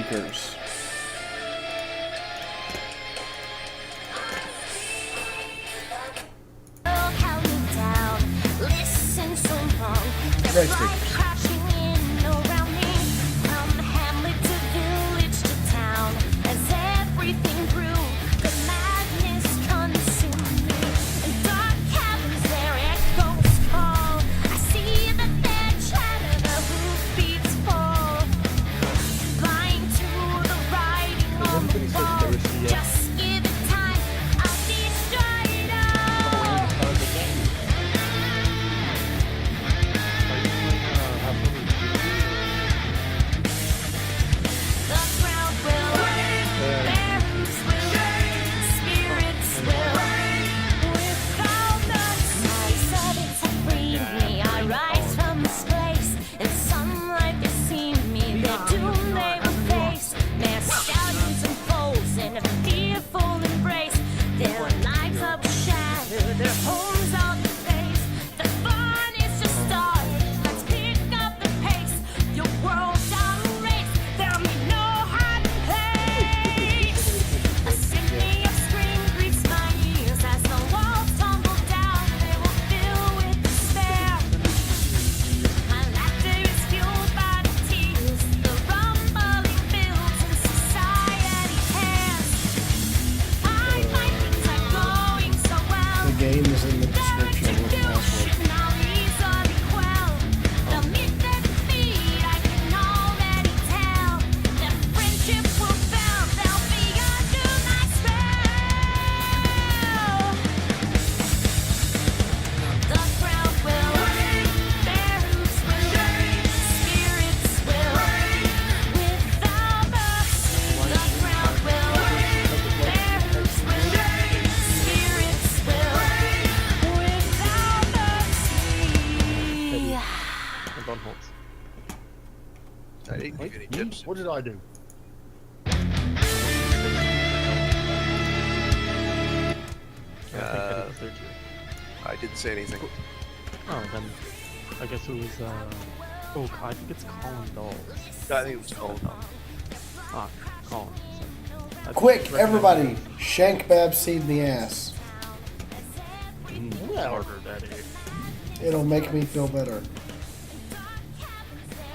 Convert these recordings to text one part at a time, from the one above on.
speakers. Great speakers. What did I do? I didn't say anything. Oh, then I guess it was, oh, I think it's Colin Dawes. I think it was Colin. Ah, Colin. So, Quick, everybody! Shank Bab's seed in the ass. Harder, Daddy. It'll make me feel better.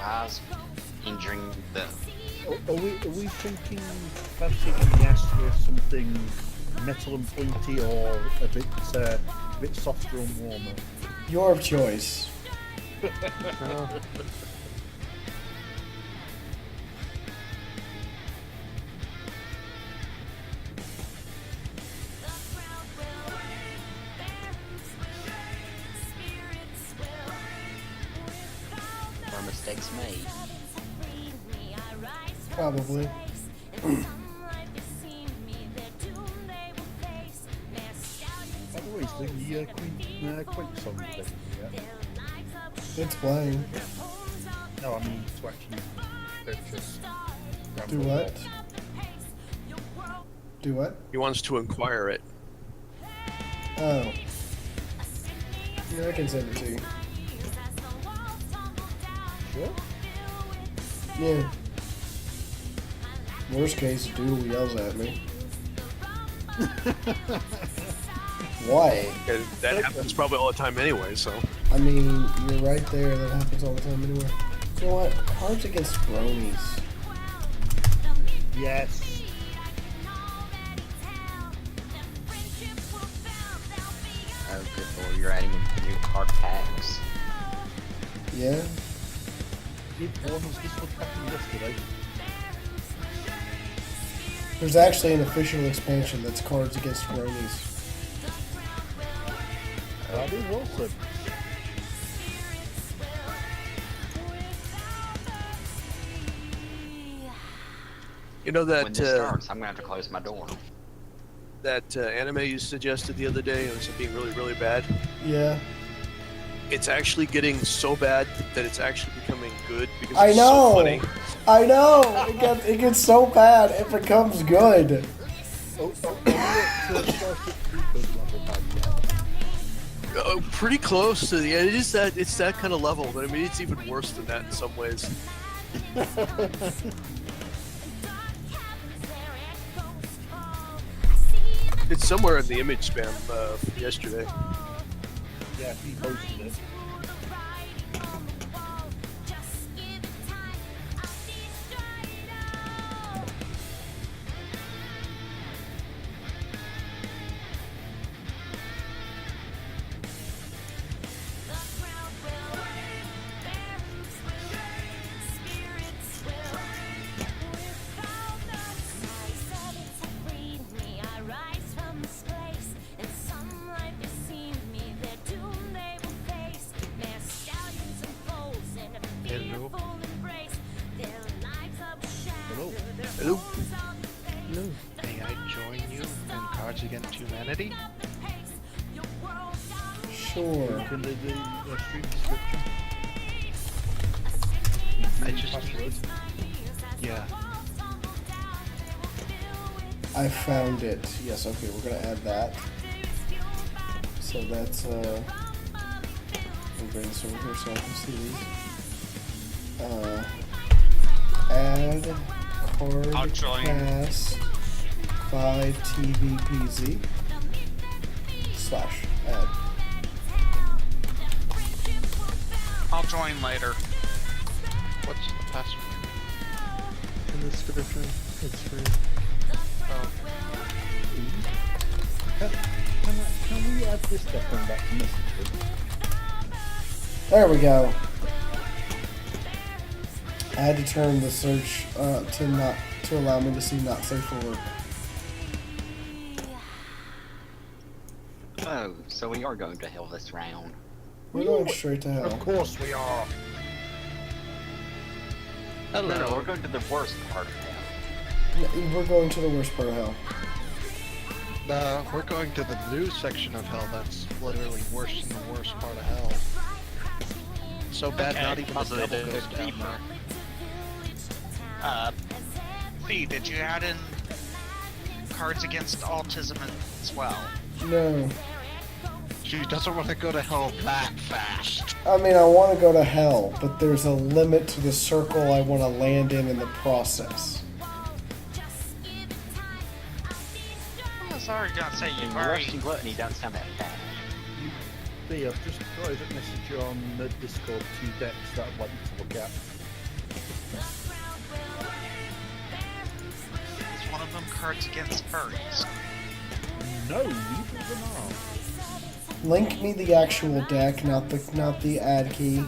I was injuring the... Are we thinking Bab's seed in the ass with something metal and pointy or a bit softer and warmer? Your choice. Or mistakes made. Probably. By the way, is the Quake song playing yet? It's playing. No, I mean to actually purchase. Do what? Do what? He wants to inquire it. Oh. Yeah, I can send it to you. Sure. Yeah. Worst case, Doodle yells at me. Why? That happens probably all the time anyway, so. I mean, you're right there. That happens all the time anyway. You know what? Cards against bronies. Yes. Oh, good lord, you're adding new card packs. Yeah? Did one was this what happened yesterday? There's actually an official expansion that's cards against bronies. That is awesome. You know that When this starts, I'm gonna have to close my door. that anime you suggested the other day, and it's being really, really bad. Yeah. It's actually getting so bad that it's actually becoming good because I it's know. so funny. I know. It gets so bad, it becomes good. Pretty close to the end. It's that kind of level, but I mean it's even worse than that in some ways. It's somewhere in the image spam from yesterday. Yeah, he posted it. Hello. No. May I join you in Cards Against Humanity? Sure. Look in the stream description. I just Password. Yeah. I found it. Yes, okay, we're gonna add that. So that's we'll bring this over here so I can see these. Add I'll card join. cast by TVPZ / add. I'll join later. What's the password? In the description, it's free. Can we add this stuff going back to messages? There we go. I had to turn the search to allow me to see not safe for work. Oh, so we are going to hell this round. We're going straight to Of hell. course we are. No, we're going to the worst part of hell. We're going to the worst part of hell. We're going to the new section of hell that's literally worse than the worst part of hell. So bad, Okay, not even the possibly devil the goes down deeper. there. Fee, did you add in Cards Against Autism as well? No. She doesn't want to go to hell that fast. I mean, I want to go to hell, but there's a limit to the circle I want to land in the process. I was already gonna say In you've Rush already. and Gluttony don't sound that bad. Lee, I've just got a message on the Discord 2 decks that I'd like you to look at. Is one of them Cards Against Furries? No, neither of them are. Link me the actual deck, not the ad key.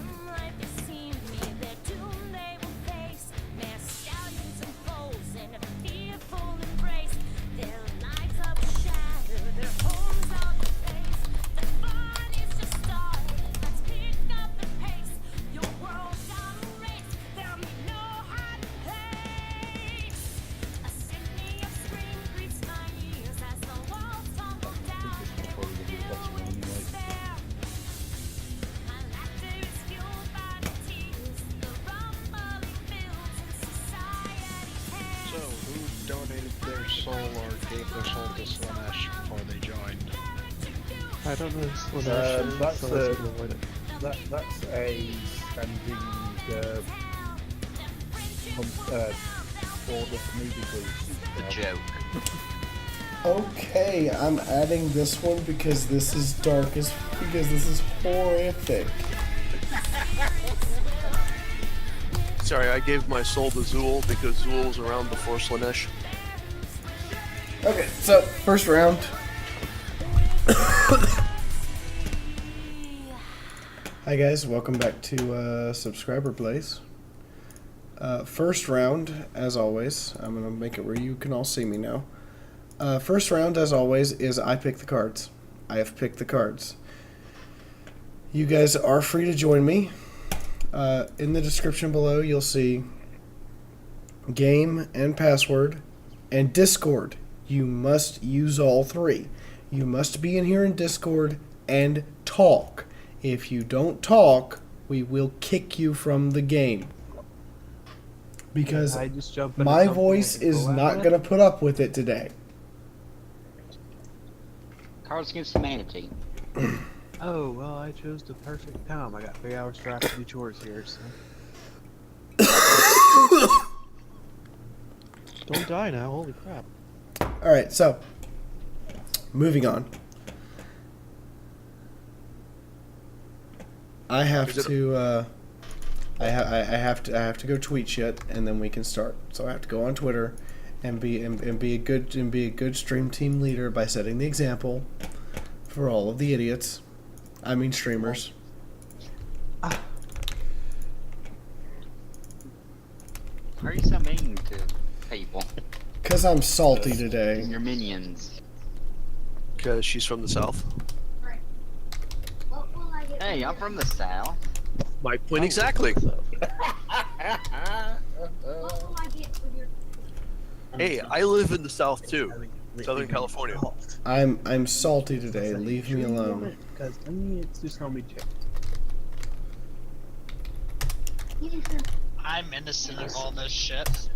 So, who donated their soul or gave their soul to Slanesh before they joined? I don't know what that's so a- let's avoid it. That's a standing order for me because The joke. Okay, I'm adding this one because this is because this is horrific. Sorry, I gave my soul to Zool because Zool was around before Slanesh. Okay, so first round. Hi guys, welcome back to Subscriber Plays. First round, as always, I'm gonna make it where you can all see me now. First round, as always, is I pick the cards. I have picked the cards. You guys are free to join me. In the description below, you'll see game and password and Discord. You must use all three. You must be in here in Discord and talk. If you don't talk, we will kick you from the game. Because I just jump into my something voice and is go not at going it? to put up with it today. Cards Against Humanity. Oh, well, I chose the perfect time. I got 3 hours to have to do chores here, so. Don't die now, holy crap. Alright, so moving on. I have Is it- to. I have to go tweet shit, and then we can start. So I have to go on Twitter, and be a good stream team leader by setting the example for all of the idiots. I mean streamers. Why are you so mean to people? Cause I'm salty today. Your minions. Because she's from the south. Hey, I'm from the south. My point exactly. Hey, I live in the south too. Southern California. I'm salty today. Leave me alone. Because I mean, it's just gonna be chicken. I'm innocent of all this shit.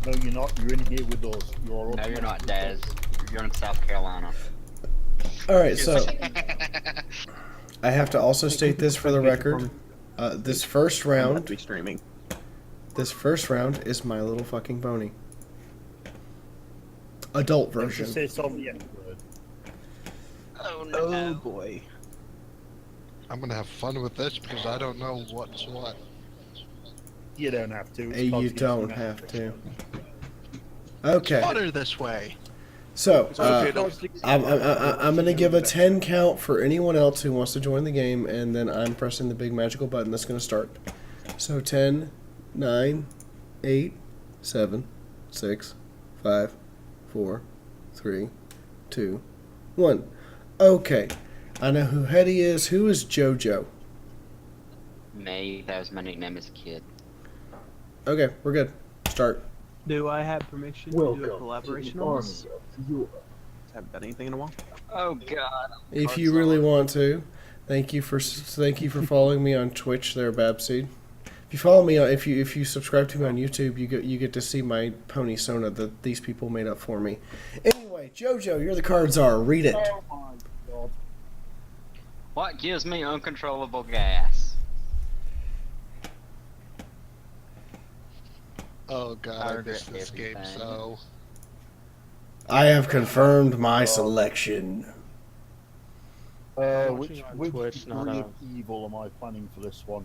No, you're not. You're in here with us. You're No, you're not, Daz. You're in South Carolina. All right, so I have to also state this for the record. This first I'm about round, to be streaming. is My Little Fucking Pony. Adult Don't you version. say it's on the F word. Oh no. Oh boy. I'm gonna have fun with this because I don't know what's what. You don't have to. It's You content don't from have Netflix. to. Okay, Water this way. so Okay, don't- I'm gonna give a 10 count for anyone else who wants to join the game, and then I'm pressing the big magical button that's gonna start. So 10, 9, 8, 7, 6, 5, 4, 3, 2, 1. Okay, I know who Hetty is. Who is JoJo? May, that was my nickname as a kid. Okay, we're good. Start. Do I have permission to do a collaboration on this? Haven't done anything in a while. Oh god. If you really want to, thank you for following me on Twitch there, Babseed. If you follow me on, if you subscribe to me on YouTube, you get to see my pony Sona that these people made up for me. Anyway, JoJo, you're the card czar. Read it. Oh my god. What gives me uncontrollable gas? Oh god, I missed Target this game everything. so. I have confirmed my selection. I'm Which watching on which Twitch, not degree of evil am I planning for this one?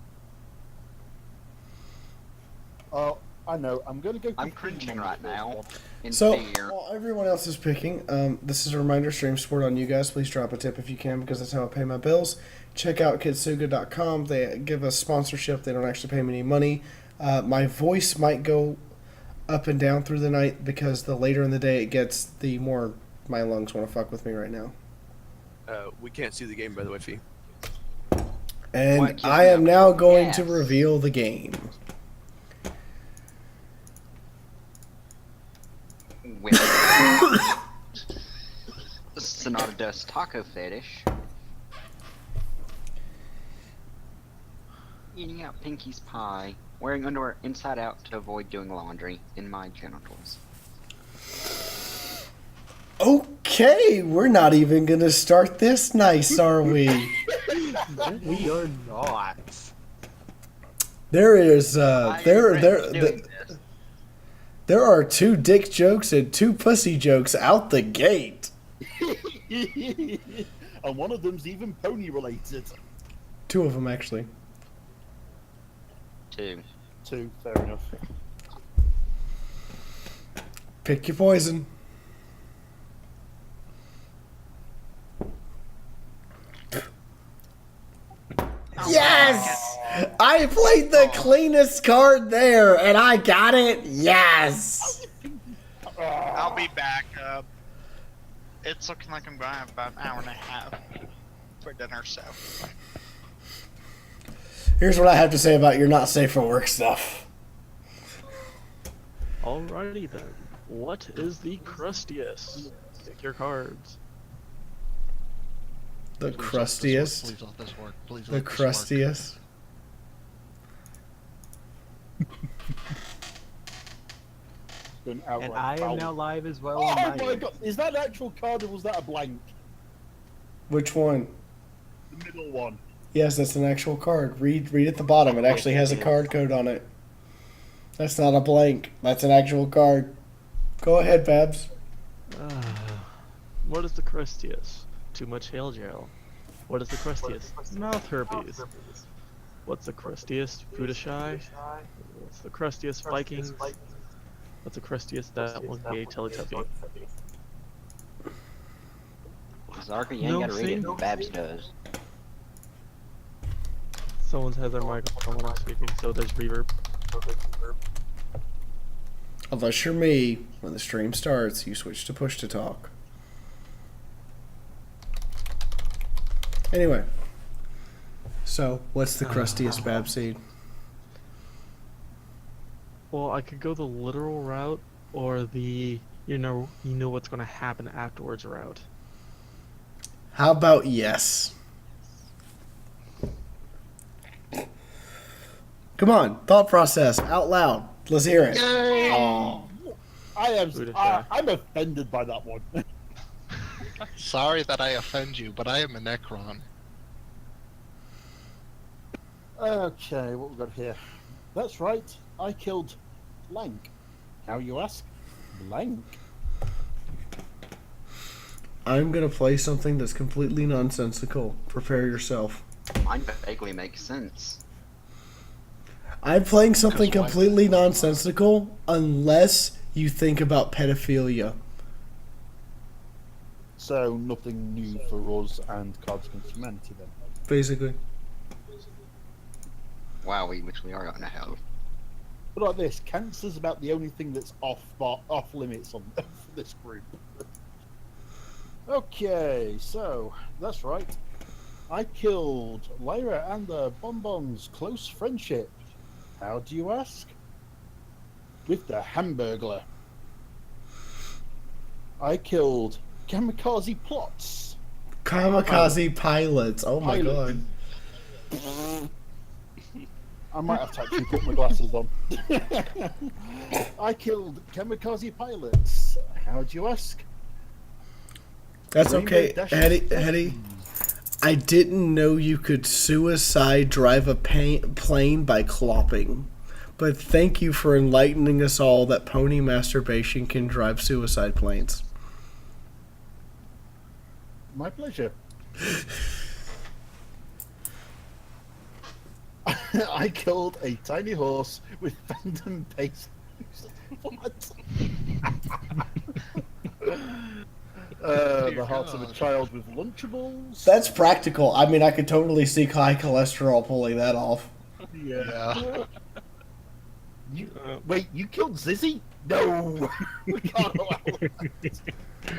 Oh, I know. I'm going to go. I'm quick cringing on right this now. one. In So, fear. while everyone else is picking, this is a reminder, stream support on you guys. Please drop a tip if you can, because that's how I pay my bills. Check out kitsuga.com. They give us sponsorship. They don't actually pay me any money. My voice might go up and down through the night, because the later in the day it gets, the more my lungs want to fuck with me right now. We can't see the game, by the way, Fee. And What gives I me am a now going to gas? reveal the game. With Sonata Dust Taco Fetish. Eating out Pinky's pie. Wearing underwear inside out to avoid doing laundry in my genitals. Okay, we're not even going to start this nice, are we? We are not. There is Why are you doing this? there are 2 dick jokes and 2 pussy jokes out the gate. And one of them's even pony related. 2 of them actually. Two. 2, fair enough. Pick your poison. Yes! I played the cleanest card there, and I got it. Yes! I'll be back. It's looking like I'm going to have about an hour and a half for dinner, so. Here's what I have to say about your not safe for work stuff. Alrighty then. What is the crustiest? Pick your cards. The Please crustiest. let this work. Please The let this work. crustiest. Going And outright I am foul. now live as well. Oh on my god! Is that an actual card or was that a blank? Which one? The middle one. Yes, that's an actual card. Read at the bottom. It actually has a card code on it. That's not a blank. That's an actual card. Go ahead, Babs. What is the crustiest? Too much hail gel. What is the crustiest? Mouth herpes. What's the crustiest? Futashy. What's the crustiest? Vikings. What's the crustiest? That one gay Teletubby. Zarka, you ain't No gotta read it. thing. Babs does. Someone's had their microphone off speaking, so there's reverb. Unless you're me, when the stream starts, you switch to push to talk. Anyway, so what's the crustiest bab seed? Well, I could go the literal route or the you know what's gonna happen afterwards route. How about yes? Come on, thought process out loud. Let's hear it. Yay! Buddha I'm offended by that one. Sorry that I offend you, but I am a Necron. Okay, what we got here? That's right, I killed blank. How you ask? Blank. I'm gonna play something that's completely nonsensical. Prepare yourself. Mine vaguely makes sense. I'm playing something Because why- completely nonsensical unless you think about pedophilia. So nothing new for us and Cards Against Humanity then. Basically. Wow, we literally are gonna have. But like this, cancer's about the only thing that's off limits on for this group. Okay, so that's right. I killed Lyra and the Bonbons' close friendship. How do you ask? With the Hamburglar. I killed Kamikaze Plots. Kamikaze pilots. Oh my Pilot. god. I might have to actually put my glasses on. I killed Kamikaze Pilots. How do you ask? That's Rainbow okay. Dash Hetty, I didn't know you could suicide drive a plane by clopping. But thank you for enlightening us all that pony masturbation can drive suicide planes. My pleasure. I killed a tiny horse with phantom pace. What? The heart of a child with Lunchables. That's practical. I mean, I could totally see high cholesterol pulling that off. Yeah. Wait, you killed Zizzy? No! We can't allow that.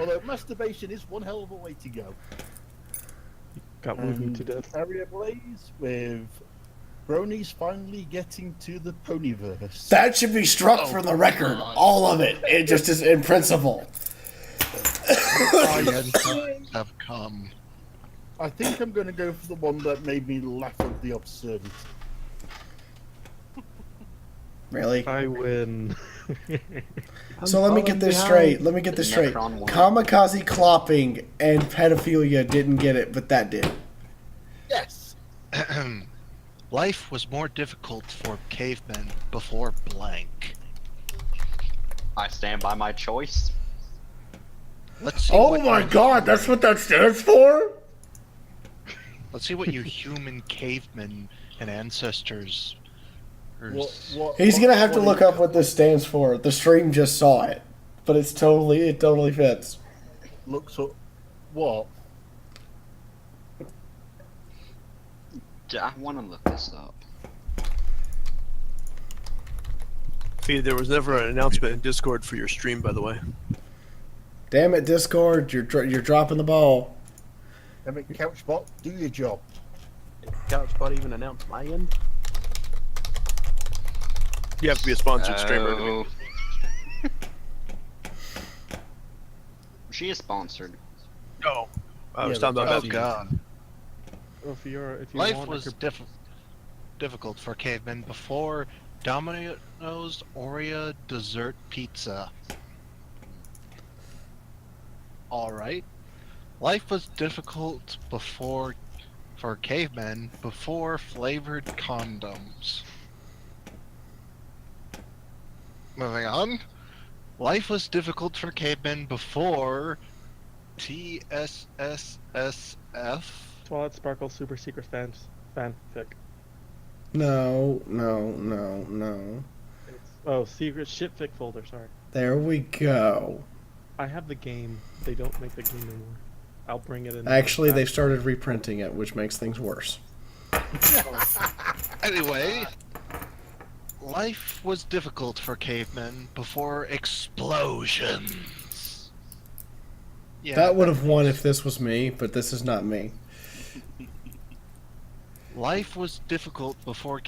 Although masturbation is one hell of a way to go. Got moved to death. Area Blaze with Bronies finally getting to the Ponyverse. That should be struck for the record. All of it. It just is in principle. Times have come. I think I'm going to go for the one that made me laugh at the absurdity. Really? I win. So let me get this straight. Let me get this straight. Necron won. Kamikaze clopping and pedophilia didn't get it, but that did. Yes! Life was more difficult for cavemen before blank. I stand by my choice. Let's see Oh what my you- god, that's what that stands for? Let's see what you human cavemen and ancestors. He's gonna have to look up what this stands for. The stream just saw it. But it totally fits. Looks up. What? I want to look this up. Fee, there was never an announcement in Discord for your stream, by the way. Damn it, Discord, you're dropping the ball. Emmett Couchbot, do your job. Couchbot even announced my end? You have to be a sponsored streamer to be. Oh. She is sponsored. No. I was Yeah, talking about Oh that. god. Well, if you Life want, I was could- difficult for cavemen before Domino's Oreo dessert pizza. Alright. Life was difficult for cavemen before flavored condoms. Moving on. Life was difficult for cavemen before TSSSF? Twilight Sparkle Super Secret Fanfic. No, no, no, no. Oh, secret shipfic folder. Sorry. There we go. I have the game. They don't make the game anymore. I'll bring it in. Actually, they started reprinting it, which makes things worse. Anyway, life was difficult for cavemen before explosions. Yeah, That would have won if this was me, but this is not me. life was difficult before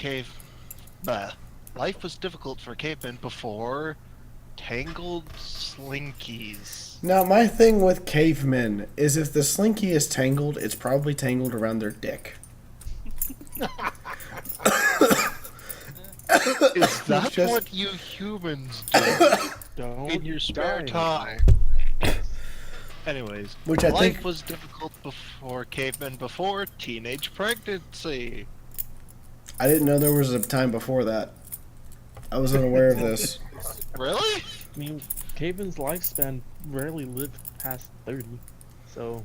Life was difficult for cavemen before tangled slinkies. Now, my thing with cavemen is if the slinky is tangled, it's probably tangled around their dick. Is that Just- what you humans do Don't in your spare die. time? Anyways, Which I life think- was difficult before cavemen before teenage pregnancy. I didn't know there was a time before that. I was unaware of this. Really? I mean, cavemen's lifespan rarely lived past 30. So,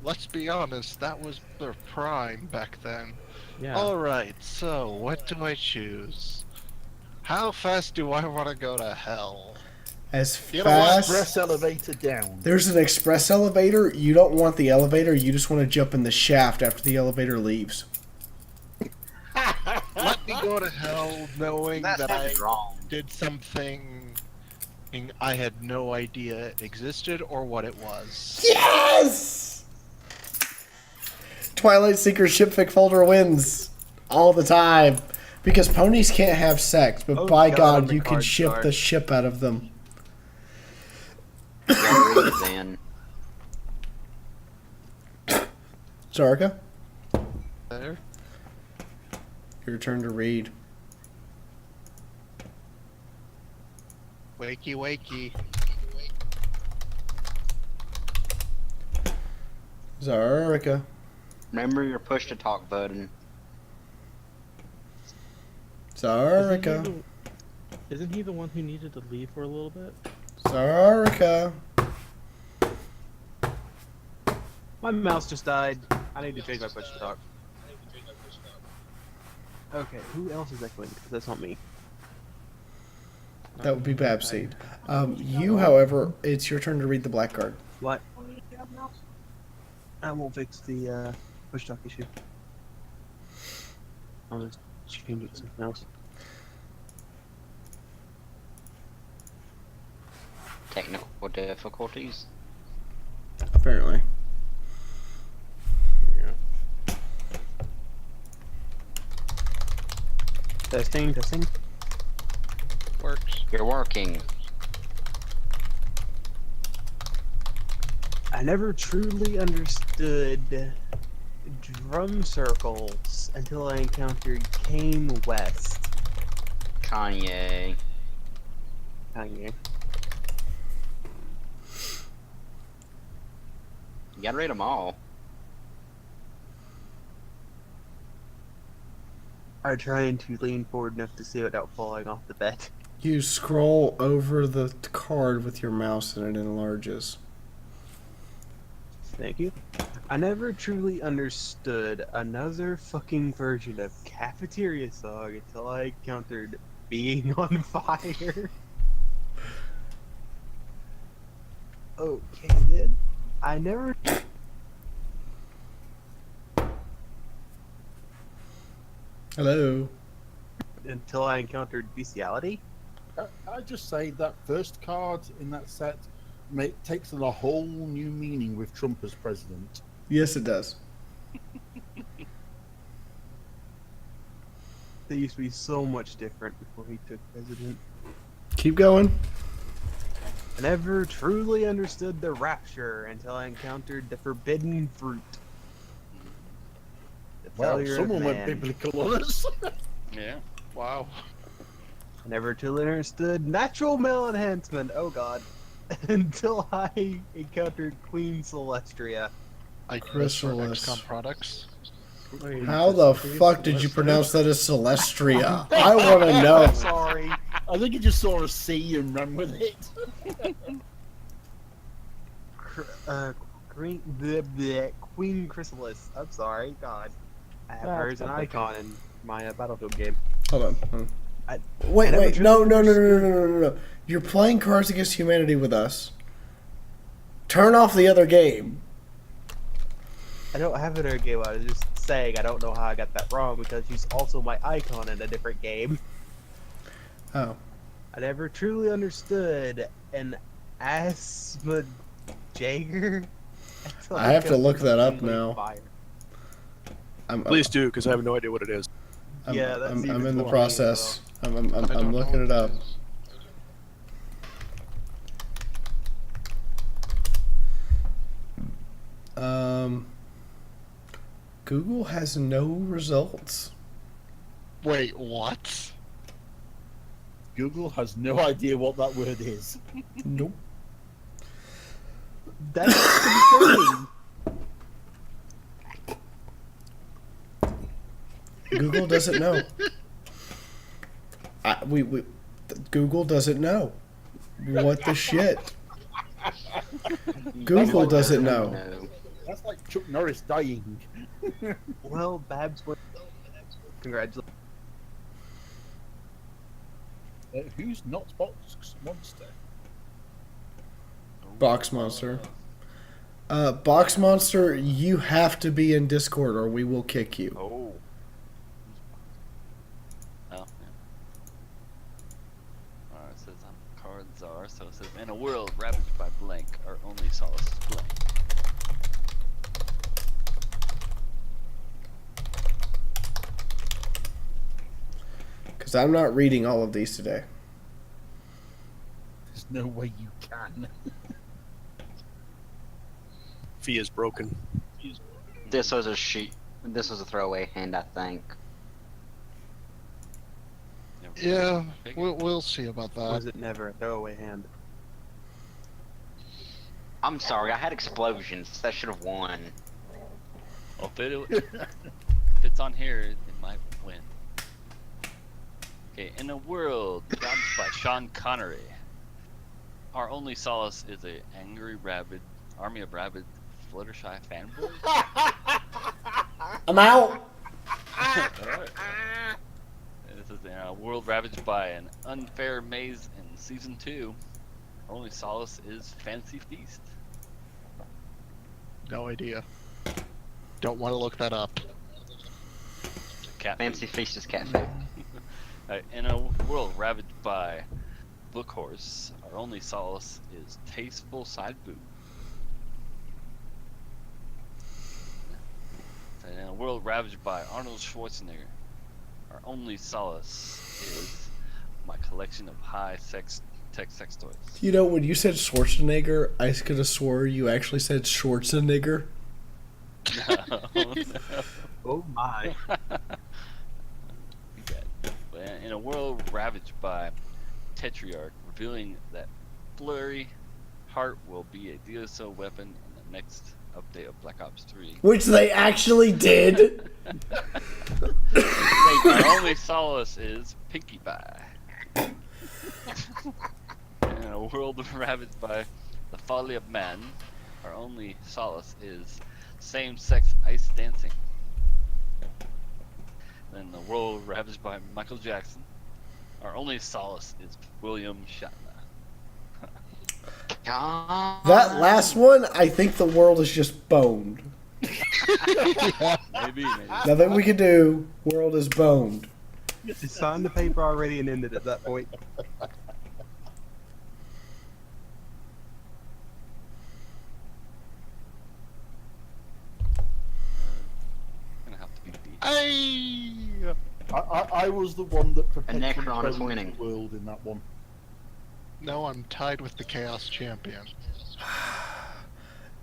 Let's be honest, that was their prime back then. yeah. Alright, so what do I choose? How fast do I want to go to hell? As You know what? Express fast. elevator down. There's an express elevator. You don't want the elevator. You just want to jump in the shaft after the elevator leaves. Let me go to hell knowing That that I sounds wrong. did something I had no idea existed or what it was. Yes! Twilight Secret Shipfic folder wins all the time because ponies can't have sex, but Oh, by God, God, the you can card ship start. the ship out of them. Yeah, read then. Zarka, There. your turn to read. Wakey wakey. Zarka. Remember your push to talk button. Zarka. Isn't he the one who needed to leave for a little bit? Zarka. My mouse just died. I need to change my push to talk. Okay, who else is echoing? Because that's not me. That would be Babseed. You, however, it's your turn to read the black card. What? I won't fix the push talk issue. I'll just change it to something else. Technical difficulties. Apparently. Testing, testing. Works. You're working. I never truly understood drum circles until I encountered Kanye West. Kanye. Kanye. You gotta read them all. I'm trying to lean forward enough to see it without falling off the bed. You scroll over the card with your mouse and it enlarges. Thank you. I never truly understood another fucking version of Cafeteria Song until I encountered Being on Fire. Okay then. I never... Hello. until I encountered Bestiality. I just say that first card in that set takes on a whole new meaning with Trump as president. Yes, it does. They used to be so much different before he took president. Keep going. I never truly understood the Rapture until I encountered the Forbidden Fruit. The Well, failure of someone went man. biblical on us. Yeah. Wow. I never truly understood natural male enhancement. Oh god. Until I encountered Queen Celestria. I Chrysalis. XCOM products. Wait, How the fuck did you pronounce that as Celestria? I want to know. Sorry. I think he just saw a C and ran with it. Queen Chrysalis. I'm sorry, God. I have That's her as an fine. icon in my Battlefield game. Hold on. Hold on. I Wait, never wait. No, truly no, no, no, no, understood- no, no, no. You're playing Cards Against Humanity with us. Turn off the other game. I don't have it in a game. I was just saying I don't know how I got that wrong because she's also my icon in a different game. Oh. I never truly understood an asthma Jaeger. I have to look that up now. Fire. Please do, because I have no idea what it is. Yeah, that's I'm even in the funnier, process. I'm I don't I'm know looking what it up. is. Google has no results. Wait, what? Google has no idea what that word is. Nope. That's concerning. Google doesn't know. Google doesn't know. What the shit? Google doesn't know. No. That's like Chuck Norris dying. Well, Babs went. Congratulations. Who's not Box Monster? Box Monster. Box Monster, you have to be in Discord or we will kick you. Oh. Oh, yeah. Alright, it says I'm card czar, so it says in a world ravaged by blank, our only solace is blank. Because I'm not reading all of these today. There's no way you can. Fee is broken. This was a sheet. This was a throwaway hand, I think. Yeah, we'll see about Was that. it never a throwaway hand? I'm sorry, I had explosions. That should have won. Well, if it's on here, it might win. Okay, in a world ravaged by Sean Connery, our only solace is a angry, rabid army of rabid Fluttershy fanboys. I'm out! Alright. This is in a world ravaged by an unfair maze in season 2. Our only solace is Fancy Feast. No idea. Don't want to look that up. Cat Fancy Feast is cat food. In a world ravaged by Book Horse, our only solace is tasteful side boob. In a world ravaged by Arnold Schwarzenegger, our only solace is my collection of high tech sex toys. You know, when you said Schwarzenegger, I could have swore you actually said Schwarzenegger. No. Oh my. In a world ravaged by Tetrarch, revealing that Flurry Heart will be a DSO weapon in the next update of Black Ops 3. Which they actually did. Our only solace is Pinkie Pie. In a world ravaged by the folly of man, our only solace is same-sex ice dancing. In the world ravaged by Michael Jackson, our only solace is William Shatner. That last one, I think the world is just boned. Maybe. Nothing we can do. World is boned. She signed the paper already and ended at that point. Gonna have to be beat. I was the one that perpetually Necron is closed winning. the world in that one. No, I'm tied with the Chaos Champion.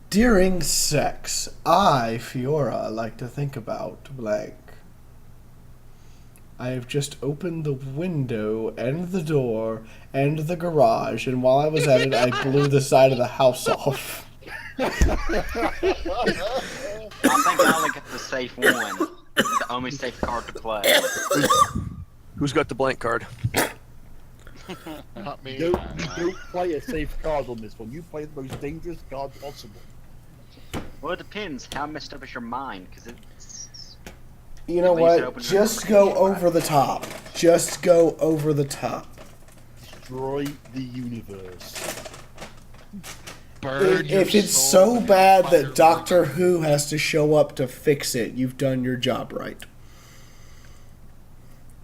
During sex, I, Fiaura, like to think about blank. I have just opened the window and the door and the garage, and while I was at it, I blew the side of the house off. I think I only get the safe one. The only safe card to play. Who's got the blank card? Not me. You don't play a safe card on this one. You play the most dangerous card possible. Well, it depends. How messed up is your mind? Because it's. You know At least it what? opens Just your go over the top. Just go over the top. Destroy the universe. Burn your If it's soul so with bad fire that Doctor raging. Who has to show up to fix it, you've done your job right.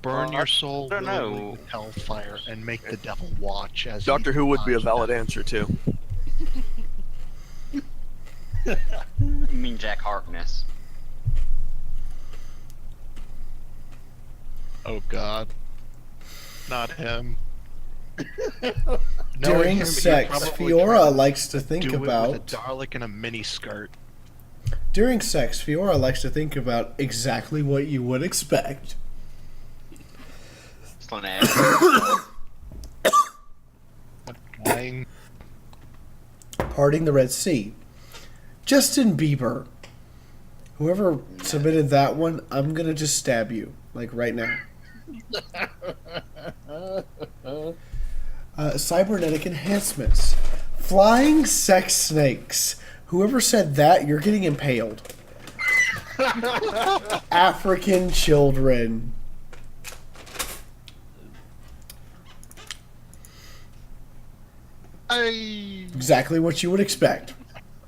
Burn your soul I don't willingly know. with hellfire and make the devil watch as Doctor you Who would be a dodge valid death. answer too. You mean Jack Harkness? Oh God, not him. Knowing During him, he'd sex, probably Fiaura try to likes to think do it with a about. Dalek in a mini skirt. During sex, Fiaura likes to think about exactly what you would expect. Slanesh. Lying. Parting the Red Sea. Justin Bieber. Whoever submitted that one, I'm gonna just stab you, like right now. Cybernetic enhancements. Flying sex snakes. Whoever said that, you're getting impaled. African children. Exactly what you would expect.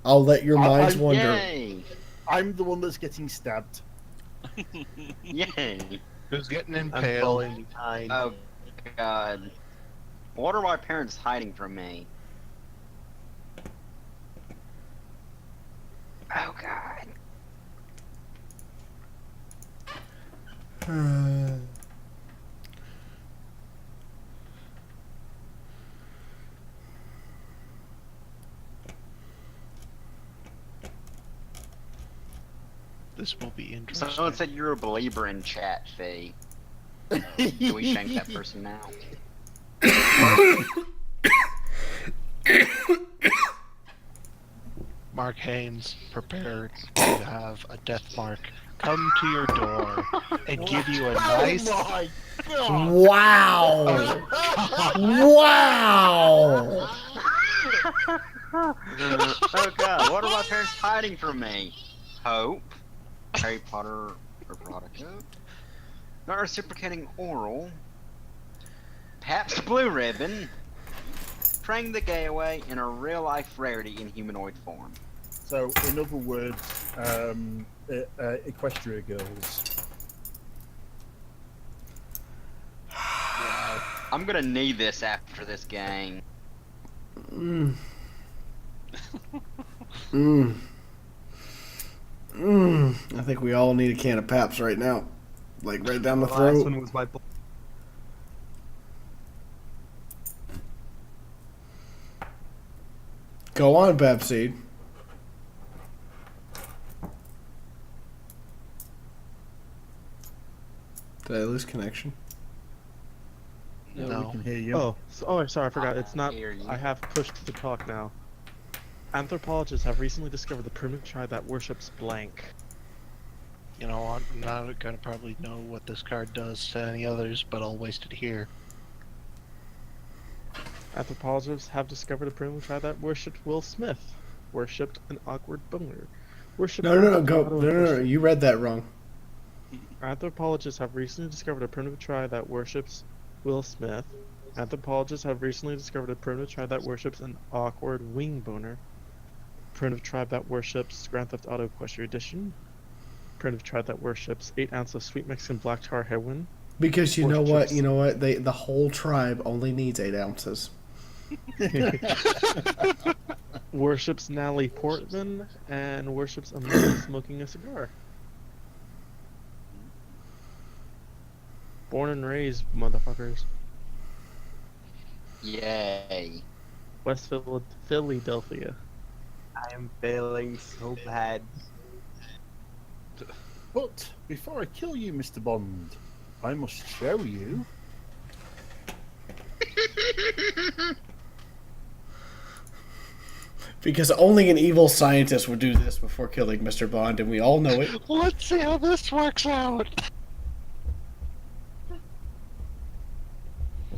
I'll let your minds wonder. Yay! I'm the one that's getting stabbed. Yay! Who's getting I'm impaled? falling behind. Oh God! What are my parents hiding from me? Oh God! This will be interesting. Someone said you're a believer in chat, Faye. Do we shank that person now? Mark Haynes, prepare to have a death mark come to your door and give you a nice. Oh my God! Wow! Wow! Oh God! What are my parents hiding from me? Hope, Harry Potter erotica, not reciprocating oral, Pabst Blue Ribbon, praying the gay away in a real-life rarity in humanoid form. So, in other words, Equestria girls. I'm gonna need this after this game. Mm. Mm. Mm. I think we all need a can of Paps right now. Like right down the The last throat. one was my. Go on, Babseed. Did I lose connection? Yeah, No. we can hear you. Oh, sorry, I forgot. It's not. Hear you. I have pushed to talk now. Anthropologists have recently discovered the primitive tribe that worships blank. You know, I'm not gonna probably know what this card does to any others, but I'll waste it here. Anthropologists have discovered a primitive tribe that worshipped Will Smith, worshipped an awkward boner, worshipped. No. Go. No. You read that wrong. Anthropologists have recently discovered a primitive tribe that worships Will Smith. Anthropologists have recently discovered a primitive tribe that worships an awkward wing boner. Primitive tribe that worships Grand Theft Auto Equestria Edition. Primitive tribe that worships 8 ounces of sweet Mexican black tar heroin. Because you know what? Worships- You know what? The whole tribe only needs 8 ounces. Worships Natalie Portman and worships a man smoking a cigar. Born and raised, motherfuckers. Yay! West Philadelphia. I am failing so bad. But before I kill you, Mr. Bond, I must show you. Because only an evil scientist would do this before killing Mr. Bond, and we all know it. Let's see how this works out.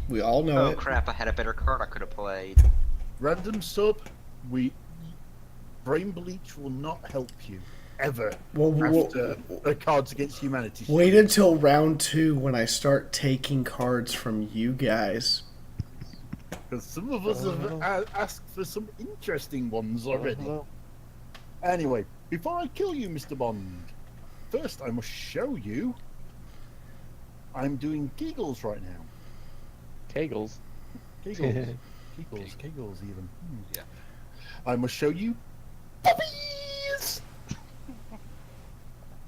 We all know Oh it. crap! I had a better card I could have played. Random sub, we Brain bleach will not help you ever Well, after the Cards Against Humanity. wait until round 2 when I start taking cards from you guys. Because some of us have asked for some interesting ones already. Anyway, before I kill you, Mr. Bond, first I must show you. I'm doing Kegels right now. Kegels. Kegels. Kegels even. Yeah. I must show you puppies!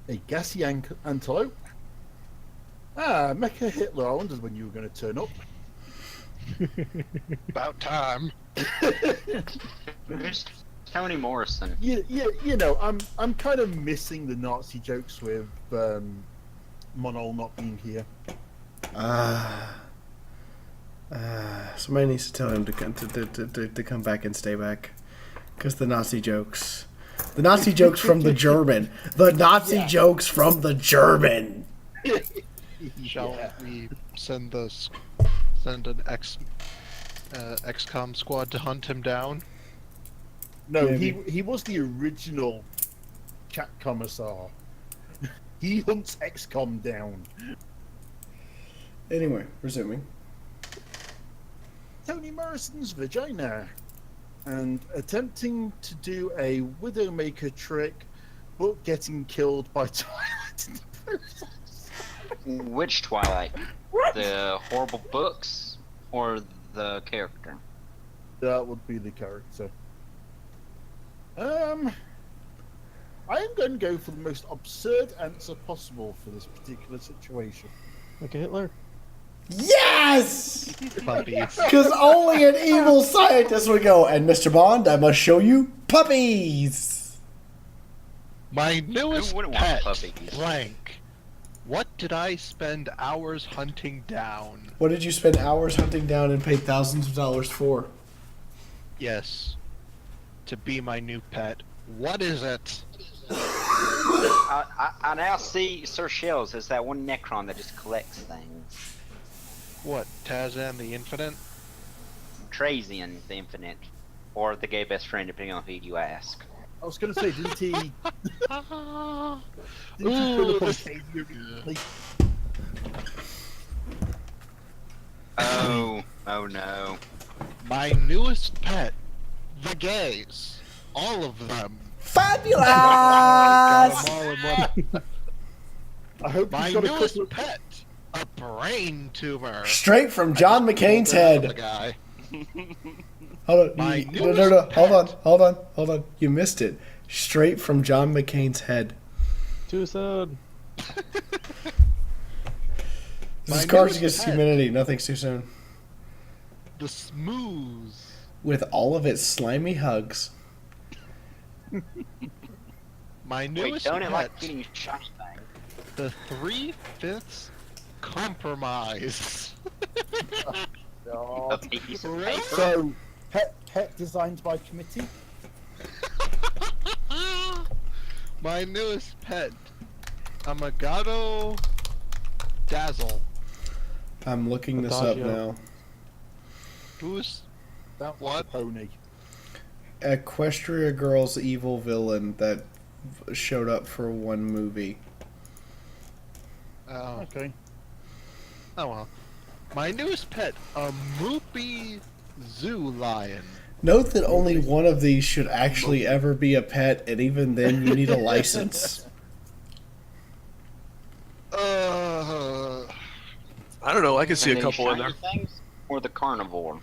A gassy antelope. Ah, Mecha Hitler, I wondered when you were going to turn up. About time. Who's Toni Morrison? You know, I'm kind of missing the Nazi jokes with Monol not being here. Somebody needs to tell him to come back and stay back. Because the Nazi jokes. The Nazi jokes from the German. The Nazi jokes from the German. Shall we send an XCOM squad to hunt him down? No, Maybe. he was the original Cat Commissar. He hunts XCOM down. Anyway, resuming. Toni Morrison's vagina. And attempting to do a Widowmaker trick, but getting killed by Twilight in the process. Which Twilight? The horrible books or the character? That would be the character. I am going to go for the most absurd answer possible for this particular situation. Okay, Hitler. Yes! Puppies. Because only an evil scientist would go, and Mr. Bond, I must show you puppies! My newest Who wouldn't want pet, puppies? blank. What did I spend hours hunting down? What did you spend hours hunting down and pay thousands of dollars for? Yes. To be my new pet. What is it? I now see Sir Shells as that one Necron that just collects things. What, Tazan the Infinite? Trazian the Infinite. Or the gay best friend, depending on who you ask. I was going to say, didn't he? Didn't he Ooh, put up on this- Savior recently? Oh no. My newest pet, the gays. All of them. Fabulous! Got 'em all in one. I hope My he's got a newest couple of pet, a brain tumor. Straight from John McCain's The head. guy. Hold on. My No. newest Hold on. You missed it. Straight from John McCain's head. Too soon. This is My Cards newest Against pet. Humanity. Nothing's too soon. The smooth. With all of its slimy hugs. My Wait, newest don't it pet, like getting shiny thing? the 3/5 compromise. A piece of Really? paper? So, pet designed by committee? My newest pet, a Magado Dazzle. I'm looking this up Adagio. now. Who's That What? pony. Equestria Girl's evil villain that showed up for one movie. oh Okay. well. My newest pet, a Moopy Zoo Lion. Note that only one of these should actually ever be a pet, and even then you need a license. Uh, I don't know. I can see a Are they couple in shiny there. things or the carnivore?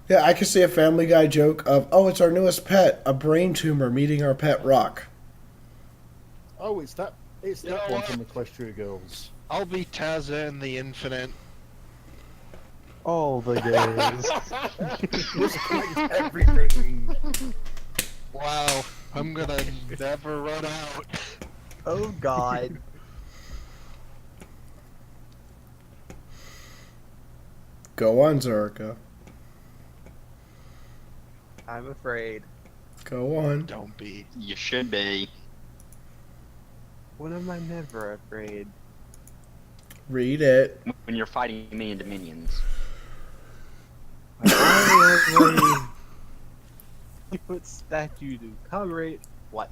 Yeah, I could see a Family Guy joke of, oh, it's our newest pet, a brain tumor meeting our pet rock. Oh, it's that You know one what? from Equestria Girls. I'll be Tazan the Infinite. All the gays. Just collect everything. Wow, I'm gonna never run out. Oh God. Go on, Zerka. I'm afraid. Go on. Don't be. You should be. When am I never afraid? Read it. When you're fighting me and Dominions. I 50-foot statue to commemorate what?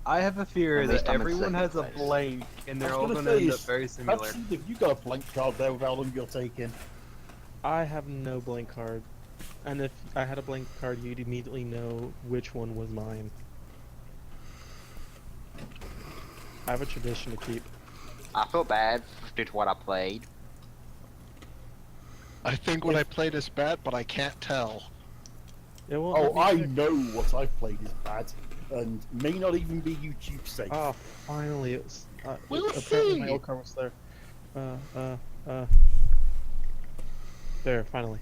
I have a fear At that least I'm in everyone has second a place. blank, and they're I all was going gonna to end say, up very similar. Perhaps if you got a blank card there with how long you're taking. I have no blank card. And if I had a blank card, you'd immediately know which one was mine. I have a tradition to keep. I feel bad due to what I played. I think what I played is bad, but I can't tell. It won't Oh, let me I pick. know what I've played is bad, and may not even be YouTube safe. Oh, finally, it's We'll apparently my see. old card was there. There, finally.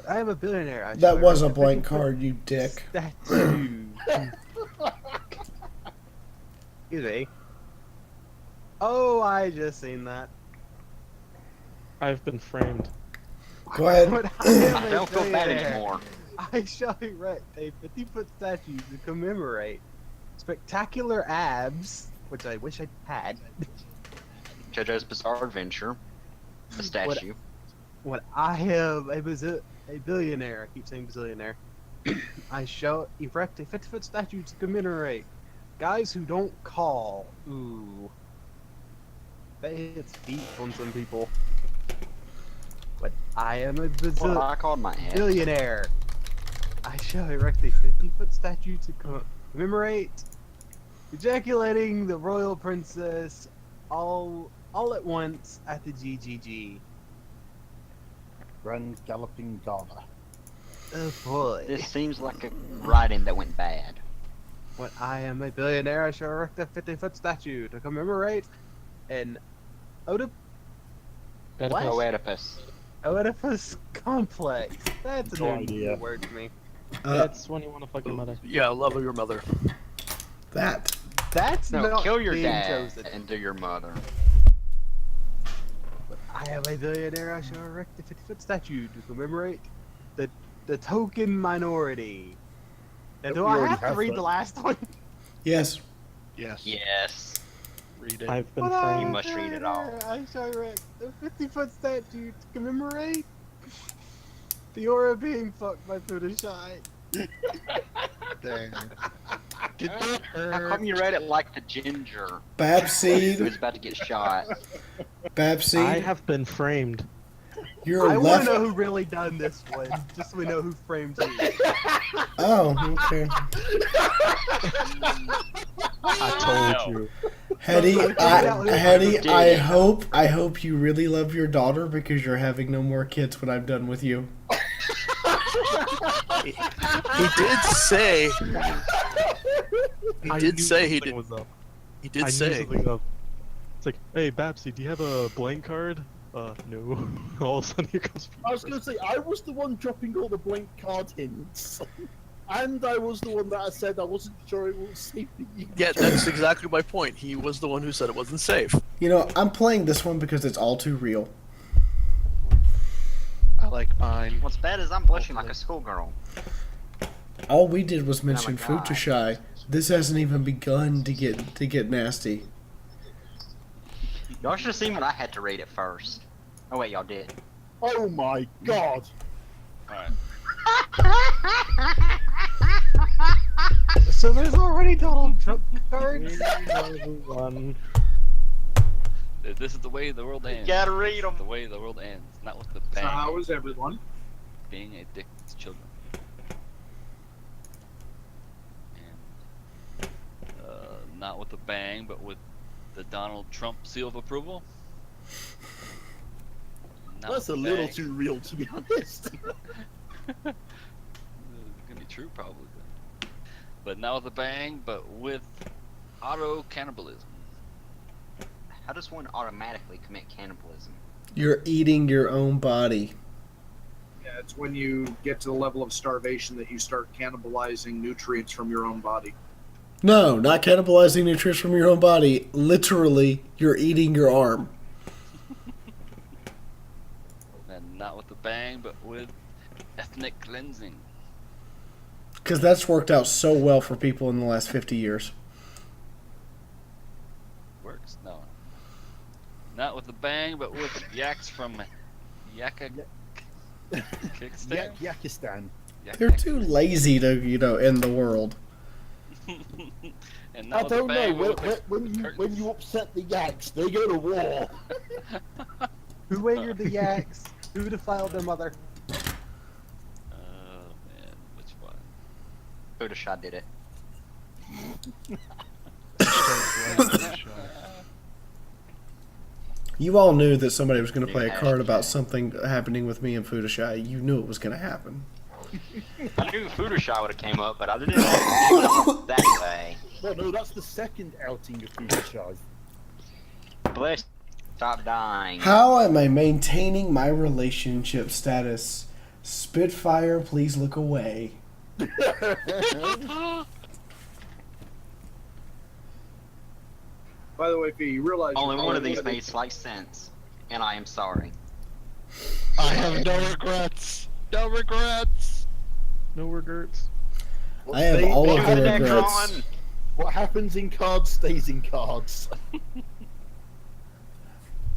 I am a billionaire. I That shall was a erect blank 50-foot card, you dick. Statue. Excuse me. Oh, I just seen that. I've been framed. Go ahead. But I am I a don't feel bad billionaire. anymore. I shall erect a 50-foot statue to commemorate spectacular abs, which I wish I had. JoJo's Bizarre Adventure. The statue. When I am a billionaire, I keep saying bazillionaire, I shall erect a 50-foot statue to commemorate guys who don't call. Ooh. That hits deep on some people. But I am a Well, I called my head. billionaire. I shall erect a 50-foot statue to commemorate ejaculating the royal princess all at once at the GGG. Grand Galloping Garda. Oh boy. This seems like a writing that went bad. When I am a billionaire, I shall erect a 50-foot statue to commemorate an What? Oh, Oedipus. Oedipus complex. That's No a new idea. word to me. That's when you want to fuck your mother. Yeah, love of your mother. That. That's No, not kill your being dad chosen. and do your mother. When I am a billionaire, I shall erect a 50-foot statue to commemorate the token minority. Now, Yep, do we I already have to have read that. the last one? Yes. Yes. Yes. Read it. I've been When I am You framed. a must read it all. billionaire, I shall erect a 50-foot statue to commemorate Fiaura being fucked by Pudashai. Dang. Did that How hurt? come you read it like the ginger who Babseed. was about to get shot? Babseed. I have been framed. You're I want left. to know who really done this one, just so we know who framed who. Oh, okay. I told you. Hetty, Did I hope you really love your daughter because you're having no more kids when I'm done with you. He did say. He I did knew say he something did. was up. He I did knew say. something was up. It's like, hey, Babsy, do you have a blank card? No. All of a sudden, here comes. I was going to say, I was the one dropping all the blank card hints. And I was the one that I said I wasn't sure it was safe to use. Yeah, that's exactly my point. He was the one who said it wasn't safe. You know, I'm playing this one because it's all too real. I like mine. What's bad is I'm blushing like a schoolgirl. All we did was mention Oh my God. Futushai. This hasn't even begun to get nasty. Y'all should have seen what I had to read at first. Oh wait, y'all did. Oh my god! Alright. So there's already Donald Trump cards? One. This is the way the world ends. gotta read 'em. The way the world ends. Not with the So bang. how is everyone? Being a dick to children. And, not with a bang, but with the Donald Trump seal of approval. Not That's a with little bang. too real, to be honest. It's gonna be true, probably. But not with a bang, but with auto cannibalism. How does one automatically commit cannibalism? You're eating your own body. Yeah, it's when you get to the level of starvation that you start cannibalizing nutrients from your own body. No, not cannibalizing nutrients from your own body. Literally, you're eating your arm. And not with a bang, but with ethnic cleansing. Because that's worked out so well for people in the last 50 years. Works? No. Not with a bang, but with yaks from Yaka kickstand? Yakistan. They're too lazy to, end the world. And I now the don't know. bag with the When curtains. you upset the yaks, they go to war. Who angered the yaks? Who defiled their mother? Oh man, which one? Photoshop did it. You all knew that somebody was going to play a Yeah, card about yeah. something happening with me and Futoshai. You knew it was going to happen. I knew Photoshop would have came up, but I didn't know that way. Well, no, that's the second outing of Future. Bless. Stop dying. How am I maintaining my relationship status? Spitfire, please look away. By the way, Fee, you realize Only you're one of probably these made slight sense, and I am sorry. I have no regrets. No regrets. No regrets. I have all of the Necron! regrets. What happens in cards stays in cards.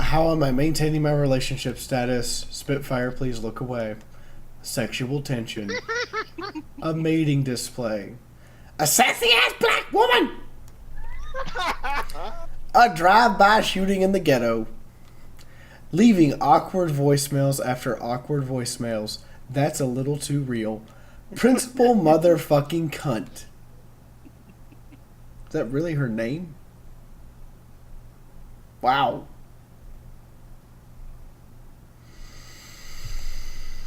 How am I maintaining my relationship status? Spitfire, please look away. Sexual tension. A mating display. A sassy ass black woman! A drive-by shooting in the ghetto. Leaving awkward voicemails after awkward voicemails. That's a little too real. Principal motherfucking cunt. Is that really her name? Wow.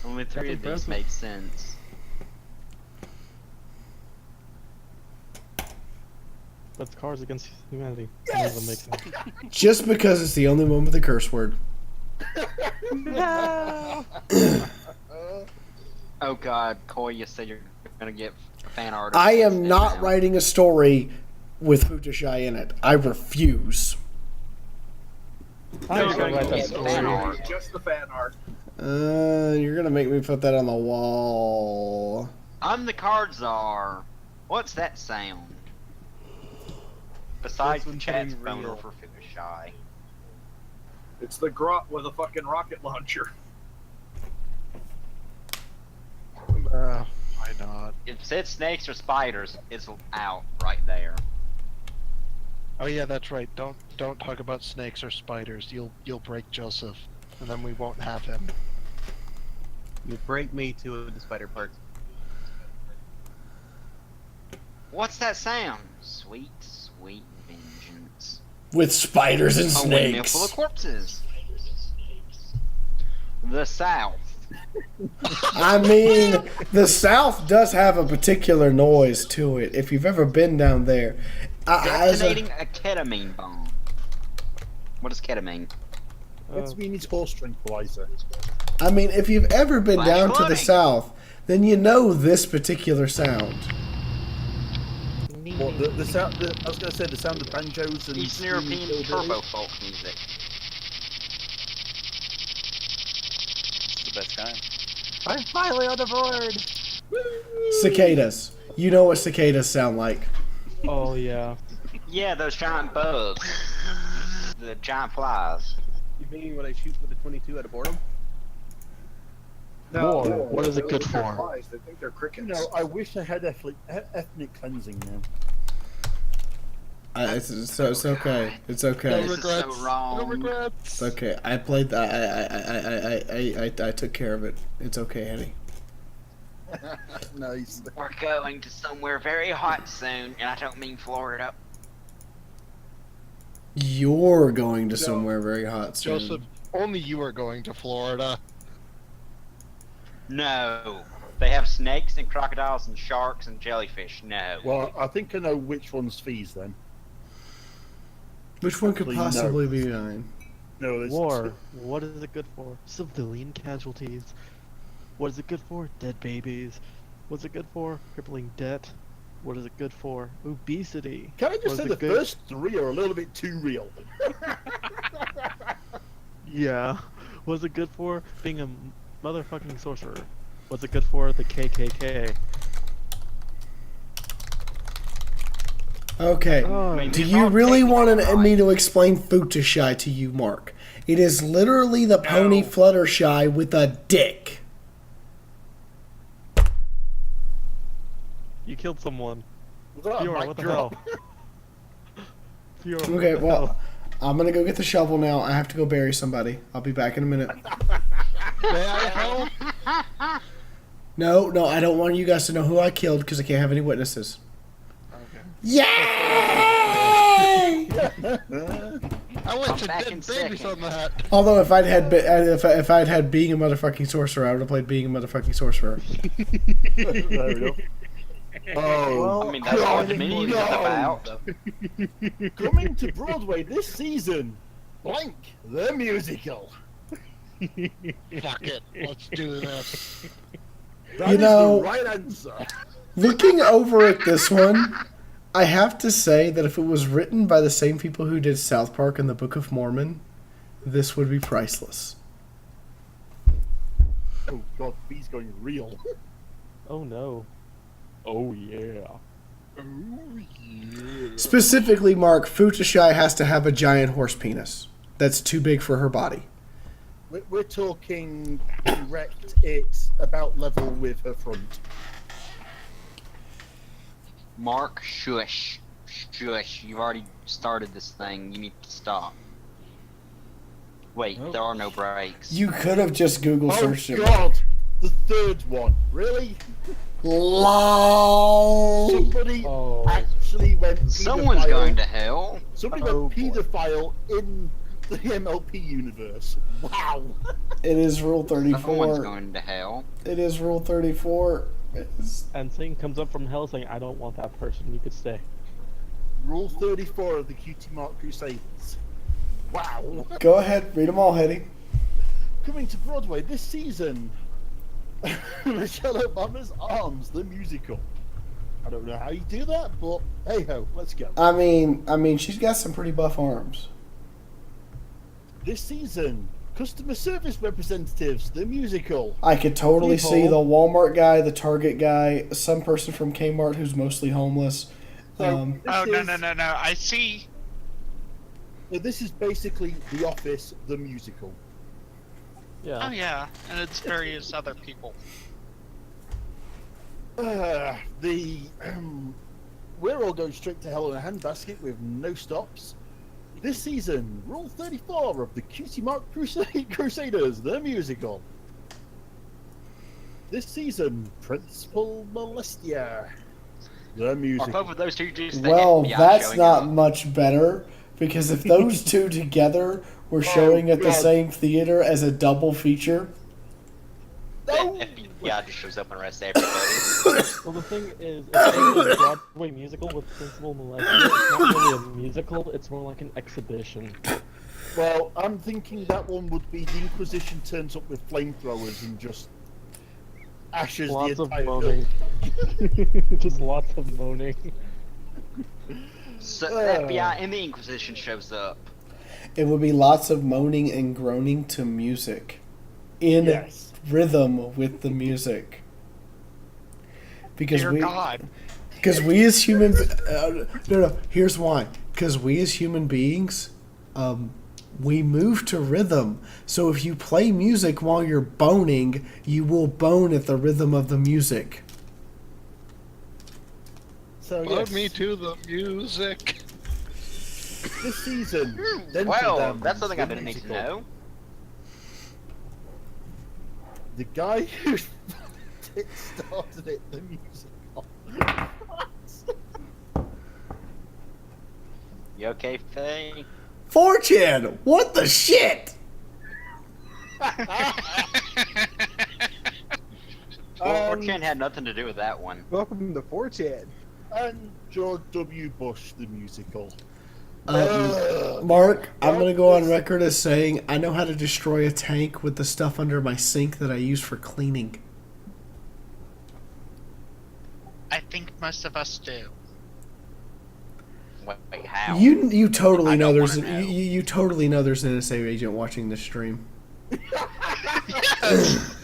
Only three of Captain these President. made sense. That's Cards Against Humanity. None of them make sense. Just because it's the only one with a curse word. No. Oh god, Coy, you said you're gonna get fan art. I am not writing a story with Futoshai in it. I refuse. I was gonna write that It's story. fan art. just the fan art. You're gonna make me put that on the wall. I'm the card czar. What's that sound? Besides This the one's chat's getting boner real. for Fukushai. It's the grot with a fucking rocket launcher. Why not? If it said snakes or spiders, it's out right there. Oh yeah, that's right. Don't talk about snakes or spiders. You'll break Joseph, and then we won't have him. You break me to the spider part. What's that sound? Sweet, sweet vengeance. With spiders and A windmill full of snakes. corpses. The South. I mean, the South does have a particular noise to it. If you've ever been down there. Detonating a ketamine bomb. What does ketamine? That's mean it's horse tranquilizer. I mean, if you've ever been Flash down to the flooding. South, then you know this particular sound. What, the sound? I was going to say the sound of banjos and Eastern screaming European hillbillies. turbo folk music. It's the best kind. I'm finally on the board. Cicadas. You know what cicadas sound like. Oh yeah. Yeah, those giant bugs. The giant flies. You mean when I shoot with a 22 out of boredom? War. What is it good Those are for? flies. They think they're You crickets. know, I wish I had ethnic cleansing now. It's okay. It's okay. This is regrets. so wrong. No regrets. It's okay. I played. I took care of it. It's okay, Eddie. Nice. We're going to somewhere very hot soon, and I don't mean Florida. You're going to somewhere very hot soon. Joseph, only you are going to Florida. No. They have snakes and crocodiles and sharks and jellyfish. No. Well, I think I know which one's fees then. Which one could Actually, no. possibly be mine? No, it's War. What is it good for? Civilian casualties. What is it good for? Dead babies. What's it good for? Crippling debt. What is it good for? Obesity. Can I What just is say it the good- first three are a little bit too real? Yeah. What's it good for? Being a motherfucking sorcerer. What's it good for? The KKK. Okay. Oh, mean, Do it's you all really technically want right. me to explain Futushai to you, Mark? It is literally the pony Fluttershy with a dick. You killed someone. Was that a Fiaura, mic what the drop? hell? Fiaura, what Okay, the well, hell? I'm gonna go get the shovel now. I have to go bury somebody. I'll be back in a minute. May I help? No, I don't want you guys to know who I killed because I can't have any witnesses. Okay. Yay! I went I'm to back dead in babies second. on that. Although if I'd had being a motherfucking sorcerer, I would have played being a motherfucking sorcerer. There we go. Oh, I mean, that's what the menu is about. coming to Broadway this season, Blank the musical. Fuck it. Let's do this. That You is know- the right answer. Looking over at this one, I have to say that if it was written by the same people who did South Park and the Book of Mormon, this would be priceless. Oh god, B's going real. Oh no. Oh yeah. Specifically, Mark, Futushai has to have a giant horse penis. That's too big for her body. We're talking erect, it's about level with her front. Mark, shush. Shush. You've already started this thing. You need to stop. Wait, there are no breaks. You could have just Google Oh searched it. god! The third one. Really? LOL. Somebody Oh. actually went Someone's pedophile. going to hell. Somebody Oh, went boy. pedophile in the MLP universe. Wow. It is Rule Someone's 34. going to hell. It is Rule 34. It's- And Satan comes up from hell saying, I don't want that person, you could stay. Rule 34 of the Cutie Mark Crusades. Wow. Go ahead, read them all, Hetty. Coming to Broadway this season, Michelle Obama's Arms, the musical. I don't know how you do that, but hey ho, let's go. I mean, she's got some pretty buff arms. This season, Customer Service Representatives, the musical. I could totally People. see the Walmart guy, the Target guy, some person from Kmart who's mostly homeless. So Oh, this no. I see. This is basically The Office, the musical. Yeah. Oh, yeah. And it's various other people. We're all going straight to hell in a handbasket with no stops. This season, Rule 34 of the Cutie Mark Crusaders, the musical. This season, Principal Molestia, the Are musical. both of those two just the Well, FBI that's showing not up? much better, because if those two together were showing at the God. same theater as a double feature, No! FBI just shows up and arrests everybody. Well, the thing is, if it's a Broadway musical with Principal Molestia, it's not really a musical, it's more like an exhibition. Well, I'm thinking that one would be the Inquisition turns up with flamethrowers and just ashes Lots the of entire moaning. Just lots of moaning. So the FBI and the Inquisition shows up. it would be lots of moaning and groaning to music. In Yes. rhythm with the music. Because Dear God. we as human no, here's why. Because we as human beings, we move to rhythm. So if you play music while you're boning, you will bone at the rhythm of the music. So Put yes, me to the music. this season, Dental Well, Dams, that's something I the didn't need to musical. know. The guy who started it, the musical. You okay, Faye? 4chan! What the shit? 4chan had nothing to do with that one. Welcome to 4chan. And George W. Bush, the musical. Mark, I'm going to go on record as saying I know how to destroy a tank with the stuff under my sink that I use for cleaning. I think most of us do. Wait, how? You totally I know don't there's wanna know. you totally know there's an NSA agent watching this stream.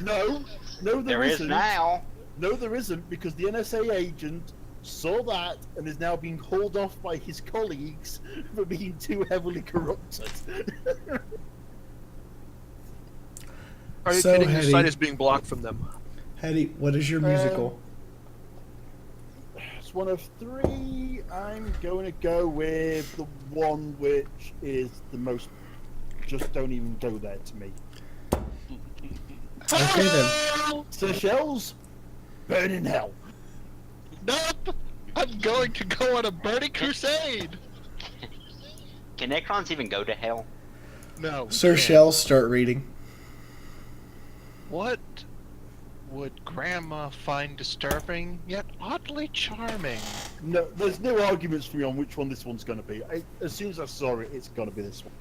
No, There there is isn't. now. No, there isn't, because the NSA agent saw that and is now being hauled off by his colleagues for being too heavily corrupted. Are you So, kidding? Your Hetty. site is being blocked from them. Hetty, what is your musical? It's one of three. I'm going to go with the one which is the most. Just don't even go there to me. Okay then. Seychelles, burn in hell. Nope! I'm going to go on a burning crusade! Can Necrons even go to hell? No. we Sir can't. Shell, start reading. What would Grandma find disturbing, yet oddly charming? No, there's no arguments for me on which one this one's going to be. As soon as I saw it, it's going to be this one.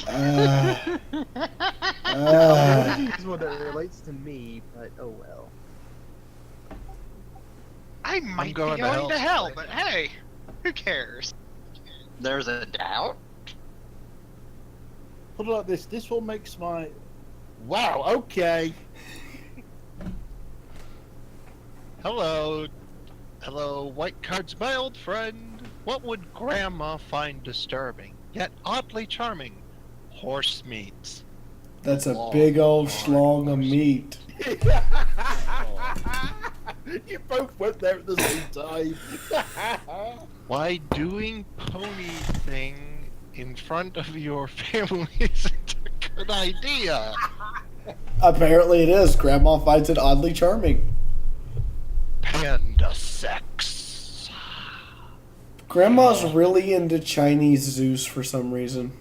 I use one that relates to me, but oh well. I might be going going to to hell hell, but hey, who cares? There's a doubt? Put it like this. This one makes my. Wow. Okay. Hello. Hello, White Card's my old friend. What would Grandma find disturbing, yet oddly charming? Horse meat. That's a big old schlong of meat. You both went there at the same time. Why doing pony thing in front of your family isn't a good idea? Apparently it is. Grandma finds it oddly charming. Panda sex. Grandma's really into Chinese zoos for some reason.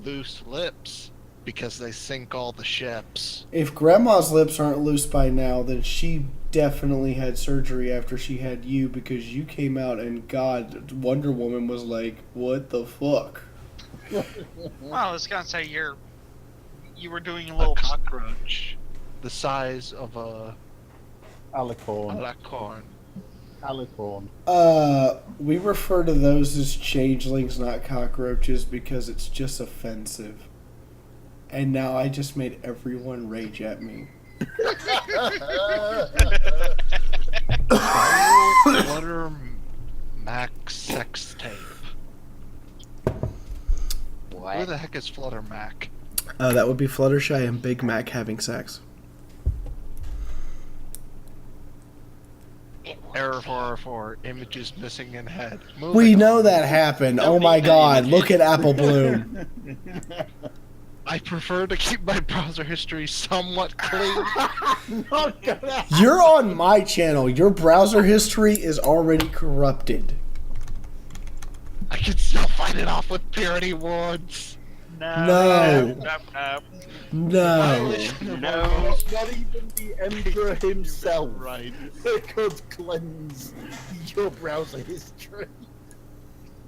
Loose lips, because they sink all the ships. If Grandma's lips aren't loose by now, then she definitely had surgery after she had you, because you came out and God, Wonder Woman was like, what the fuck? Well, I was gonna say you were doing a A little. cockroach the size of a Alicorn. alicorn. Alicorn. We refer to those as changelings, not cockroaches, because it's just offensive. And now I just made everyone rage at me. Flutter Mac sex tape. What? Where the heck is Flutter Mac? That would be Fluttershy and Big Mac having sex. Error 404, images missing in head. We Moving know on. that happened. Don't Oh my need that God! image. Look at Apple Bloom. I prefer to keep my browser history somewhat clean. Not gonna. You're on my channel. Your browser history is already corrupted. I can still fight it off with purity wards. No. No. No. Not even the Emperor himself Right. could cleanse your browser history.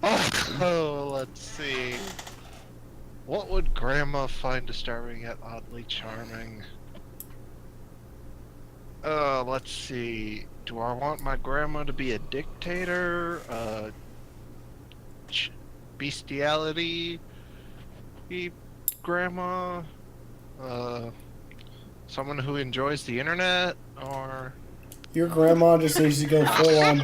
Oh, let's see. What would Grandma find disturbing yet oddly charming? Let's see. Do I want my grandma to be a dictator? Bestiality? Grandma? Someone who enjoys the internet? Or... Your grandma just needs to go full on.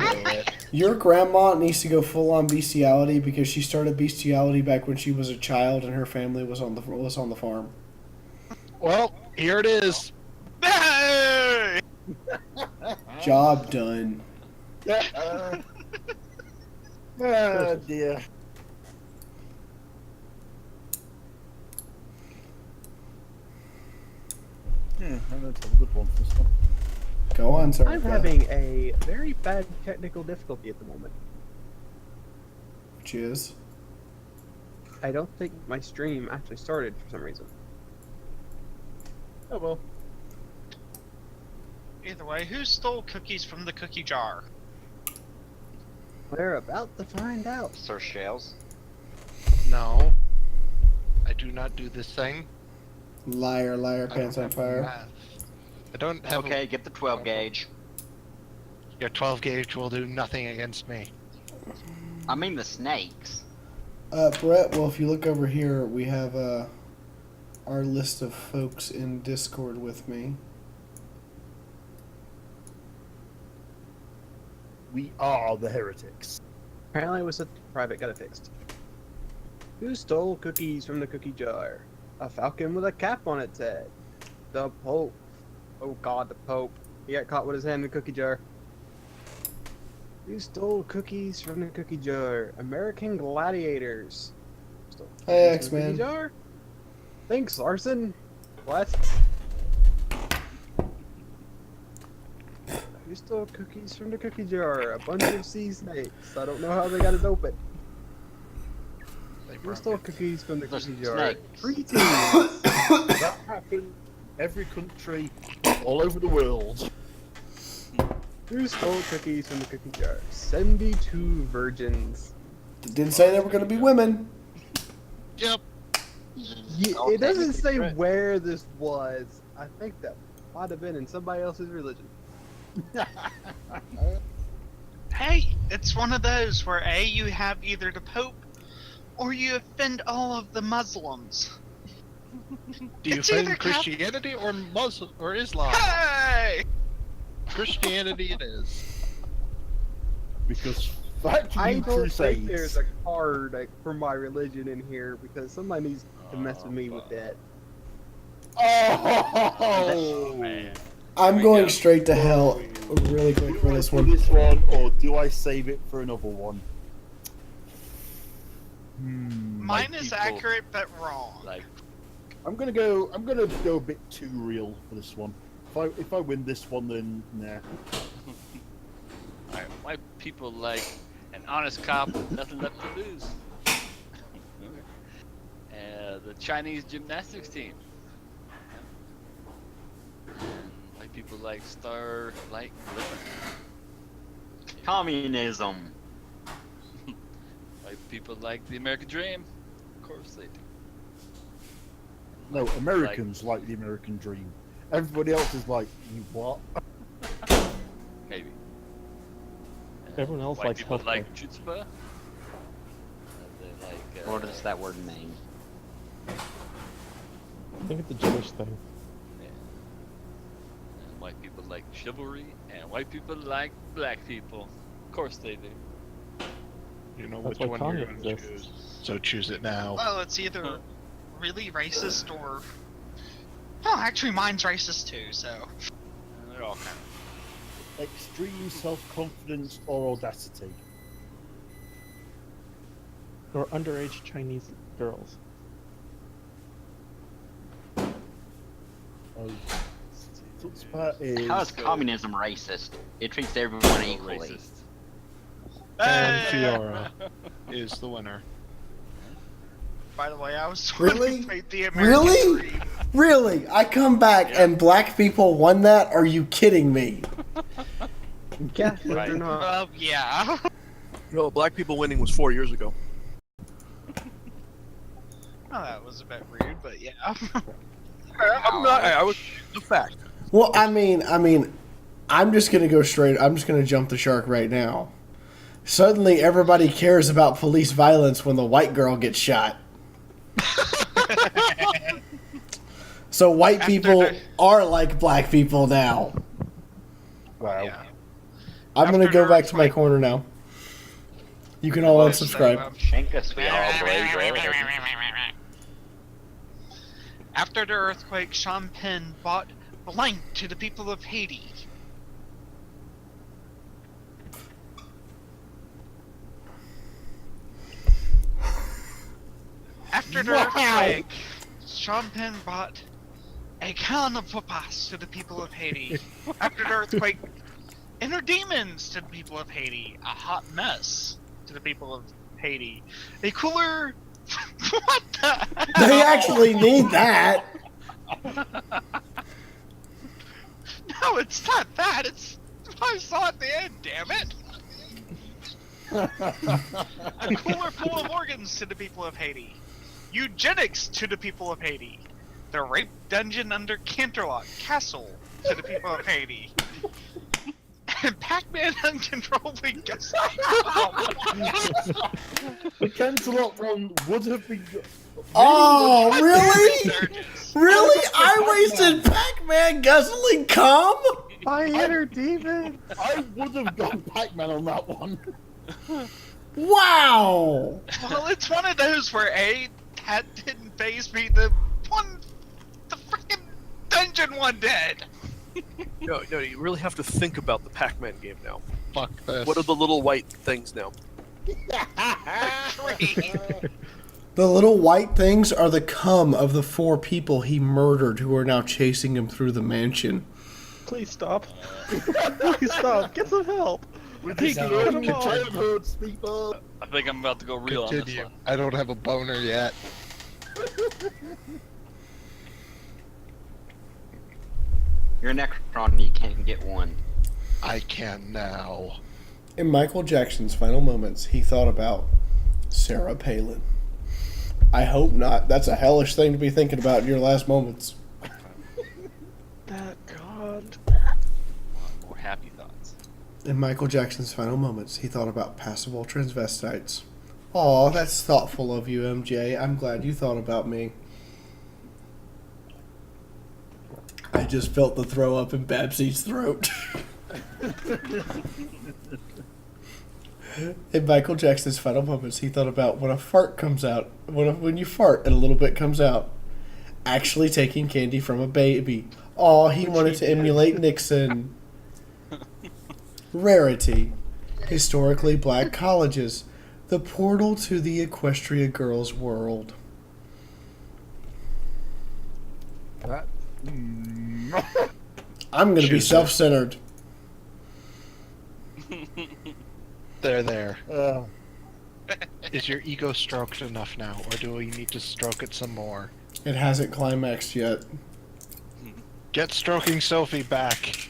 Your grandma needs to go full on bestiality because she started bestiality back when she was a child and her family was on the farm. Well, here it is. Hey! Job done. Oh dear. Yeah, I'm going to have a good one for this one. Go on, sir. I'm having a very bad technical difficulty at the moment. Which is? I don't think my stream actually started for some reason. Oh well. Either way, who stole cookies from the cookie jar? We're about to find out. Sir Shells? No. I do not do this thing. Liar, liar, I pants don't on have fire. math. I don't have. Okay, get the 12 gauge. Your 12 gauge will do nothing against me. I mean the snakes. Brett, well, if you look over here, we have our list of folks in Discord with me. We are the heretics. Apparently it was a private, got it fixed. Who stole cookies from the cookie jar? A falcon with a cap on its head. The Pope. Oh God, the Pope. He got caught with his hand in the cookie jar. You stole cookies from the cookie jar. American gladiators. Stole Hey, cookies from the X-Man. cookie jar? Thanks, Larson. What? You stole cookies from the cookie jar. A bunch of sea snakes. I don't know how they got it open. You stole cookies from the Those cookie jar. snakes. 3 teams. That happened every country all over the world. Who stole cookies from the cookie jar? 72 virgins. Didn't say they were going to be women. Yep. It doesn't say where this was. I think that might have been in somebody else's religion. Hey, it's one of those where A, you have either the Pope or you offend all of the Muslims. Do you It's either offend Christianity or Muslim or Islam? Hey! Christianity it is. Because fuck I you, don't think Crusades. there's a card for my religion in here because somebody needs to mess with me with that. Oh, Man. I'm going straight to hell really quick for Do I this do one. this one, or do I save it for another one? Mine is people- accurate but wrong. Like, I'm gonna go a bit too real for this one. If I win this one, then nah. alright, white people like an honest cop with nothing left to lose. The Chinese gymnastics team. And white people like Starlight Glimmer. Communism. White people like the American dream. Of course they do. No, Americans like the American dream. Everybody else is like, you what? Maybe. Everyone else White likes people healthcare. like chutzpah. They like. What does that word mean? I think it's a Jewish thing. Yeah. And white people like chivalry, and white people like black people. Of course they do. You know That's which why one you're Kanye going to exists. choose. So choose it now. Well, it's either really racist or... Oh, actually mine's racist too, so... And they're all kind of. Extreme self-confidence or audacity? Or underage Chinese girls. Oh, chutzpah is... How is communism racist? It treats everyone equally. Racist. And Hey! Fiaura is the winner. By the way, I was Really? to fight the American Really? dream. Really? I come back and black people won that? Are you kidding me? Catholic Right. or not. Well, yeah. No, black people winning was 4 years ago. Oh, that was a bit rude, but yeah. I'm not. I was the fact. Well, I mean, I'm just gonna go straight. I'm just gonna jump the shark right now. Suddenly, everybody cares about police violence when the white girl gets shot. So white people are like black people now. Wow. Yeah. I'm gonna After go the back to my earthquake- corner now. You can all unsubscribe. Shank us, we all blaze. After the earthquake, Sean Penn bought blank to the people of Haiti. After the earthquake, Sean Penn bought a can of papas to the people of Haiti. After the earthquake, inner demons to the people of Haiti. A hot mess to the people of Haiti. A cooler. What the? They actually need that. No, it's not that. It's I saw at the end. Damn it! A cooler full of organs to the people of Haiti. Eugenics to the people of Haiti. The rape dungeon under Canterlot Castle to the people of Haiti. And Pac-Man uncontrollably gets. The Canterlot one would have been... Oh, really? Surges. Really? I wasted Pac-Man guzzling cum? My inner demon. I would have gone Pac-Man on that one. Wow. Well, it's one of those where A, that didn't phase me. The one engine one did. No, you really have to think about the Pac-Man game now. Fuck this. What are the little white things now? Tree. The little white things are the cum of the 4 people he murdered who are now chasing him through the mansion. Please stop. Please stop. Get some help. With He his can own get 'em all. childhoods, people. I think I'm about to go real on this Continue. one. I don't have a boner yet. You're a Necron, you can't get one. I can now. In Michael Jackson's final moments, he thought about Sarah Palin. I hope not. That's a hellish thing to be thinking about in your last moments. That God. More happy thoughts. In Michael Jackson's final moments, he thought about passable transvestites. Aw, that's thoughtful of you, MJ. I'm glad you thought about me. I just felt the throw up in Babsy's throat. In Michael Jackson's final moments, he thought about when a fart comes out, when you fart and a little bit comes out, actually taking candy from a baby. Aw, he wanted to emulate Nixon. Rarity. Historically black colleges. The portal to the Equestria girls' world. That- I'm going to be Choose it. self-centered. There. Uh, Is your ego stroked enough now, or do we need to stroke it some more? It hasn't climaxed yet. Get stroking Sophie back.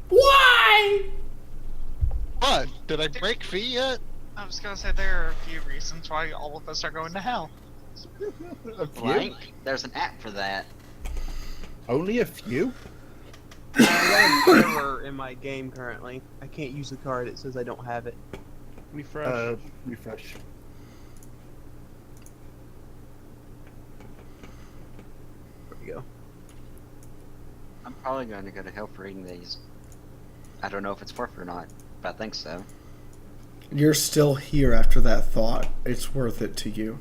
Why? What? Did I break fee yet? I was gonna say there are a few reasons why all of us are going to hell. a few? Blank? There's an app for that. Only a few? I have an error in my game currently. I can't use the card. It says I don't have it. Refresh. Refresh. There we go. I'm probably going to go to hell for reading these. I don't know if it's worth it or not, but I think so. You're still here after that thought. It's worth it to you.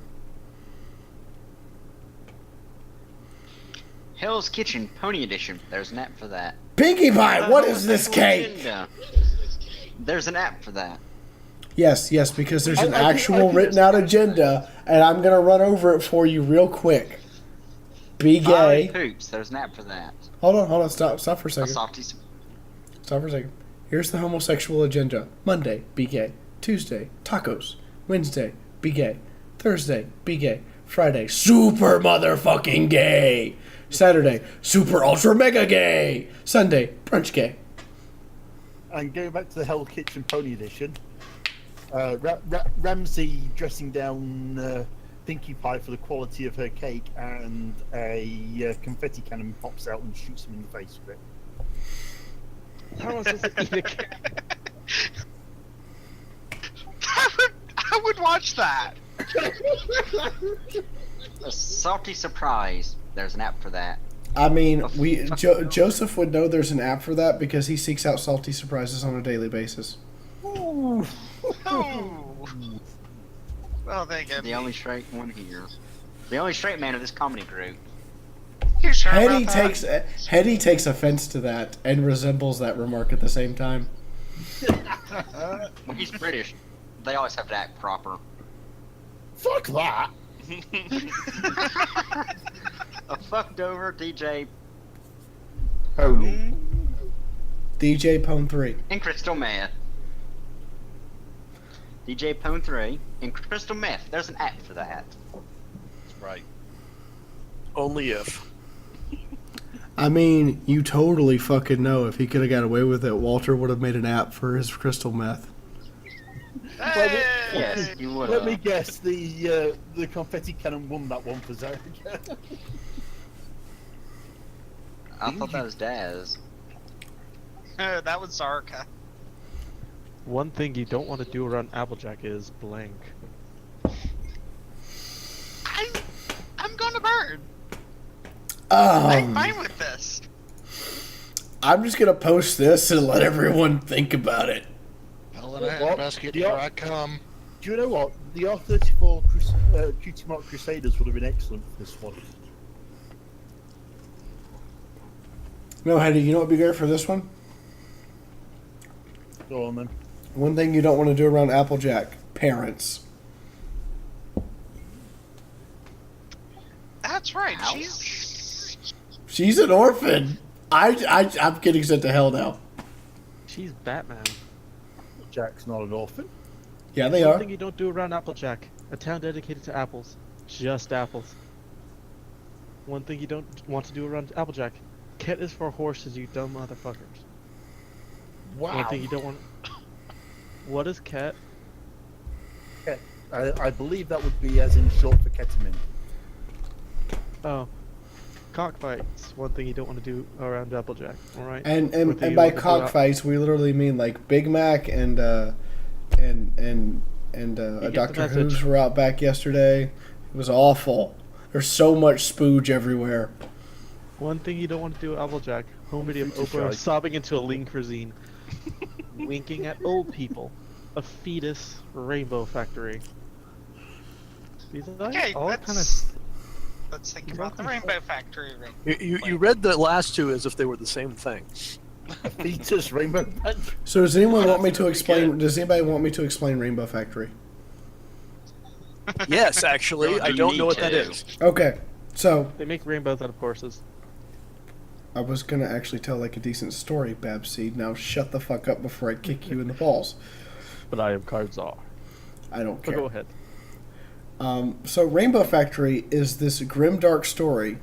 Hell's Kitchen Pony Edition. There's an app for that. Pinkie Pie, what is this cake? Agenda. There's an app for that. Yes, because there's an I actual can written out agenda, and I'm going to run over it for you real quick. Be Fiery gay. Poops. There's an app for that. Hold on, stop for a A second. softy. Stop for a second. Here's the homosexual agenda. Monday, be gay. Tuesday, tacos. Wednesday, be gay. Thursday, be gay. Friday, super motherfucking gay. Saturday, super ultra mega gay. Sunday, brunch gay. And going back to the Hell Kitchen Pony Edition, Ramsey dressing down Pinkie Pie for the quality of her cake, and a confetti cannon pops out and shoots him in the face with it. How am I supposed to eat a cake? I would watch that. A salty surprise. There's an app for that. I mean, Joseph would know there's an app for that because he seeks out salty surprises on a daily basis. Ooh. Oh. Well, they get The me. only straight one here. The only straight man of this comedy group. You sure Hetty about that? takes offense to that and resembles that remark at the same time. Well, he's British. They always have to act proper. Fuck that! A fucked over DJ Pony. DJ Pone 3. and Crystal Meth. DJ Pone 3 and Crystal Meth. There's an app for that. That's right. Only if. I mean, you totally fucking know if he could have got away with it, Walter would have made an app for his crystal meth. Hey! Yes, you would. Let me guess, the confetti cannon won that one for Zarek. I thought that was Daz. That was Zarka. One thing you don't want to do around Applejack is blank. I'm going to burn. I'm fine with this. I'm just gonna post this and let everyone think about it. Well, on a What? handbasket, Yeah. here I come. Do you know what? The R34 Cutie Mark Crusaders would have been excellent for this one. No, Hetty, you know what would be great for this one? Go on then. One thing you don't want to do around Applejack: parents. That's right. Ouch. She's an orphan. I'm getting sent to hell now. She's Batman. Jack's not an orphan. Yeah, they One are. thing you don't do around Applejack. A town dedicated to apples. Just apples. One thing you don't want to do around Applejack. Cat is for horses, you dumb motherfuckers. Wow. One thing you don't want... What is cat? I believe that would be as in short for ketamine. Oh. Cockfights. One thing you don't want to do around Applejack, alright? And One thing and you by don't want to do cockfights, we literally mean like Big Mac and a get the Doctor message. Who's were out back yesterday. It was awful. There's so much spooge everywhere. One thing you don't want to do at Applejack. Home video of Fetus Oprah shite. sobbing into a lean cuisine. Winking at old people. A fetus rainbow factory. These are Okay, all kind of... let's think about the Rainbow Factory. You read the last two as if they were the same thing. A fetus rainbow patch. So does anyone want me to explain? Does anybody want me to explain Rainbow Factory? Yes, actually, No, I you don't know need what that to. is. Okay, so They make rainbows out of horses. I was gonna actually tell like a decent story, Babseed. Now shut the fuck up before I kick you in the balls. But I am Cardzar. I don't But care. go ahead. So Rainbow Factory is this grimdark story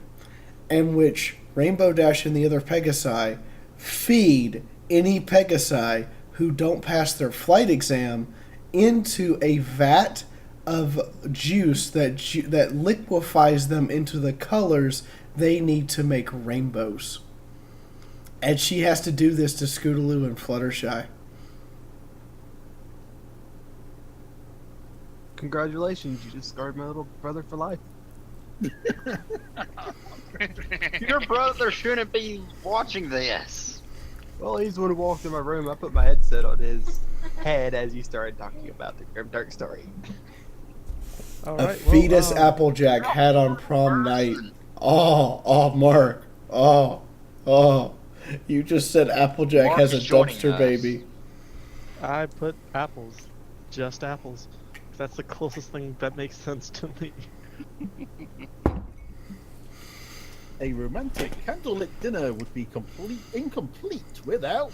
in which Rainbow Dash and the other Pegasi feed any Pegasi who don't pass their flight exam into a vat of juice that liquefies them into the colors they need to make rainbows. And she has to do this to Scootaloo and Fluttershy. Congratulations, you just scarred my little brother for life. Your brother shouldn't be watching this. Well, he's the one who walked in my room. I put my headset on his head as you started talking about the grimdark story. A fetus Applejack had on prom night. Oh, Mark. Oh. You just said Applejack Mark has a is joining dumpster us. baby. I put apples. Just apples. That's the closest thing that makes sense to me. A romantic candlelit dinner would be incomplete without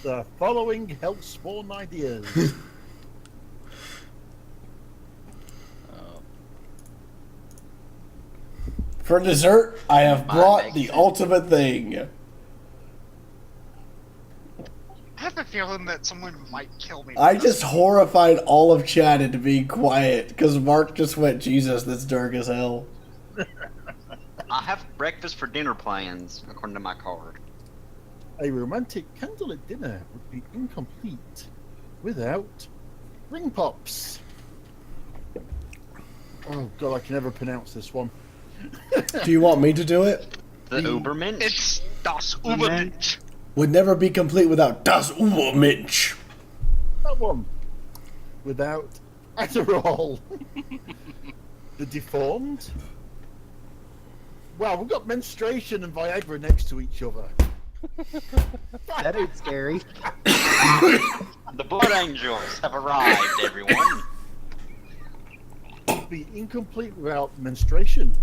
the following hellspawn ideas. For dessert, I have Mine brought makes the sense. ultimate thing. I have a feeling that someone might kill me. I for this. just horrified all of chat into being quiet because Mark just went, Jesus, that's dark as hell. I have breakfast for dinner plans, according to my card. A romantic candlelit dinner would be incomplete without ring pops. Oh god, I can never pronounce this one. Do you want me to do it? The Ubermensch? It's Das Ubermensch. Would never be complete without Das Ubermensch. That one. Without Adderall. The deformed. Wow, we've got menstruation and Viagra next to each other. That ain't scary. The blood angels have arrived, everyone. Would be incomplete without menstruation.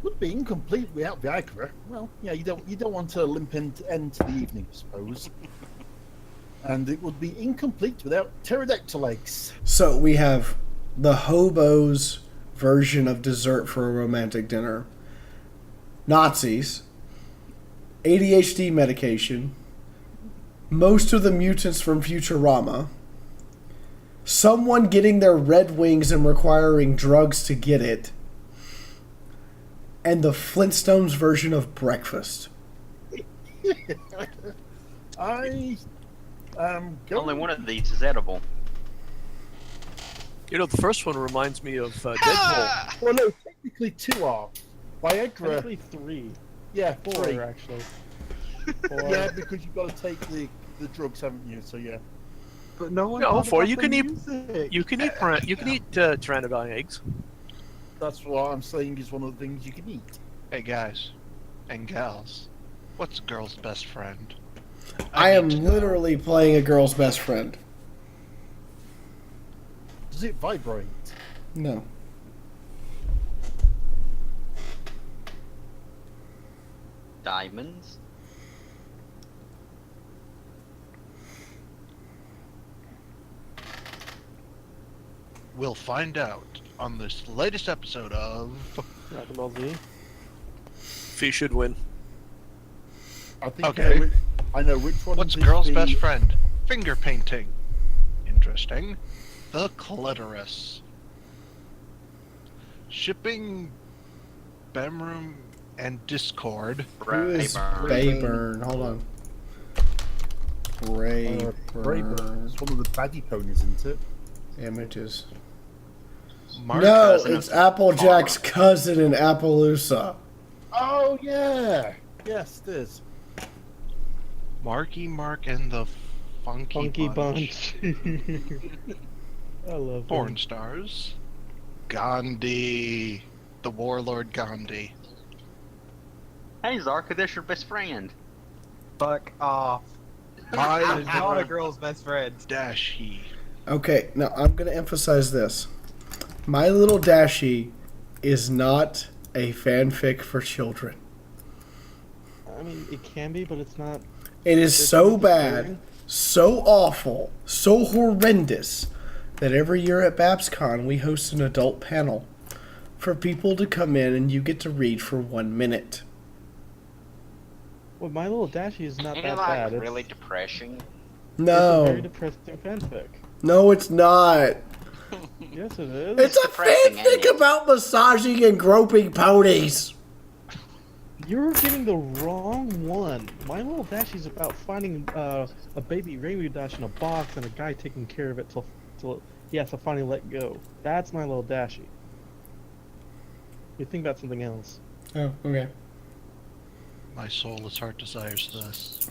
Would be incomplete without Viagra. Well, yeah, you don't want to limp end to the evening, I suppose. And it would be incomplete without pterodactyl eggs. So we have the hobo's version of dessert for a romantic dinner. Nazis. ADHD medication. Most of the mutants from Futurama. Someone getting their red wings and requiring drugs to get it. And the Flintstones version of breakfast. I am going... Only one of these is edible. You know, the first one reminds me of Deadpool. Well, no, technically two are. Viagra, Technically 3. yeah, 4, three. actually. 4. Yeah, because you've got to take the drugs, haven't you? So yeah. But no one. No, thought for about you the can eat- music. You can eat pteranodon eggs. That's what I'm saying is one of the things you can eat. Hey guys and gals, what's a girl's best friend? I am need to know. literally playing a girl's best friend. Does it vibrate? No. Diamonds. We'll find out on this latest episode of Dragon Ball Z. Fee should win. I think Okay. I know which one. What's a is girl's the- best friend? Finger painting. Interesting. The clitoris. Shipping Bemroom and Discord. Who is Brayburn. Bayburn? Hold on. Brayburn. Brayburn. It's one of the baddie ponies, isn't it? Images. Mark No, cousin it's of Applejack's cousin in Appaloosa. Oh yeah. Yes, it is. Marky Mark and the Funky Bunch. I love Porn them. stars. Gandhi. The warlord Gandhi. Hey Zarka, that's your best friend. Fuck off. My That is not a Lord girl's best friend. Dashy. Okay, now I'm going to emphasize this. My Little Dashie is not a fanfic for children. I mean, it can be, but it's not. It is It's so not bad, disturbing. so awful, so horrendous that every year at BabsCon we host an adult panel for people to come in and you get to read for 1 minute. Well, My Little Dashie is not Ain't that it like bad. really depressing? It's a very No. depressing fanfic. No, it's not. Yes, it is. It's a depressing, ain't fanfic it? about massaging and groping ponies. You're getting the wrong one. My Little Dashie's about finding a baby rainbow dash in a box and a guy taking care of it till he has to finally let go. That's My Little Dashie. You think about something else. Oh, okay. My soulless heart desires this.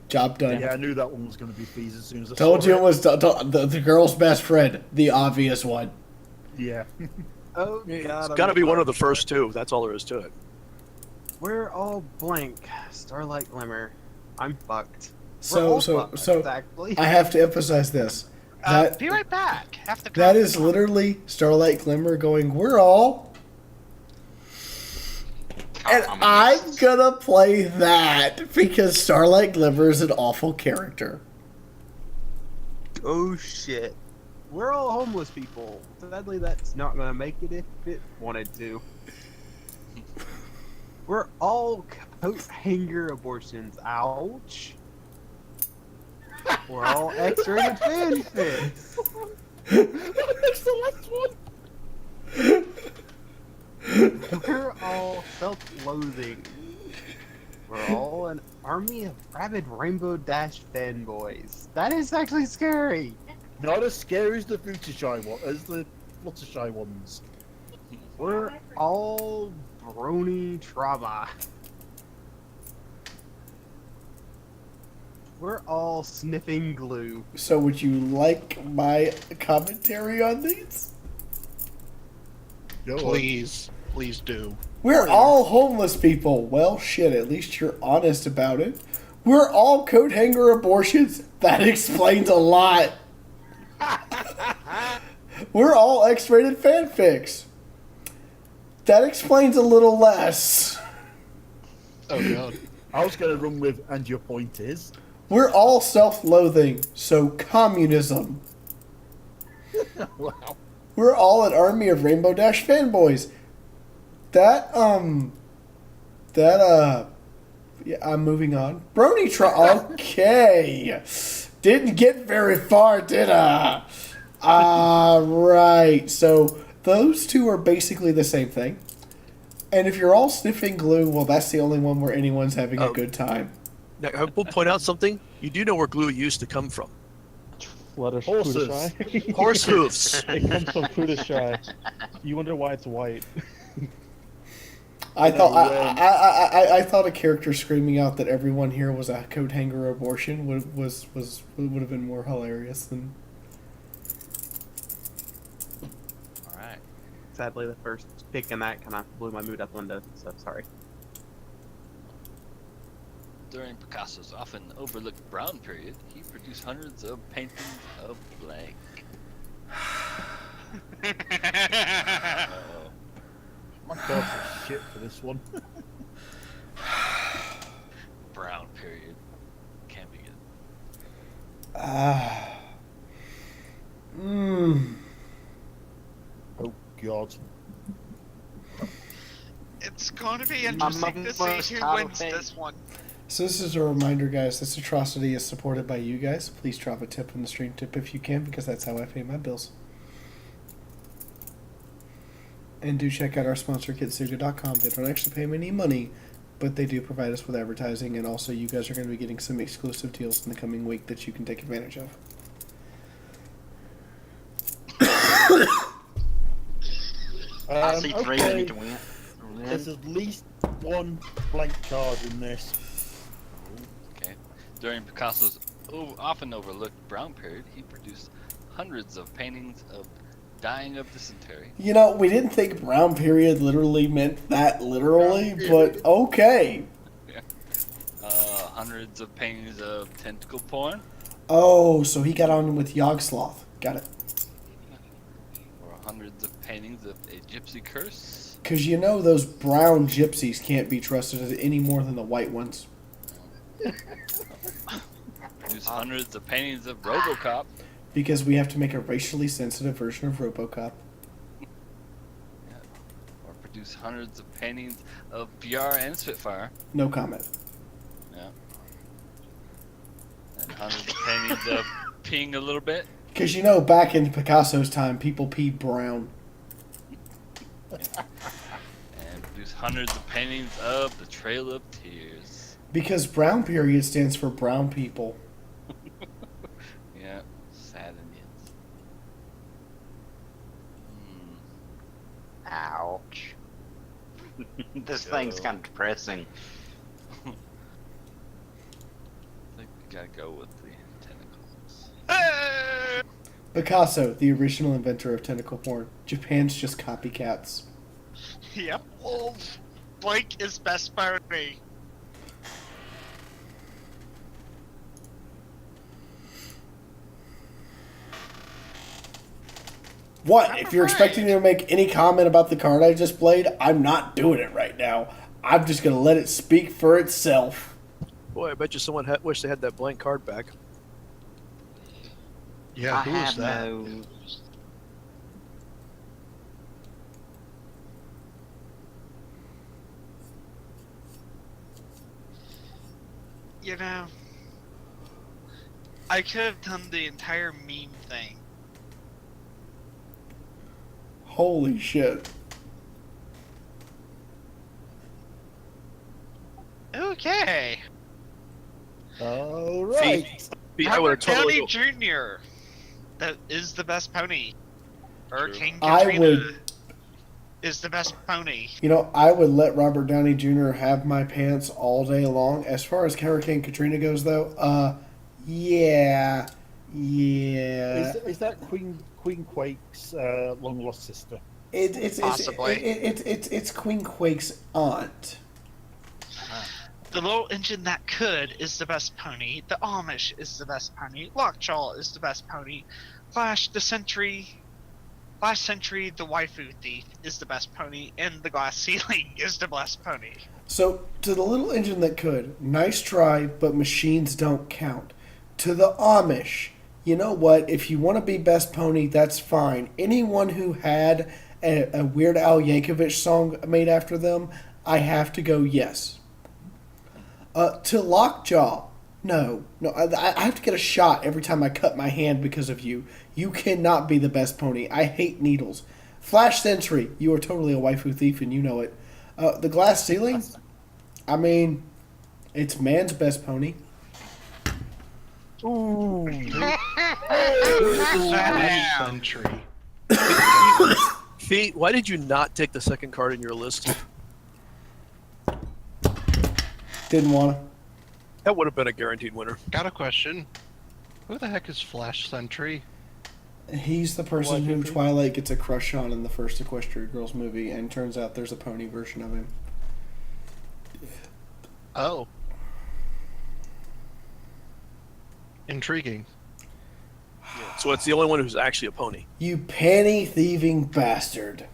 Job done. Yeah, I knew that one was going to be Fees as soon as I Told saw you it was the girl's best friend, the obvious one. Yeah. Oh god. It's I'm got to be one of the sorry. first two. That's all there is to it. We're all blank. Starlight Glimmer. I'm fucked. We're So, all so, fucked, so, actually. I have to emphasize this. That Be right back. Have to that is literally Starlight Glimmer going, we're all, and I'm gonna play that because Starlight Glimmer is an awful character. Oh shit. We're all homeless people. Sadly, that's not gonna make it if it wanted to. We're all coat hanger abortions. Ouch. We're all X-rated fanfics. That's the last one. We're all self-loathing. We're all an army of rabid Rainbow Dash fanboys. That is actually scary. Not as scary as the Fluttershy one, as the Fluttershy ones. We're all brony trauma. We're all sniffing glue. So, would you like my commentary on these? Please, please do. We're all homeless people. Well, shit, at least you're honest about it. We're all coat hanger abortions. That explains a lot. We're all X-rated fanfics. That explains a little less. Oh god. I was going to run with, and your point is. We're all self-loathing, so communism. Wow. We're all an army of Rainbow Dash fanboys. Yeah, I'm moving on. Okay. Didn't get very far, did I? Right. So, those two are basically the same thing. And if you're all sniffing glue, well, that's the only one where anyone's having a Oh. good time. Now, I will point out something. You do know where glue used to come from. Horses. Fluttershy. Horse hooves. It comes from Fluttershy. You wonder why it's white. I thought No, I thought a character screaming out that everyone here was a coat hanger abortion would have been more hilarious than. Alright. Sadly, the first pick in that kind of blew my mood out the window. So sorry. During Picasso's often overlooked brown period, he produced hundreds of paintings of blank. Uh-oh. my cards are shit for this one. Brown period. Can't be good. Oh God. It's going to be interesting to see who wins this one. So this is a reminder, guys. This atrocity is supported by you guys. Please drop a tip in the stream tip if you can, because that's how I pay my bills. And do check out our sponsor, Kitsuga.com. They don't actually pay me any money, but they do provide us with advertising, and also you guys are going to be getting some exclusive deals in the coming week that you can take advantage of. I see three we need to win. There's at least one blank card in this. Okay. During Picasso's often overlooked brown period, he produced hundreds of paintings of dying of dysentery. You know, we didn't think brown period literally meant that literally, but okay. Yeah. Hundreds of paintings of tentacle porn, Oh, so he got on with Yogsloth. Got it. or hundreds of paintings of a gypsy curse. Because you know those brown gypsies can't be trusted any more than the white ones. Produced hundreds of paintings of RoboCop. Because we have to make a racially sensitive version of RoboCop. Or produced hundreds of paintings of Fiaura and Spitfire. No comment. Yeah. And hundreds of paintings of peeing a little bit. Because you know, back in Picasso's time, people peed brown. And produced hundreds of paintings of the Trail of Tears. Because brown period stands for brown people. Yeah. Sad Indians. Ouch. This thing's kind of depressing. I think we gotta go with the tentacles. Picasso, the original inventor of tentacle porn. Japan's just copycats. Yep. Well, Blake is best party. What? If you're expecting me to make any comment about the card I just played, I'm not doing it right now. I'm just going to let it speak for itself. Boy, I bet you someone wish they had that blank card back. Yeah, I who is have that? no. You know, I could have done the entire meme thing. Holy shit. Okay. All right. I would Robert have totally. Downey Jr. That is the best pony. Hurricane I Katrina would- is the best pony. You know, I would let Robert Downey Jr. have my pants all day long. As far as Hurricane Katrina goes, though, yeah. Is that Queen Quake's long lost sister? Possibly. It's Queen Quake's aunt. The little engine that could is the best pony. The Amish is the best pony. Lockjaw is the best pony. Last Century, the waifu thief is the best pony, and the glass ceiling is the best pony. So, to the little engine that could, nice try, but machines don't count. To the Amish, you know what? If you want to be best pony, that's fine. Anyone who had a Weird Al Yankovic song made after them, I have to go yes. To Lockjaw, no. I have to get a shot every time I cut my hand because of you. You cannot be the best pony. I hate needles. Flash Sentry, you are totally a waifu thief and you know it. The glass ceiling, I mean, it's man's best pony. Ooh. Century. Fee, why did you not take the second card in your list? Didn't wanna. That would have been a guaranteed winner. Got a question. Who the heck is Flash Sentry? He's the person whom Waikiki? Twilight gets a crush on in the first Equestria Girls movie, and turns out there's a pony version of him. Oh. Intriguing. So it's the only one who's actually a pony. You penny thieving bastard.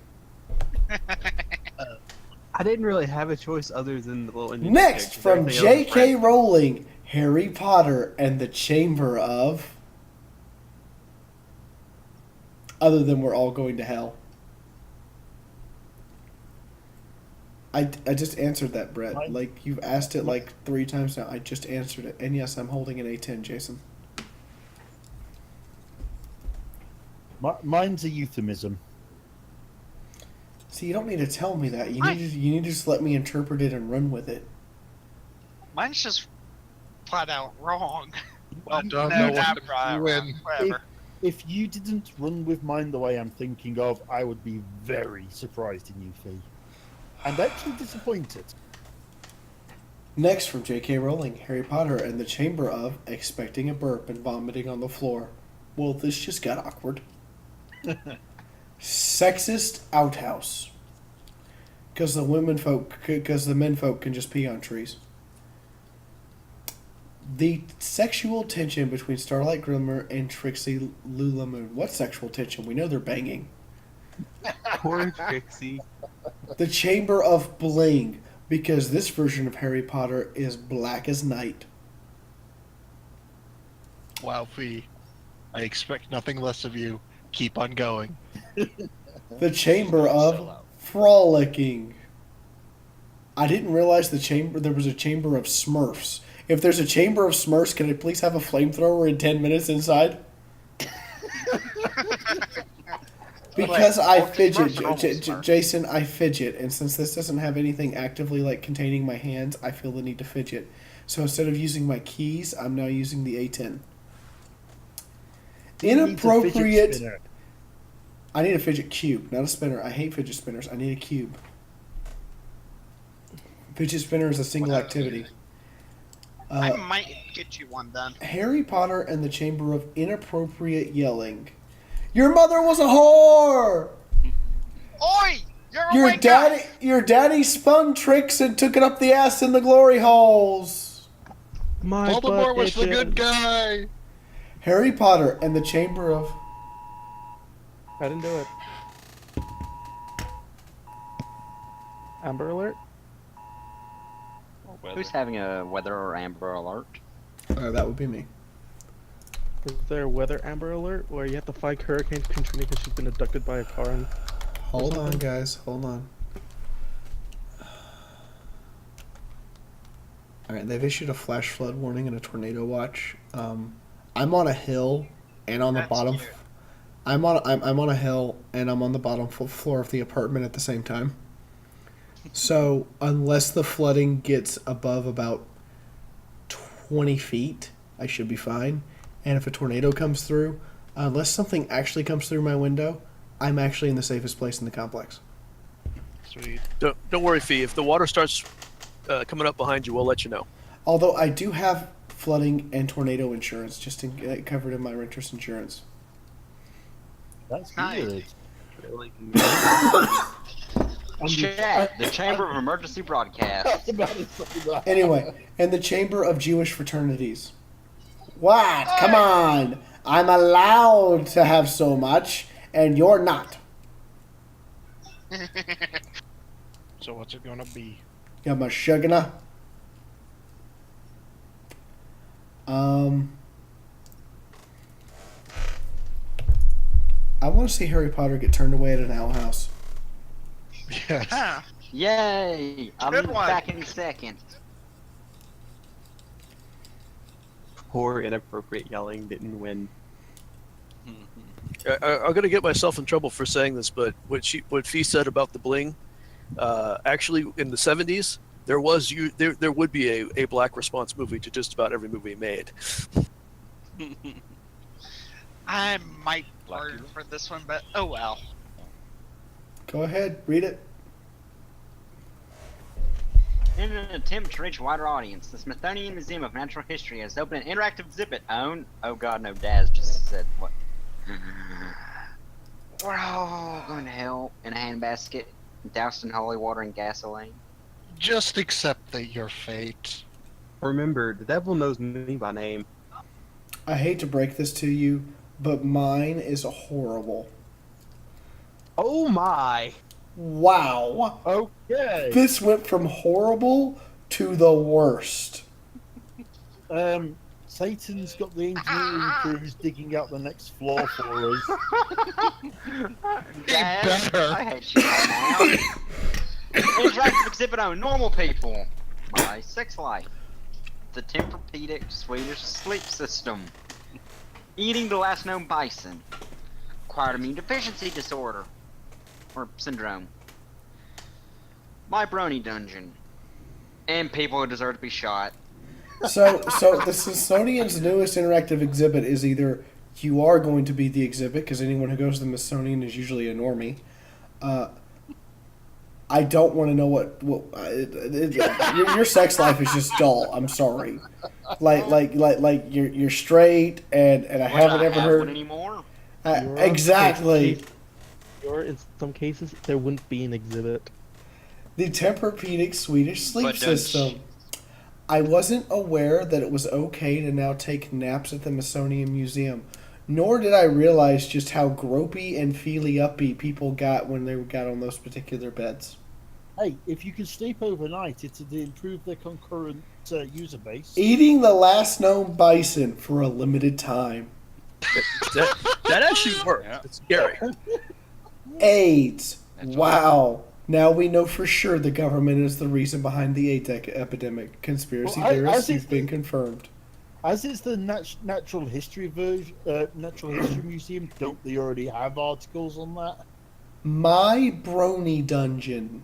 I didn't really have a choice other than the little Indian Next, picture. from Everything else was J.K. random. Rowling, Harry Potter and the Chamber of... Other than we're all going to hell. I just answered that, Brett. Mine- Like, you've asked it like 3 times now. I just answered it. And yes, I'm holding an A10, Jason. Mine's a euphemism. See, you don't need to tell me that. You need to just let me interpret it and run with it. Mine's just flat out wrong. I don't No, know not what right, to win. whatever. If you didn't run with mine the way I'm thinking of, I would be very surprised in you, Fee. And actually disappointed. Next, from J.K. Rowling, Harry Potter and the Chamber of expecting a burp and vomiting on the floor. Well, this just got awkward. Sexist outhouse. Because the men folk can just pee on trees. The sexual tension between Starlight Glimmer and Trixie Lulamoon. What sexual tension? We know they're banging. Poor Trixie. The Chamber of Bling. Because this version of Harry Potter is black as night. Wow, Fee. I expect nothing less of you. Keep on going. The Chamber Sell of out. Frolicking. I didn't realize there was a Chamber of Smurfs. If there's a Chamber of Smurfs, can I please have a flamethrower in 10 minutes inside? Because I well, fidget, Smurfs are almost Smurfs. Jason, I fidget, and since this doesn't have anything actively like containing my hands, I feel the need to fidget. So instead of using my keys, I'm now using the A10. Who needs a fidget Inappropriate. spinner? I need a fidget cube, not a spinner. I hate fidget spinners. I need a cube. Fidget spinner is a single activity. I might get you one done. Harry Potter and the Chamber of Inappropriate Yelling. Your mother was a whore! Oi! You're a white guy! Your daddy spun tricks and took it up the ass in the glory holes. My Voldemort butt was the itches. good guy. Harry Potter and the Chamber of... I didn't do it. Amber alert? Who's having a weather or amber alert? that would be me. Is there a weather amber alert where you have to fight Hurricane Katrina because she's been abducted by a car and Hold on, something? guys. Hold on. Alright, they've issued a flash flood warning and a tornado watch. I'm on a hill and on the That's bottom... cute. I'm on a hill and I'm on the bottom floor of the apartment at the same time. So unless the flooding gets above about 20 feet, I should be fine. And if a tornado comes through, unless something actually comes through my window, I'm actually in the safest place in the complex. Sweet. Don't worry, Fee. If the water starts coming up behind you, we'll let you know. Although I do have flooding and tornado insurance covered in my renter's insurance. That's Nice. good. Really? Chat, the Chamber of Emergency Broadcast. That's about it. Anyway, and the Chamber of Jewish Fraternities. What? Come on! I'm allowed to have so much, and you're not. So what's it gonna be? Yeah, my sugar. I want to see Harry Potter get turned away at an outhouse. Yes. Huh. Yay! I'm Good one. back any second. Poor inappropriate yelling didn't win. I'm gonna get myself in trouble for saying this, but what Fee said about the bling, actually in the 70s, there would be a black response movie to just about every movie made. I might Black burn people? for this one, but oh well. Go ahead, read it. In an attempt to reach a wider audience, the Smithsonian Museum of Natural History has opened an interactive exhibit on. Oh God, no! Daz just said what? We're all going to hell in a handbasket, doused in holy water and gasoline. Just accept your fate. Remember, the devil knows me by name. I hate to break this to you, but mine is horrible. Oh my! Wow. Okay. This went from horrible to the worst. Satan's got the engineering crews digging out the next floor for us. Daz, better. I hate you right now. Interactive exhibit on normal people. My sex life. The Tempur-Pedic Swedish sleep system. Eating the last known bison. Acquired immune deficiency disorder. Or syndrome. My brony dungeon. And people who deserve to be shot. So the Smithsonian's newest interactive exhibit is either you are going to be the exhibit, because anyone who goes to the Smithsonian is usually a normie. I don't want to know your sex life is just dull. I'm sorry. Like you're straight, and I haven't ever have heard one anymore. Exactly. Or in some cases, there wouldn't be an exhibit. The Tempur-Pedic Swedish sleep But don't system. I wasn't aware that it was okay to now take naps at the Smithsonian Museum, nor did I realize just how gropey and feely-uppy people got when they got on those particular beds. Hey, if you can sleep overnight, it'll improve their concurrent user base. Eating the last known bison for a limited time. That actually worked. Yeah. It's scary. AIDS. That's Wow. Now we know for sure the government is the reason behind the AIDS epidemic. Conspiracy Well, theorists, you've been confirmed. As is the natural history natural history museum, don't they already have articles on that? My brony dungeon.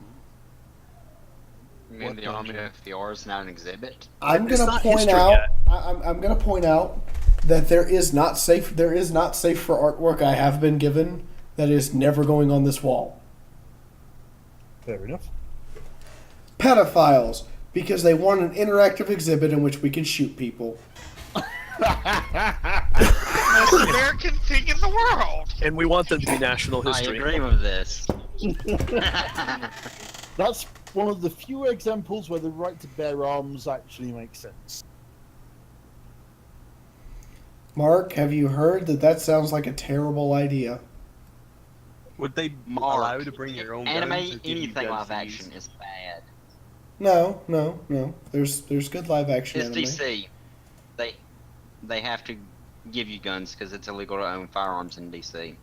You mean the army of Fiaura is now an exhibit? I'm It's gonna not point history out. yet. I'm gonna point out that there is not safe for artwork I have been given that is never going on this wall. Fair enough. Pedophiles, because they want an interactive exhibit in which we can shoot people. Most American thing in the world. And we want them to be national I history. agree with this. That's one of the few examples where the right to bear arms actually makes sense. Mark, have you heard that sounds like a terrible idea? Would they Mark, allow you to bring your own guns? or Anime, give you anything guns live to action use? is bad. No. There's good live action It's anime. DC. They have to give you guns because it's illegal to own firearms in DC.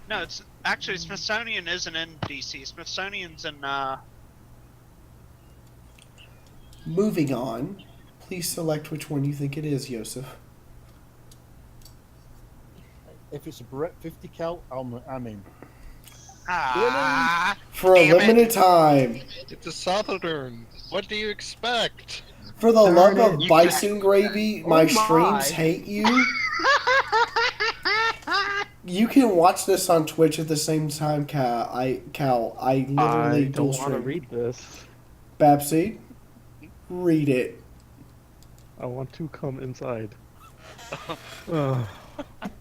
No, it's actually Smithsonian isn't in DC. Smithsonian's in Moving on. Please select which one you think it is, Yosef. If it's a Beretta 50 cal, I'm in. For a Damn it. limited time. It's a Southern. What do you expect? For the love it. of You bison gravy, my my. streams hate you. You can watch this on Twitch at the same time, Cal. I literally I dual don't want to stream. read this. Babsy, read it. I want to come inside.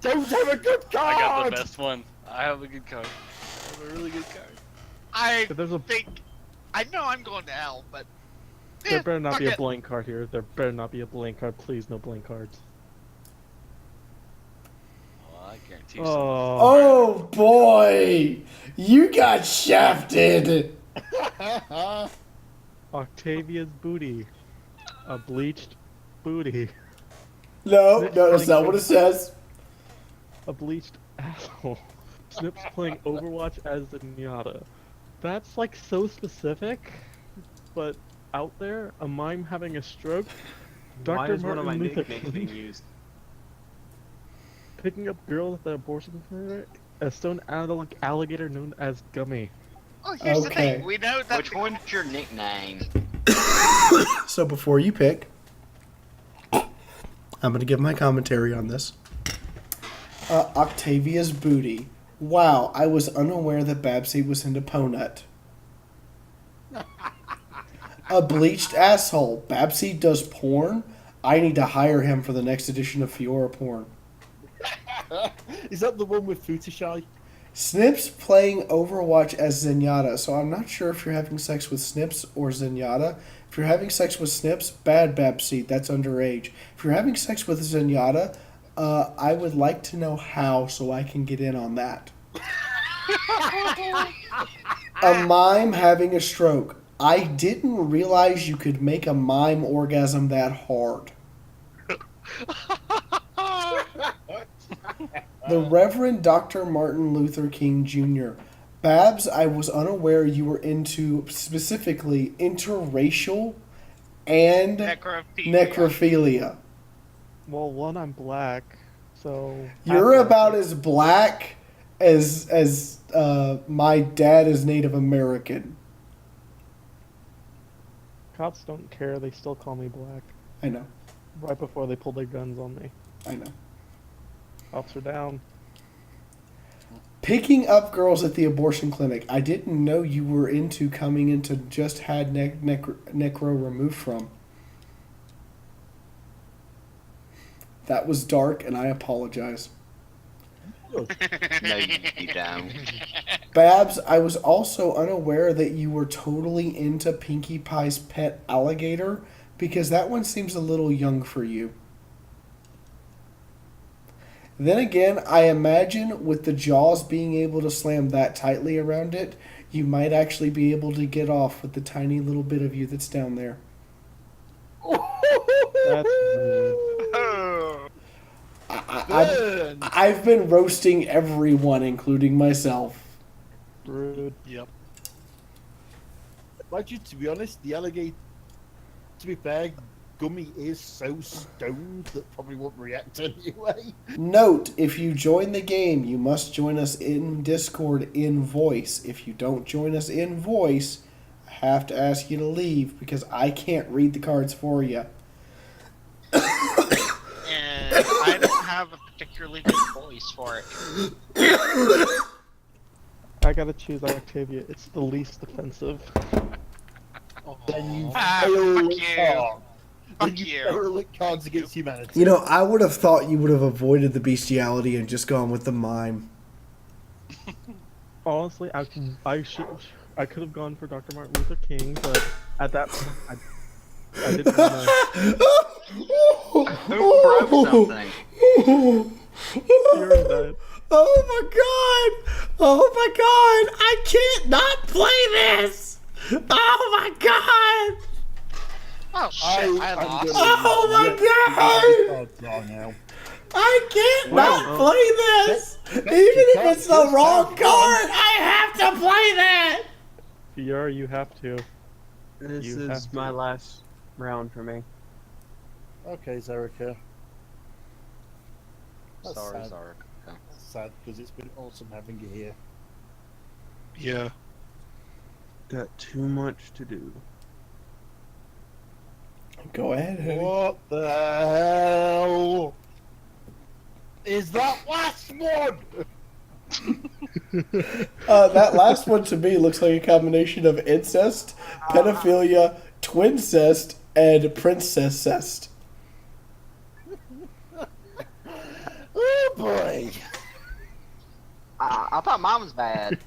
Don't have a good card! I got the best one. I have a good card. I have a really good card. I If there's a, think I know I'm going to hell, but there better not fuck be a it. blank card here. There better not be a blank card. Please, no blank cards. Well, I guarantee you something. Oh boy, you got shafted. Octavia's booty. A bleached booty. No, that's not what it says. A bleached asshole. Snip's playing Overwatch as the Nyata. That's like so specific, but out there, a mime having a stroke. Why Dr. is one of my Martin Luther nicknames King being used? picking up girl at the abortion clinic. A stone alligator known as Gummy. Oh, here's the Okay. thing. We know that Which one's your nickname? So before you pick, I'm going to give my commentary on this. Octavia's booty. Wow, I was unaware that Babsy was into Ponut. A bleached asshole. Babsy does porn? I need to hire him for the next edition of Fiaura porn. Is that the one with Futashy? Snips playing Overwatch as Zenyatta. So I'm not sure if you're having sex with Snips or Zenyatta. If you're having sex with Snips, bad Babsy. That's underage. If you're having sex with Zenyatta, I would like to know how so I can get in on that. A mime having a stroke. I didn't realize you could make a mime orgasm that hard. The Reverend Dr. Martin Luther King Jr. Babs, I was unaware you were into specifically interracial and necrophilia. Well, one, I'm black, so You're about as black as my dad is Native American. Cops don't care. They still call me black. I know. Right before they pull their guns on me. I know. Officer down. Picking up girls at the abortion clinic. I didn't know you were into coming into just had necro removed from. That was dark, and I apologize. No, you don't. Babs, I was also unaware that you were totally into Pinkie Pie's pet alligator, because that one seems a little young for you. Then again, I imagine with the jaws being able to slam that tightly around it, you might actually be able to get off with the tiny little bit of you that's down there. That's I've been roasting everyone, including myself. rude. Yep. Like you, to be honest, the alligator, to be fair, Gummy is so stoned that probably won't react anyway. Note, if you join the game, you must join us in Discord in voice. If you don't join us in voice, I have to ask you to leave because I can't read the cards for you. And I don't have a particularly good voice for it. I gotta choose Octavia. It's the least offensive. Then you Ah, fail fuck at you. cards. Then Fuck you you. fail at cards against humanity. You know, I would have thought you would have avoided the bestiality and just gone with the mime. Honestly, I could have gone for Dr. Martin Luther King, but at that point, I didn't want to. Who broke something? You're dead. Oh my god! Oh my god! I can't not play this! Oh my god! Oh shit, I lost. Oh my Now. I can't Well, not play this! Even if it's the wrong card, I have to play that! Fiaura, you have to. This You have is to. my last round for me. Okay, Zerika. That's Sorry, sad. sorry. Okay. That's sad because it's been awesome having you here. Yeah. Got too much to do. Go ahead, Eddie. What the hell is that last one? That last one to me looks like a combination of incest, pedophilia, twincest, and princesscest. Oh boy! I thought mine was bad.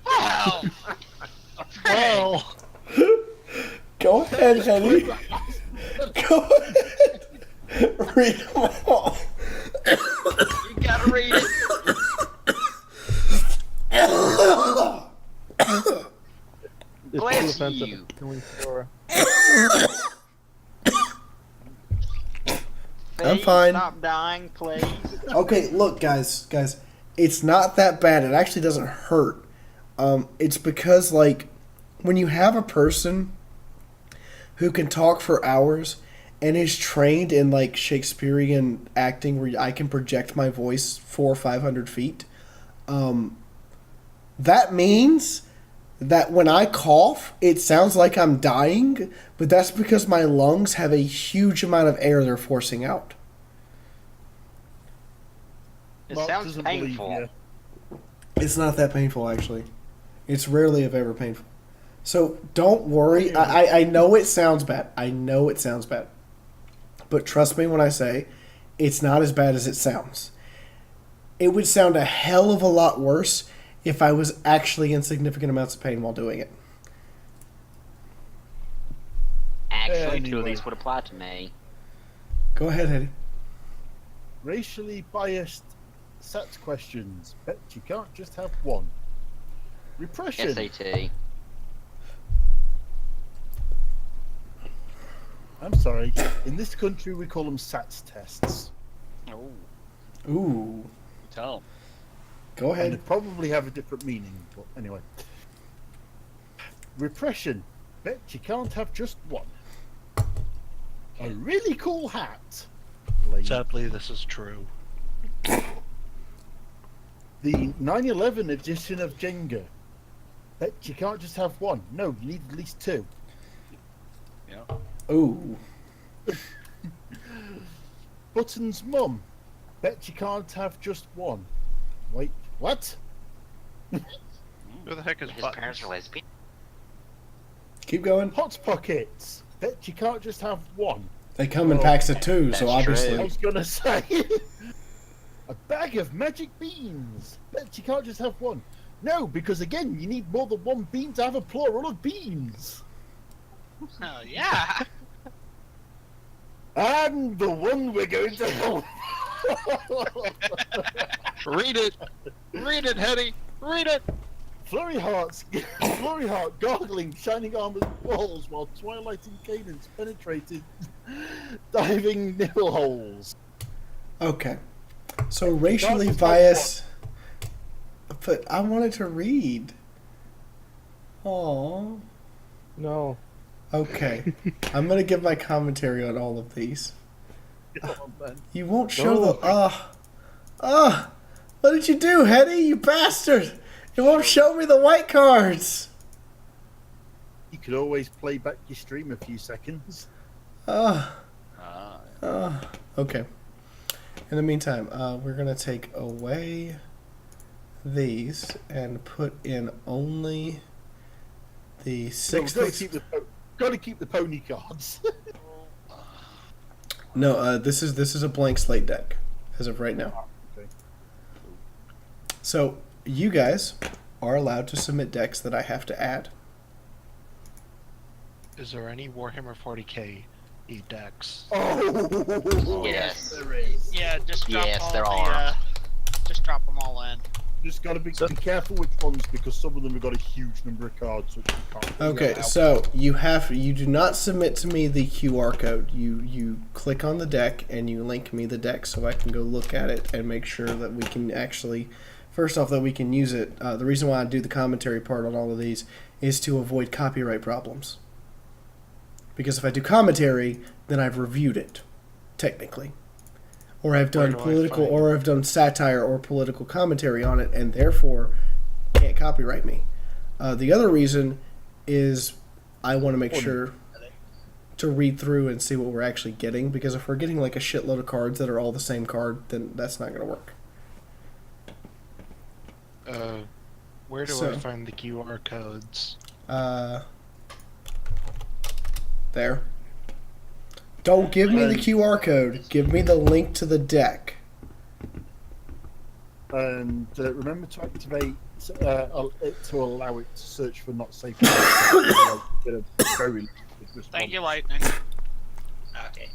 Well, Well, Go ahead, Eddie. Go ahead. Read them all. You gotta read it. It's Bless too offensive. you. It's killing Fiaura. I'm Please fine. Stop dying, please. Okay, look, guys, it's not that bad. It actually doesn't hurt. It's because, like, when you have a person who can talk for hours and is trained in, like, Shakespearean acting where I can project my voice 400 or 500 feet, that means that when I cough, it sounds like I'm dying, but that's because my lungs have a huge amount of air they're forcing out. It Mark sounds doesn't believe painful. you. It's not that painful, actually. It's rarely if ever painful. So don't worry. I know it sounds bad. I know it sounds bad. But trust me when I say it's not as bad as it sounds. It would sound a hell of a lot worse if I was actually in significant amounts of pain while doing it. Actually, two of Anyway. these would apply to me. Go ahead, Eddie. Racially biased SAT questions. Bet you can't just have one. Repression. SAT. I'm sorry. In this country, we call them SATs tests. Oh, Ooh. tell 'em. Go And they ahead. probably have a different meaning. But anyway. Repression. Bet you can't have just one. A really cool hat. Lame. Sadly, this is true. The 9/11 edition of Jenga. Bet you can't just have one. No, you need at least two. Yeah. Ooh. Button's mum. Bet you can't have just one. Wait, what? Who the heck is His Buttons? parents are lesbian. Keep going. Hot Pockets. Bet you can't just have one. They come in Oh, packs of two, so that's obviously. I was gonna say. A bag of magic beans. Bet you can't just have one. No, because again, you need more than one bean to have a plural of beans. Oh, yeah. And the one we're going to help. Read it! Read it, Hetty! Read it! Flurry Heart gargling shining armored balls while Twilight and Cadence penetrated diving nipple holes. Okay. So racially Can't just have biased. But I wanted to read. Aww. No. Okay. I'm gonna give my commentary on all of these. Oh, man. You won't show the. What did you do, Hetty? You bastard! It won't show me the white cards. You could always play back your stream a few seconds. Ah, Okay. In the meantime, we're gonna take away these and put in only the No, six. gotta keep the pony cards. No, this is a blank slate deck as of right now. Okay. So you guys are allowed to submit decks that I have to add. Is there any Warhammer 40k decks? Oh, Yes. there is. Yeah, just drop Yes, all there the, are. just drop them all in. Just gotta be careful which ones because some of them have got a huge number of cards, which you can't. figure Okay, out. so you do not submit to me the QR code. You click on the deck and you link me the deck so I can go look at it and make sure that we can actually, first off, that we can use it. The reason why I do the commentary part on all of these is to avoid copyright problems. Because if I do commentary, then I've reviewed it, technically. Or I've done Where do I political, find- or I've done satire or political commentary on it, and therefore can't copyright me. The other reason is I want to make sure to read through and see what we're actually getting, because if we're getting like a shitload of cards that are all the same card, then that's not going to work. Where do So- I find the QR codes? There. Don't give me the QR code. Give me the link to the deck. And remember to activate it to allow it to search for not safe. Thank you, Lightning. Okay.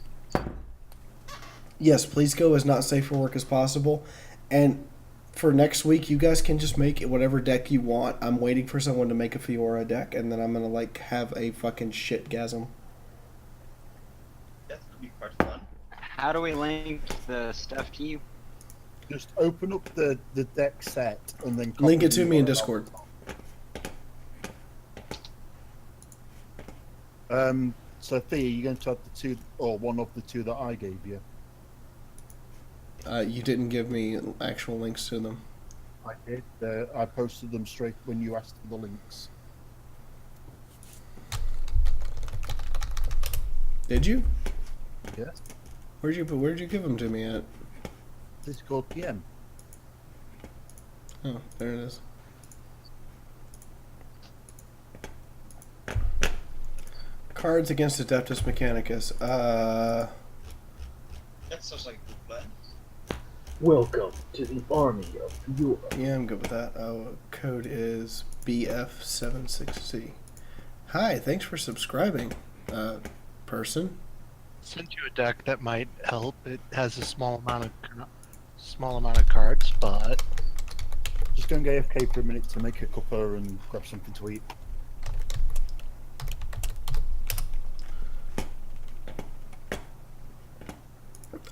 Yes, please go as not safe for work as possible. And for next week, you guys can just make whatever deck you want. I'm waiting for someone to make a Fiaura deck, and then I'm gonna like have a fucking shitgasm. That's gonna be part fun. How do we link the stuff to you? Just open up the deck set and then Link copy it to the me in URL. Discord. So Thea, you're going to have the two or one of the two that I gave you. You didn't give me actual links to them. I did. I posted them straight when you asked for the links. Did you? Yes. Where'd you give them to me at? Discord PM. Oh, there it is. Cards against Adeptus Mechanicus. That sounds like a good plan. Welcome to the army of Fiaura. Yeah, I'm good with that. Code is BF76C. Hi, thanks for subscribing, person. Sent you a deck that might help. It has a small amount of cards, but Just going AFK for a minute to make a cuppa and grab something to eat.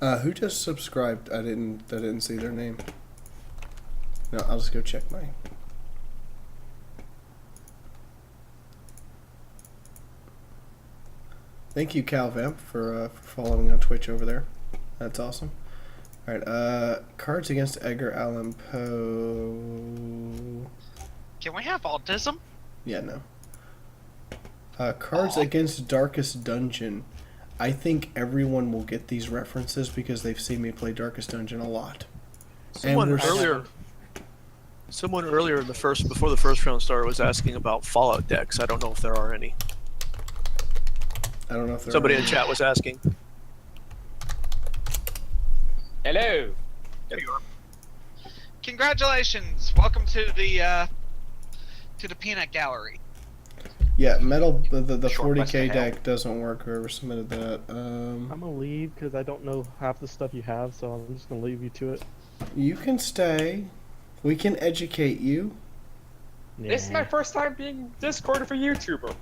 Who just subscribed? I didn't see their name. No, I'll just go check mine. Thank you, CalVamp, for following on Twitch over there. That's awesome. All right, cards against Edgar Allan Poe. Can we have autism? Yeah, no. Cards against Darkest Dungeon. I think everyone will get these references because they've seen me play Darkest Dungeon a lot. Someone earlier in the before the first round started was asking about Fallout decks. I don't know if there are any. I don't know if there Somebody are in chat was asking. Hello. There you are. Congratulations! Welcome to the peanut gallery. Yeah, metal. The Short west 40k of hell. deck doesn't work. Whoever submitted that. I'm gonna leave because I don't know half the stuff you have, so I'm just gonna leave you to it. You can stay. We can educate you. This is my first time being Discord for YouTuber.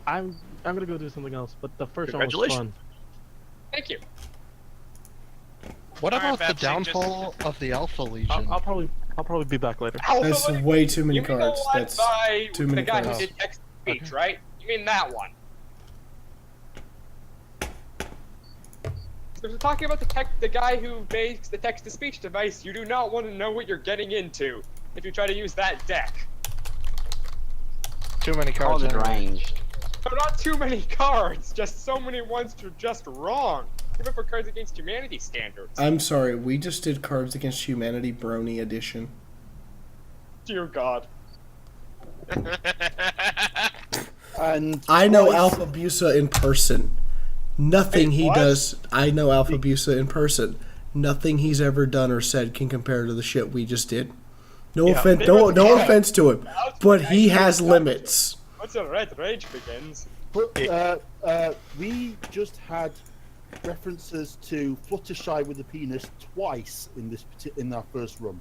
I'm gonna go do something else, but the first one was Congratulations. fun. Thank you. what Alright, about the Babsy, just- downfall of the Alpha Legion? I'll probably be back later. That's way too many You mean the cards. one That's by too many the guy cards. who did text to speech, right? You mean that one? So we're talking about the guy who makes the text-to-speech device. You do not want to know what you're getting into if you try to use that deck. Too many All cards. the anyway. deranged. So not too many cards, just so many ones that are just wrong. Even for Cards Against Humanity standards. I'm sorry. We just did Cards Against Humanity Brony Edition. Dear God. And I know twice- Alpha Busa in person. Nothing Wait, he what? does. I know Alpha Busa in person. Nothing he's ever done or said can compare to the shit we just did. No Yeah. offense. No offense to him, but he has limits. Once the red rage begins. But we just had references to Fluttershy with a penis twice in our first run.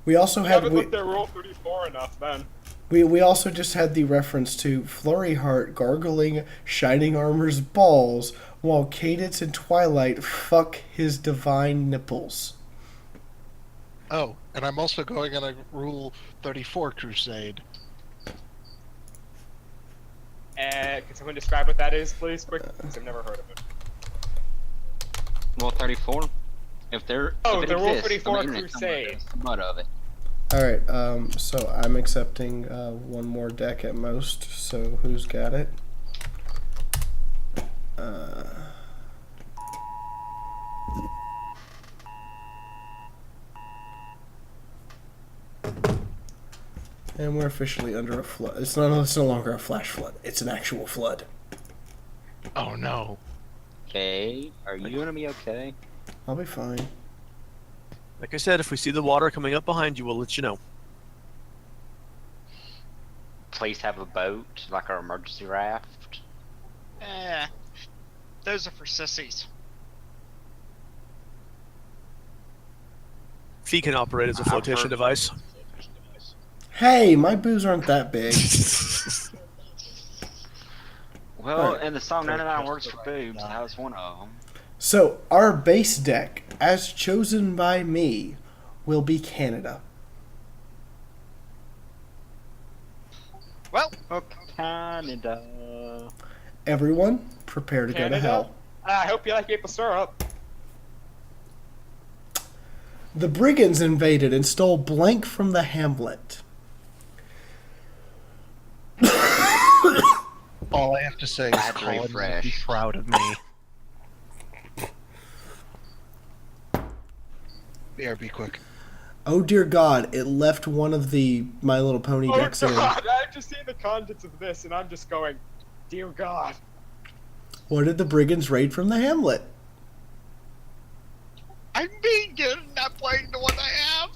We also I had haven't looked at Rule 34 enough, then. we also just had the reference to Flurry Heart gargling Shining Armor's balls while Cadence and Twilight fuck his divine nipples. Oh, and I'm also going on a Rule 34 crusade. Can someone describe what that is, please, quick? Because I've never heard of it. Rule 34. If there, Oh, if it the Rule exists 34 on the internet somewhere, crusade. there's some mud of it. Alright, so I'm accepting one more deck at most, so who's got it? And we're officially under a flood. It's no longer a flash flood. It's an actual flood. Oh no. Okay, are you gonna be okay? I'll be fine. Like I said, if we see the water coming up behind you, we'll let you know. Please have a boat, like our emergency raft. Those are for sissies. Fee can operate as a I've flotation heard- device. Hey, my boobs aren't that big. Well, Alright. in the song 99 Words for Boobs, that was one of them. So, our base deck, as chosen by me, will be Canada. Well, Canada. Everyone, prepare to go to Canada? hell. I hope you like maple syrup. The brigands invaded and stole blank from the hamlet. All I have to say is Bad Colin would be refresh. proud of me. BRB quick. Oh dear God! It left one of the My Little Pony Oh decks in. God! I've just seen the contents of this, and I'm just going. Dear God. What did the brigands raid from the hamlet? I'm being good at not playing the one I have.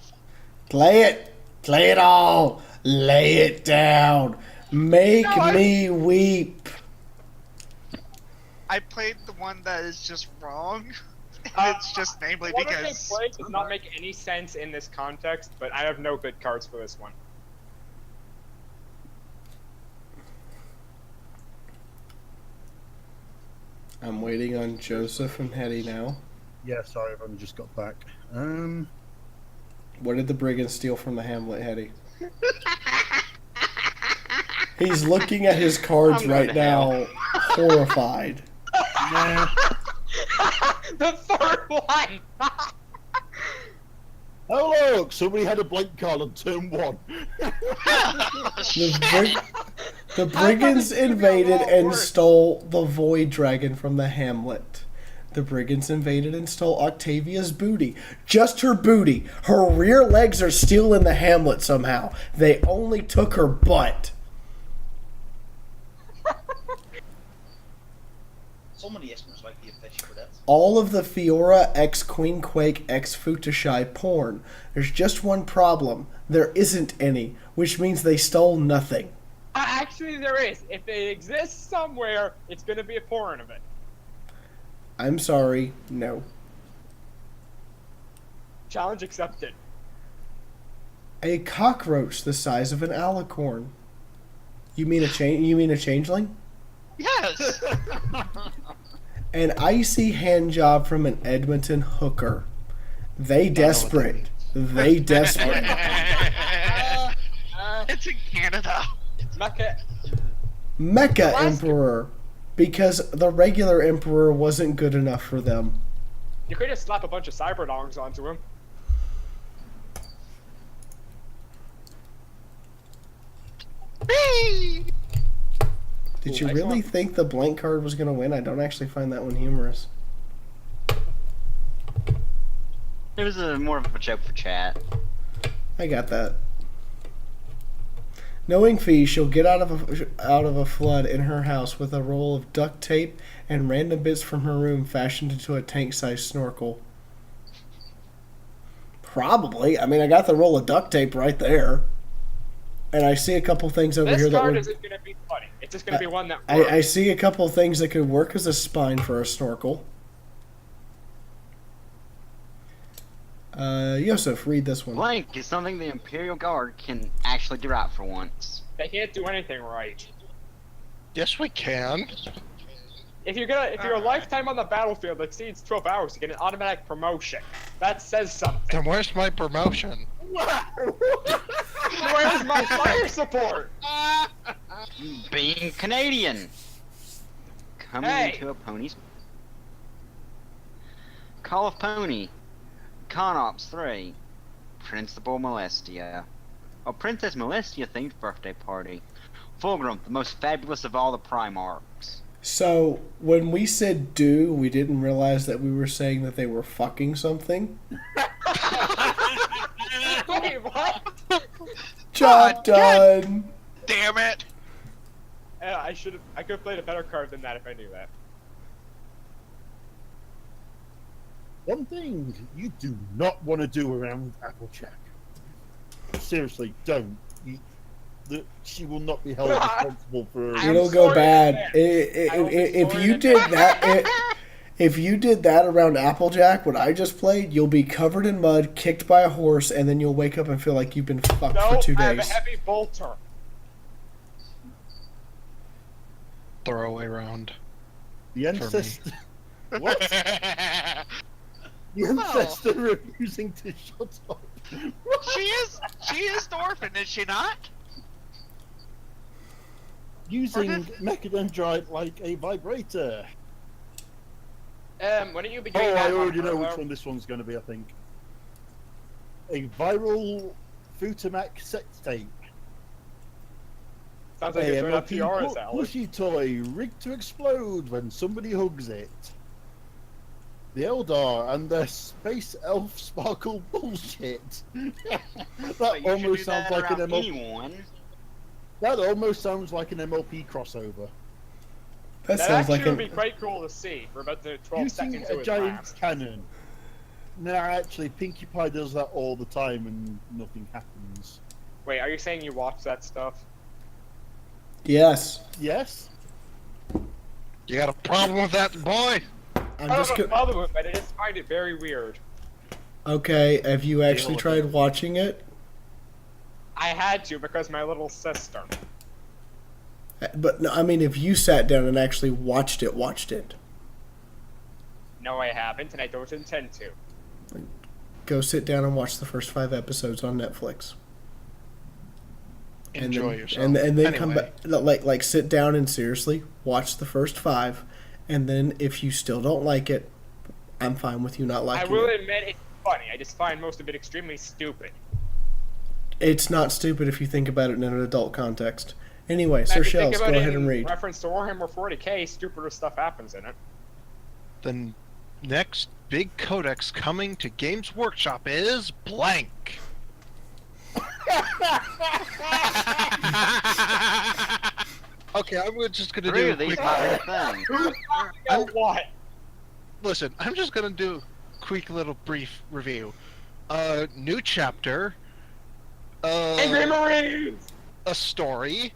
Play it. Play it all. Lay it down. Make me weep. I played the one that is just wrong. And it's just namely What because they played does not make any sense in this context, but I have no good cards for this one. I'm waiting on Joseph and Hetty now. Yeah, sorry, I've only just got back. What did the brigands steal from the hamlet, Hetty? He's looking at his cards right now, horrified. The third one! Oh look, somebody had a blank card on turn 1. The brigands invaded and stole the void dragon from the hamlet. The brigands invaded and stole Octavia's booty. Just her booty. Her rear legs are still in the hamlet somehow. They only took her butt. So many estimates like the fish for that. All of the Fiaura x Queen Quake x Futushai porn. There's just one problem. There isn't any, which means they stole nothing. Actually, there is. If it exists somewhere, it's gonna be a porn of it. I'm sorry, no. Challenge accepted. A cockroach the size of an alicorn. You mean a changeling? yes. An icy hand job from an Edmonton hooker. They desperate. They desperate. It's in Canada. Mecha Emperor. Because the regular Emperor wasn't good enough for them. You could just slap a bunch of cyberdongs onto him. Did you really think the blank card was going to win? I don't actually find that one humorous. It was more of a joke for chat. I got that. Knowing Fee, she'll get out of a flood in her house with a roll of duct tape and random bits from her room fashioned into a tank-sized snorkel. Probably. I mean, I got the roll of duct tape right there. And I see a couple things over here This that card would... isn't gonna be funny. It's just gonna be one that I see a couple things that could work as a spine for a snorkel. Yosef, read this one. Blank is something the Imperial Guard can actually do right for once. They can't do anything right. Yes, we can. If your lifetime on the battlefield exceeds 12 hours, you get an automatic promotion. That says something. Then where's my promotion? Where's my fire support? Being Canadian. Coming Hey. into a pony's... Call of Pony. Conops 3. Principal Molestia. A Princess Molestia themed birthday party. Fulgrim, the most fabulous of all the Primarchs. So, when we said do, we didn't realize that we were saying that they were fucking something. Wait, what? Job done! Damn it. I could have played a better card than that if I knew that. One thing you do not want to do around Applejack. Seriously, don't. She will not be held responsible for. It'll go bad. If you did that, if you did that around Applejack, what I just played, you'll be covered in mud, kicked by a horse, and then you'll wake up and feel like you've been fucked for 2 I have a days. heavy bolter. Throwaway round. The ancestor. What? The ancestor refusing to shut up. She is the orphan, is she not? Using mechadendrite like a vibrator. Why don't you be Oh, doing that I already one, know Harlow? which one this one's going to be, I think. A viral Futamac sex tape. Sounds like you're throwing up Fiaura salad. Pushy toy rigged to explode when somebody hugs it. The Eldar and their space elf sparkle bullshit. That You should do almost sounds that like an around MLP. anyone. That almost sounds like an MLP crossover. That That sounds actually like would be an. quite cool to see for about the 12 Using seconds a it was giant last. cannon. No, actually, Pinkie Pie does that all the time and nothing happens. Wait, are you saying you watch that stuff? Yes. Yes? You got a problem with that, boy? I'm I don't just have a gonna. problem with it, but I just find it very weird. Okay, have you actually with tried watching it? I had to because my little sister. But no, I mean, if you sat down and actually watched it, No, I haven't, and I don't intend to. go sit down and watch the first 5 episodes on Netflix. Enjoy then, yourself. And then come Anyway. back, like sit down and seriously watch the first 5, and then if you still don't like it, I'm fine with you not I liking will it. admit it's funny. I just find most of it extremely stupid. It's not stupid if you think about it in an adult context. Anyway, Sir If you think Shells, go about it ahead and in read. reference to Warhammer 40k, stupider stuff happens in it. The next big codex coming to Games Workshop is blank. Okay, I'm just gonna Three do a of these quick. might be a thing. What? Listen, I'm just gonna do a quick little brief review. New chapter. Angry Marines! A story.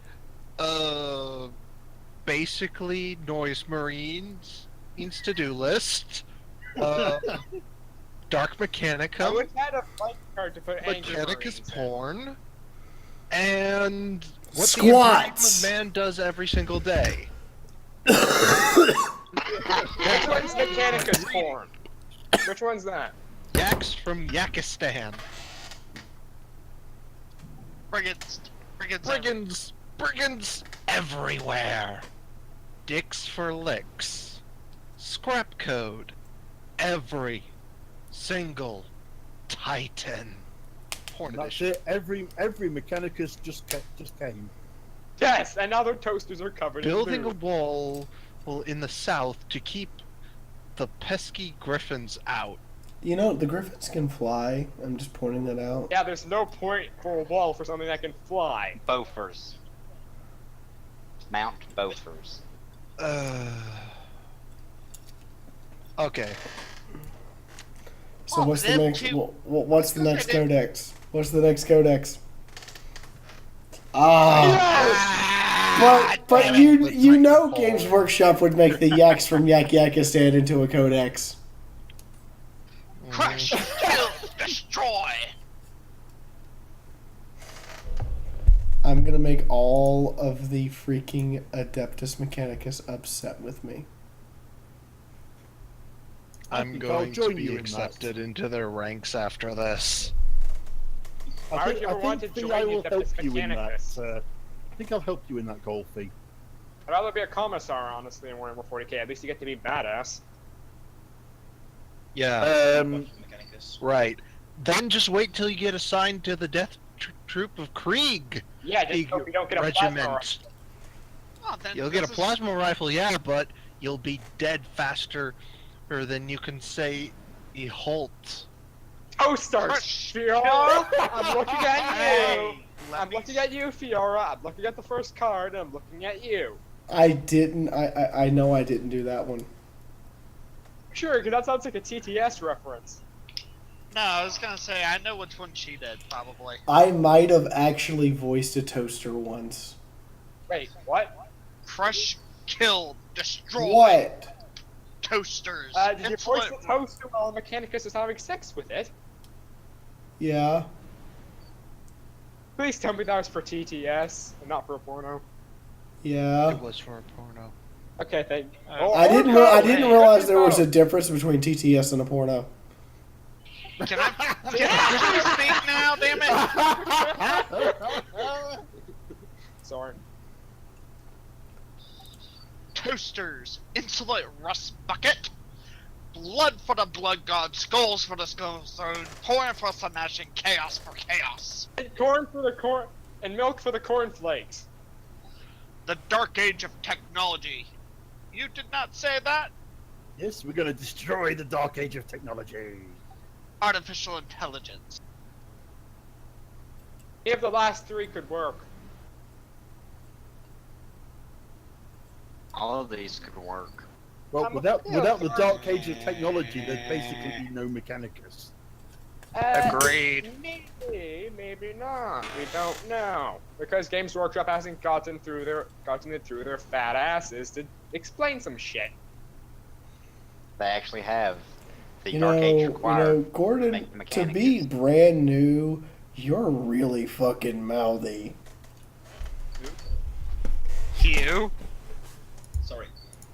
Basically Noise Marines. To-do list. Dark I Mechanicum. would have had a fight card to put Angry Mechanicus Marines in. porn. And what Squats! the man does every single day. Which one's Mechanicus porn? Which one's that? Yaks from Yakistan. Brigands everywhere. Dicks for licks. Scrap code. Every single Titan. Porn That's edition. it. Every Mechanicus just came. Yes, and now their toasters are covered Building in a lube. wall in the south to keep the pesky griffins out. You know, the griffins can fly. I'm just pointing that out. Yeah, there's no point for a wall for something that can fly. Bofers. Mount Bofers. Okay. So Oh, what's the them next? two- What's the next they did- codex? What's the next codex? Ah, but you know Games Workshop would make the yaks from Yakistan into a codex. Crush, kill, destroy. I'm gonna make all of the freaking Adeptus Mechanicus upset with me. I'm think I'll going to join be you in that. accepted into their ranks after this. Why would you ever want to I join will the help Adeptus you in that. Mechanicus? I think I'll help you in that goal thing. I'd rather be a commissar, honestly, in Warhammer 40k. At least you get to be badass. Yeah. Mechanicus. Right. Then just wait till you get assigned to the death troop of Krieg. Yeah, just hope you don't get a plasma regiment. rifle. Oh, then You'll get a this is- plasma rifle, yeah, but you'll be dead faster than you can say a Holt. Toasters! Crush, Fiaura! I'm looking at you! Hey, let I'm me looking at you, Fiaura. I'm looking at the first card, and I'm looking at you. I didn't. I know I didn't do that one. Sure, because that sounds like a TTS reference. No, I was gonna say I know which one she did probably. I might have actually voiced a toaster once. Wait, what? Crush, kill, destroy. What? Toasters. Did you voice Influ- the toaster while Mechanicus is having sex with it? Yeah. Please tell me that was for TTS and not for a porno. Yeah. It was for a porno. Okay, thank you. I didn't. I didn't realize there was a difference between TTS and a porno. Can I actually speak now? Damn it! Sorry. Toasters, insolent rust bucket, blood for the blood god, skulls for the skull zone, porn for smashing, chaos for chaos. And corn for the corn, and milk for the cornflakes. The dark age of technology. You did not say that? Yes, we're gonna destroy the dark age of technology. Artificial intelligence. If the last three could work. All of these could work. Well, without the dark age of technology, there'd basically be no Mechanicus. Agreed. Maybe not. We don't know because Games Workshop hasn't gotten it through their fat asses to explain some shit. They actually have the You dark age know, required. Gordon, to be brand new, you're really fucking mouthy. You? Sorry.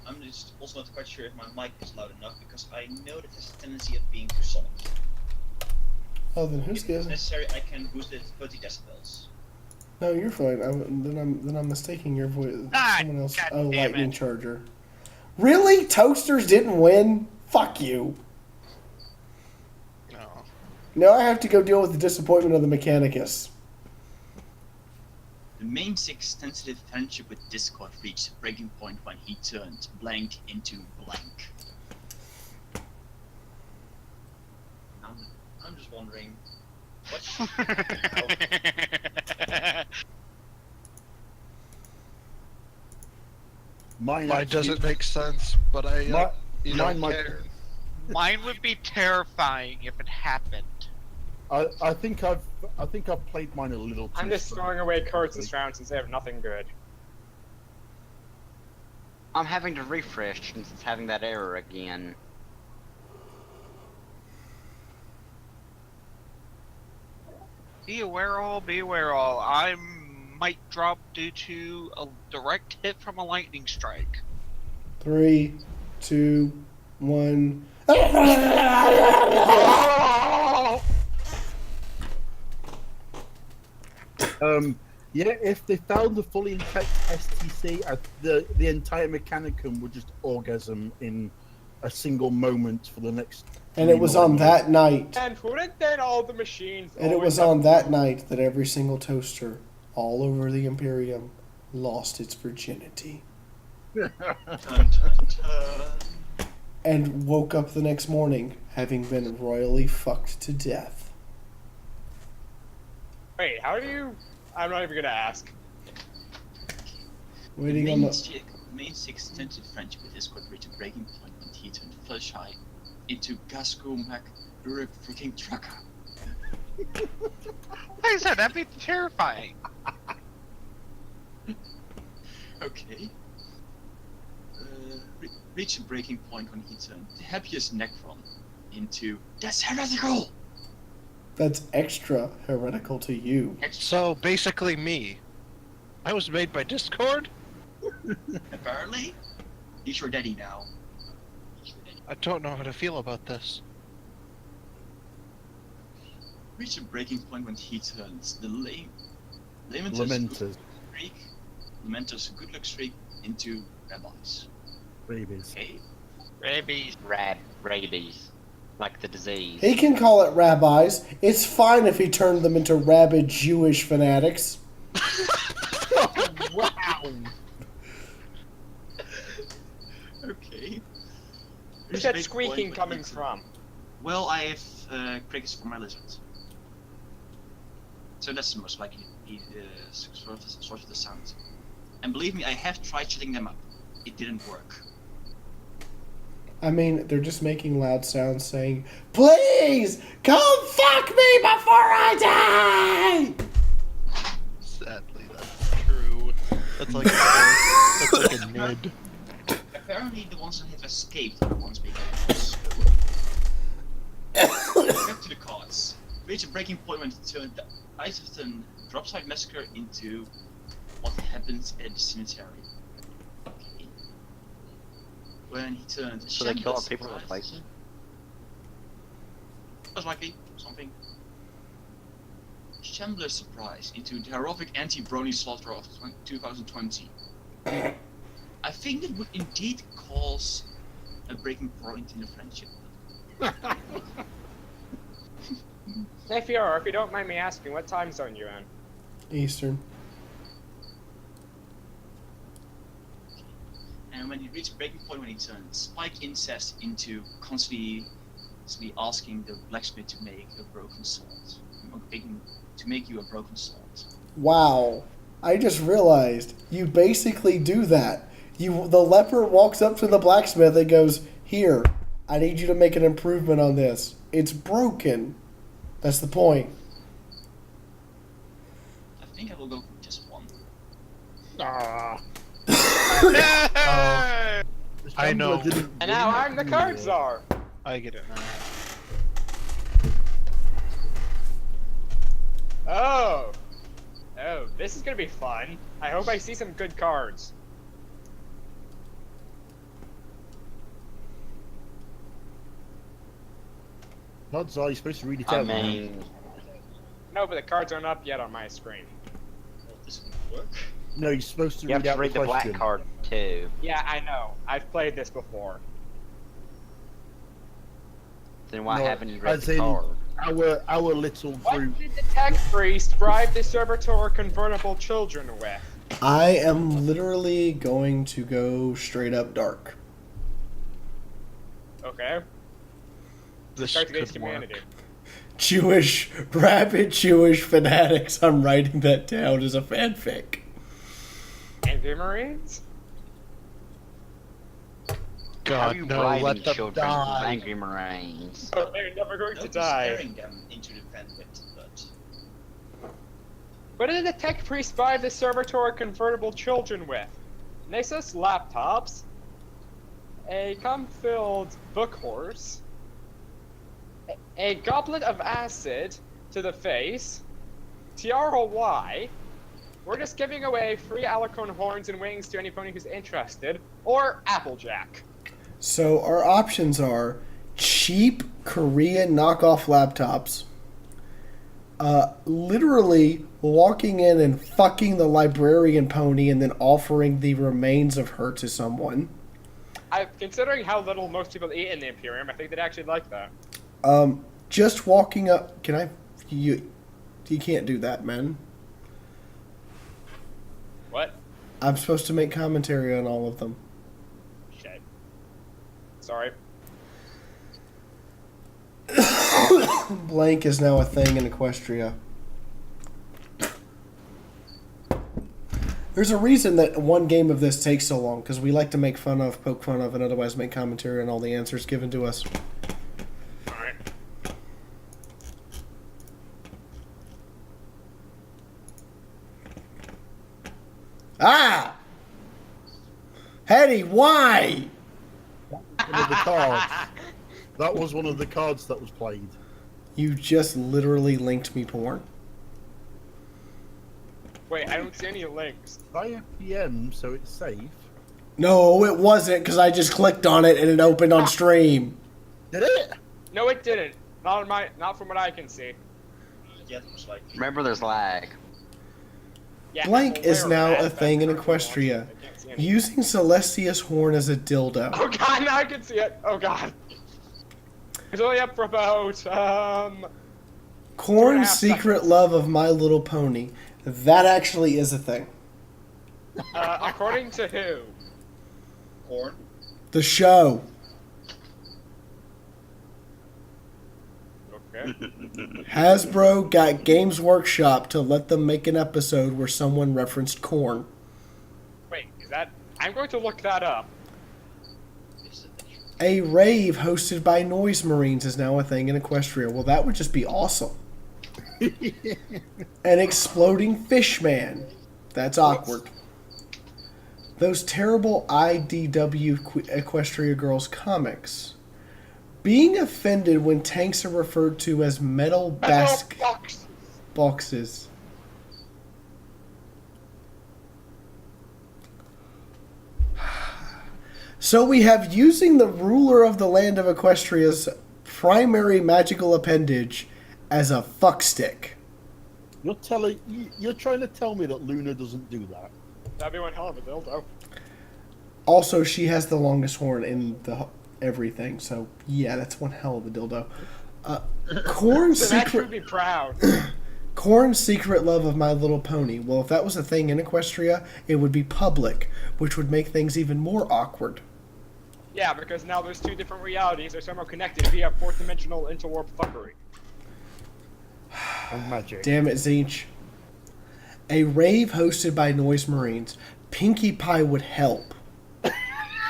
I'm just also not quite sure if my mic is loud enough because I know that there's a tendency of being too sonic. Oh, then who's If it's good? necessary, I can boost it 30 decibels. No, you're fine. Then I'm mistaking your voice. Someone else. God Oh, damn lightning it. charger. Really? Toasters didn't win? Fuck you. No. Now I have to go deal with the disappointment of the Mechanicus. The main six tentative friendship with Discord reached a breaking point when he turned blank into blank. I'm just wondering, what? Mine doesn't make sense, but I you don't might- care. Mine would be terrifying if it happened. I think I've played mine a little too I'm just strong. throwing away cards this round since they have nothing good. I'm having to refresh since it's having that error again. Be aware all. I might drop due to a direct hit from a lightning strike. 3, 2, 1. Yeah, if they found the fully intact STC, the entire Mechanicum would just orgasm in a single moment for the next. And it was on that night. And wouldn't then all the machines? And it was on that night that every single toaster all over the Imperium lost its virginity. And woke up the next morning having been royally fucked to death. Wait, how do you? I'm not even gonna ask. Waiting on the. The main six tentative friendship with Discord reached a breaking point when he turned flesh high into Gasco Mac Uruk freaking Trucker. Like I said, that'd be terrifying. Okay. Reached a breaking point when he turned the happiest Necron into That's heretical! That's extra heretical to you. So basically me. I was made by Discord? Apparently, he's your daddy now. I don't know how to feel about this. Reached a breaking point when he turns the Lamenters. Lamenter's good luck streak into rabbis. Babies. Okay. Rabies. Rabies. Like the disease. He can call it rabbis. It's fine if he turned them into rabid Jewish fanatics. Wow. Okay. Where's that squeaking coming from? Well, I have crickets for my lizards. So that's the most likely source of the sound. And believe me, I have tried shutting them up. It didn't work. I mean, they're just making loud sounds saying, "Please, come fuck me before I die!" Sadly, that's true. That's like a mid. Apparently the ones that have escaped are the ones making noise. Back to the cards. Reach a breaking point when he turned the Iserton Dropside Massacre into What Happens at the Cemetery. Okay. When he turned So they kill Shambler's people in Surprise. places? Most likely, something. Shambler's Surprise into the heroic anti-Brony slaughter of 2020. I think that would indeed cause a breaking point in the friendship. Hey Fiaura, if you don't mind me asking, what time zone you in? Eastern. And when he reached breaking point when he turned spike incest into constantly asking the blacksmith to make a broken sword. To make you a broken sword. Wow. I just realized you basically do that. The leper walks up to the blacksmith and goes, "Here, I need you to make an improvement on this. It's broken." That's the point. I think I will go for just one. Ah. The I know. Shambler didn't And now win. I'm the card czar. I get it now. Oh. Oh, this is gonna be fun. I hope I see some good cards. Odds are you're supposed to read it I out. man. mean, No, but the cards aren't up yet on my screen. Well, this will work. No, you're supposed to you have read to out read the the question. black card too. Yeah, I know. I've played this before. Then why No, haven't you read as the in- card? Our little What group. did the tech priest bribe the servitor convertible children with? I am literally going to go straight up dark. Okay. This Starts against could humanity. work. Rabid Jewish fanatics. I'm writing that down as a fanfic. Angry Marines? How are God, you no, bribing let them children die. with angry Marines? Oh, they're never going to Nobody's die. scaring them into the fanfic, but What did the tech priest bribe the servitor convertible children with? Nasus laptops, a cum-filled book horse, a goblet of acid to the face, Tiara Y. We're just giving away free Alicone horns and wings to any pony who's interested, or Applejack. So our options are cheap Korean knockoff laptops, literally walking in and fucking the librarian pony and then offering the remains of her to someone. Considering how little most people eat in the Imperium, I think they'd actually like that. Just walking up. Can I? You can't do that, man. What? I'm supposed to make commentary on all of them. Shit. Sorry. Blank is now a thing in Equestria. There's a reason that one game of this takes so long, because we like to make fun of, poke fun of, and otherwise make commentary on all the answers given to us. Alright. Ah! Hetty, why? One of the cards. That was one of the cards that was played. You just literally linked me porn. Wait, I don't see any links. Via PM, so it's safe. No, it wasn't, because I just clicked on it and it opened on stream. Did it? No, it didn't. Not from what I can see. yeah, most likely. Remember, there's lag. Yeah, Blank I'm is aware now of that, a but thing in I'm currently Equestria. watching it. I can't see anything. Using Celestia's horn as a dildo. Oh god, now I can see it. Oh god. It's only up for about, 2.5 Corn's secret seconds. love of My Little Pony. That actually is a thing. According to who? Corn. The show. Okay. Hasbro got Games Workshop to let them make an episode where someone referenced corn. Wait, is that... I'm going to look that up. Is it? A rave hosted by Noise Marines is now a thing in Equestria. Well, that would just be awesome. An exploding fish man. That's awkward. Those terrible IDW Equestria Girls comics. Being offended when tanks are referred to as metal boxes. So we have using the ruler of the land of Equestria's primary magical appendage as a fuckstick. You're trying to tell me that Luna doesn't do that. That'd be one hell of a dildo. Also, she has the longest horn in the everything, so yeah, that's one hell of a dildo. Corn's So that should secret, be proud. Corn's secret love of My Little Pony. Well, if that was a thing in Equestria, it would be public, which would make things even more awkward. Yeah, because now there's two different realities. They're somehow connected via fourth-dimensional interwarp fuckery. And magic. Damn it, Zinch. A rave hosted by Noise Marines. Pinkie Pie would help.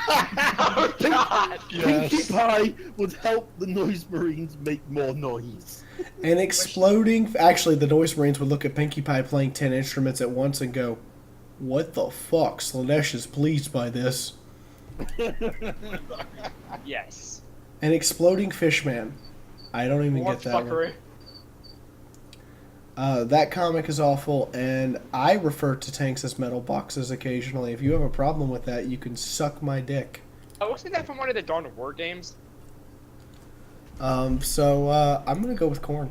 Oh God! Pinkie Yes. Pie would help the Noise Marines make more noise. And exploding. Actually, the Noise Marines would look at Pinkie Pie playing 10 instruments at once and go, "What the fuck? Slanesh is pleased by this." Yes. An exploding Fishman. I don't even What get that fuckery? one. That comic is awful, and I refer to tanks as metal boxes occasionally. If you have a problem with that, you can suck my dick. Oh, wasn't that from one of the Dawn of War games? I'm gonna go with corn.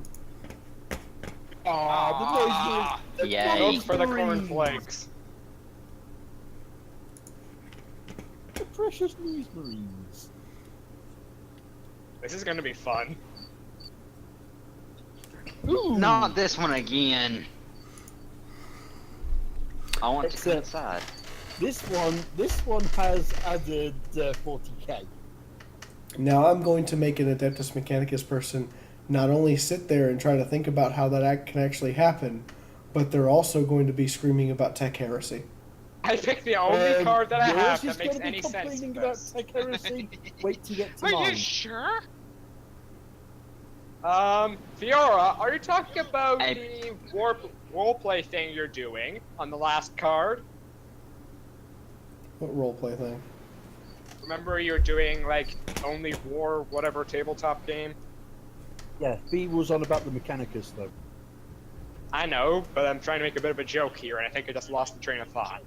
Ah, the Noise Marines. Yay. Vote for the cornflakes. The precious Noise Marines. This is gonna be fun. Ooh. Not this one again. I want to come Except- inside. This one has added 40k. Now I'm going to make an Adeptus Mechanicus person not only sit there and try to think about how that can actually happen, but they're also going to be screaming about tech heresy. I picked the only card that I yours have is that makes gonna be any sense. complaining with about this. tech heresy. Wait to get to Are mine. you sure? Fiaura, are you talking about I- the roleplay thing you're doing on the last card? What roleplay thing? Remember you were doing, like, only war, whatever tabletop game? Yeah, B was on about the Mechanicus though. I know, but I'm trying to make a bit of a joke here, and I think I just lost the train of thought.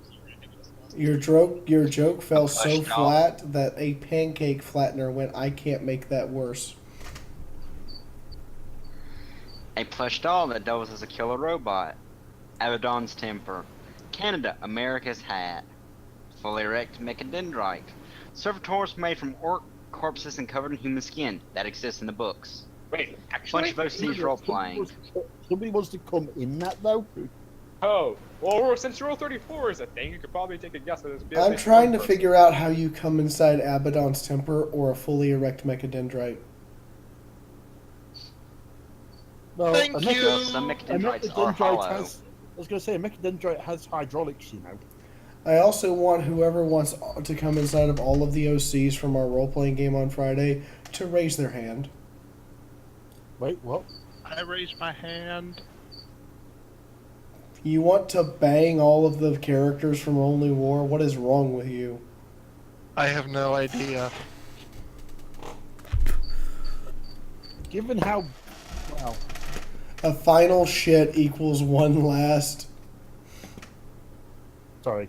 Your joke fell so Flushed off. flat that a pancake flattener went, "I can't make that worse." A plush doll that doubles as a killer robot. Abaddon's temper. Canada, America's hat. Fully erect mechadendrite. Servitors made from orc corpses and covered in human skin. That exists in the books. Wait, Bunch actually? of OCs role playing. Somebody wants to come in that though. Oh, well, since Rule 34 is a thing, you could probably take a guess at this. I'm trying to figure out how you come inside Abaddon's temper or a fully erect mechadendrite. Well, Thank a you. Well, some A mechadendrites are mechadendrite hollow. has. I was going to say a mechadendrite has hydraulics, you know. I also want whoever wants to come inside of all of the OCs from our role-playing game on Friday to raise their hand. Wait, what? I raised my hand. You want to bang all of the characters from Only War? What is wrong with you? I have no idea. Given how, well, A final shit equals one last. sorry.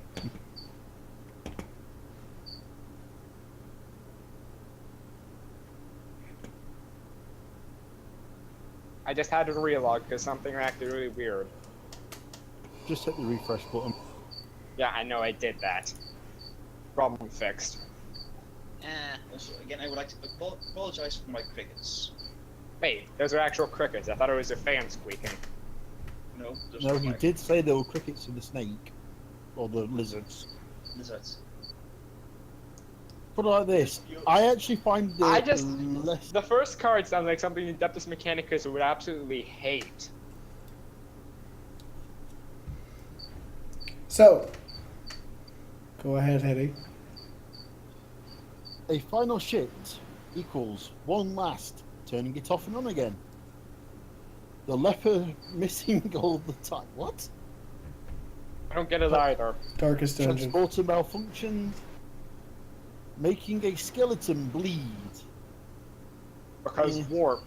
I just had to relog because something acted really weird. Just hit the refresh button. Yeah, I know I did that. Problem fixed. Also, again, I would like to apologize for my crickets. Wait, those are actual crickets. I thought it was a fan squeaking. No, those No, are he my did say there were crickets in the snake. Or the lizards. lizards. Put it like this. I actually find the I just- less... The first card sounds like something Adeptus Mechanicus would absolutely hate. So, go ahead, Hetty. A final shift equals one last, turning it off and on again. The leper missing all the time. What? I don't get it either. Darkest Dungeon. Transporter malfunction. Making a skeleton bleed. Because warp.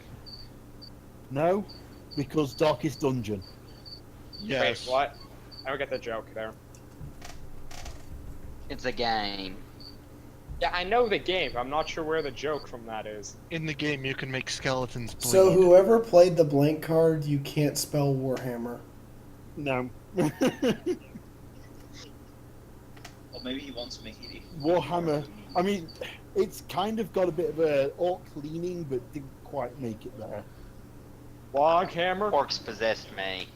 No, because Darkest Dungeon. Yes. Wait, what? I don't get the joke there. It's a game. Yeah, I know the game. I'm not sure where the joke from that is. In the game, you can make skeletons bleed. So whoever played the blank card, you can't spell Warhammer. No. Or maybe he wants to make it. Warhammer. I mean, it's kind of got a bit of a orc leaning, but didn't quite make it there. Loghammer? Orcs possessed me.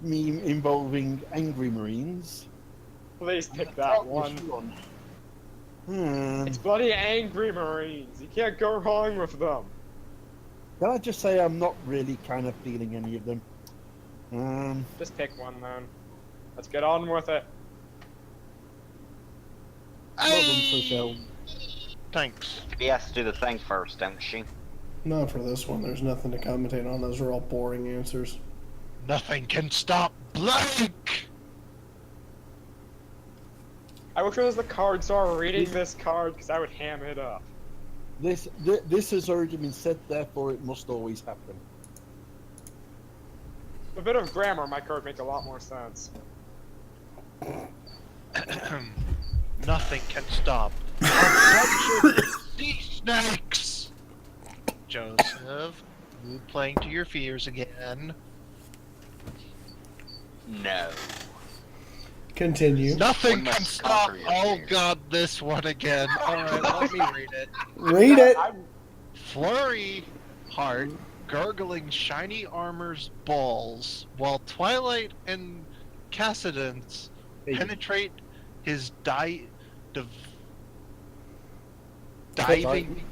Meme involving angry marines. Please pick that one. It's bloody angry Marines. You can't go wrong with them. Can I just say I'm not really kind of feeling any of them? Just pick one then. Let's get on with it. Well done, Social. Thanks. She has to do the thing first, don't she? Not for this one. There's nothing to commentate on. Those are all boring answers. Nothing can stop blank. I wish it was the card star reading this card because I would ham it up. This has already been said, therefore it must always happen. A bit of grammar, my card make a lot more sense. Nothing can stop a bunch of sea snakes. Joseph, you playing to your fears again? No. Continue. Nothing One can must stop. conquer your Oh fears. God, this one again. All right, let me read it. Read it. Flurry Heart gargling shiny armor's balls, while Twilight and Cassidence penetrate his diving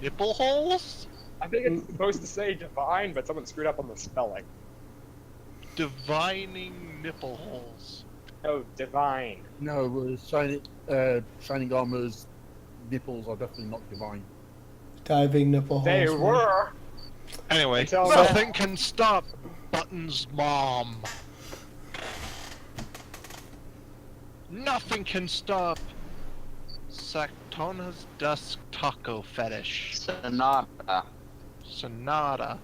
nipple holes? I think it's supposed to say divine, but someone screwed up on the spelling. Divining nipple holes. Oh, divine. No, Shining Armor's nipples are definitely not divine. Diving nipple holes. They were. Anyway, Until nothing can stop Button's mom. Nothing can stop Sactona's dusk taco fetish. Sonata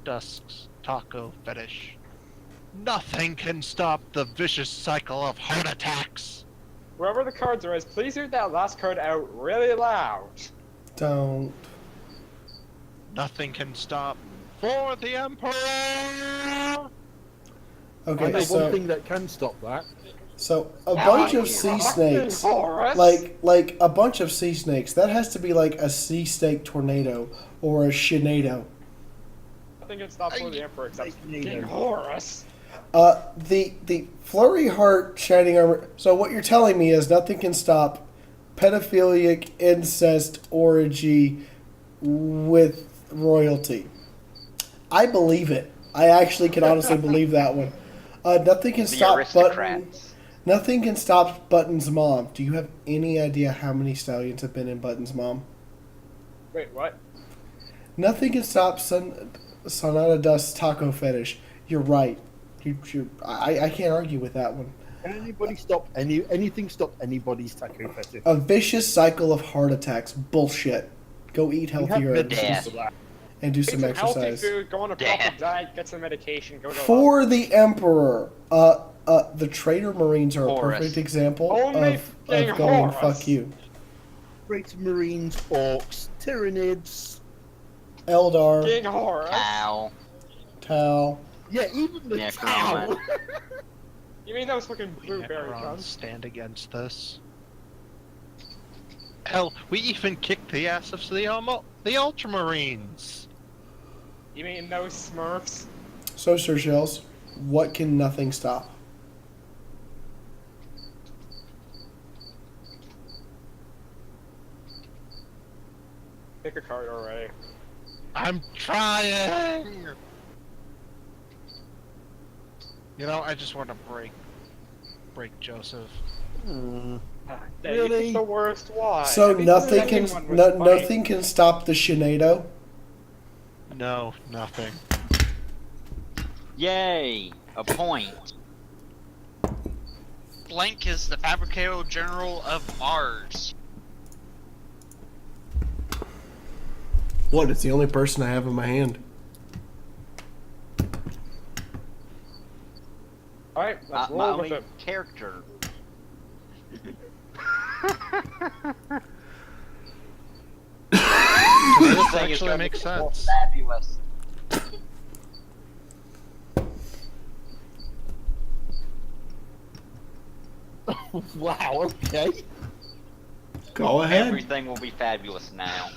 Dusk's taco fetish. Nothing can stop the vicious cycle of heart attacks. Whoever the cards are, please read that last card out really loud. Don't. Nothing can stop for the Emperor. Okay, One so thing that can stop that. a bunch of sea snakes, like a bunch of sea snakes. That has to be like a sea snake tornado or a shenado. Nothing can stop for the Emperor except King Horus. The flurry heart shining armor. So what you're telling me is nothing can stop pedophilic incest orgy with royalty. I believe it. I actually can honestly believe that one. Nothing can stop Button. Nothing can stop Button's mom. Do you have any idea how many stallions have been in Button's mom? Wait, what? Nothing can stop Sonata Dust's taco fetish. You're right. I can't argue with that one. Can anybody stop anything stop anybody's taco fetish? A vicious cycle of heart attacks. Bullshit. Go eat healthier and do some exercise. Healthy food, go on a proper diet, get some medication, go to For the Emperor, the Traitor Marines are a perfect example of going fuck you. Traitor Marines, Orcs, Tyranids, Eldar, King Horus, Tau. Yeah, even the Tau. You mean those fucking blueberry Necrons guns? stand against this. Hell, we even kicked the ass of the Ultramarines. You mean those Smurfs? So, Sir Shells, what can nothing stop? Pick a card already. I'm trying! You know, I just want to break Joseph. Really? It's the worst. Why? So I mean, nothing the can second one was funny. nothing can stop the Shenado. No, nothing. Yay! A point. Blank is the Fabricator General of Mars. What? It's the only person I have in my hand. Alright, let's My roll with only it. character. This actually makes sense. Fabulous. Wow, okay. Go ahead. Everything will be fabulous now.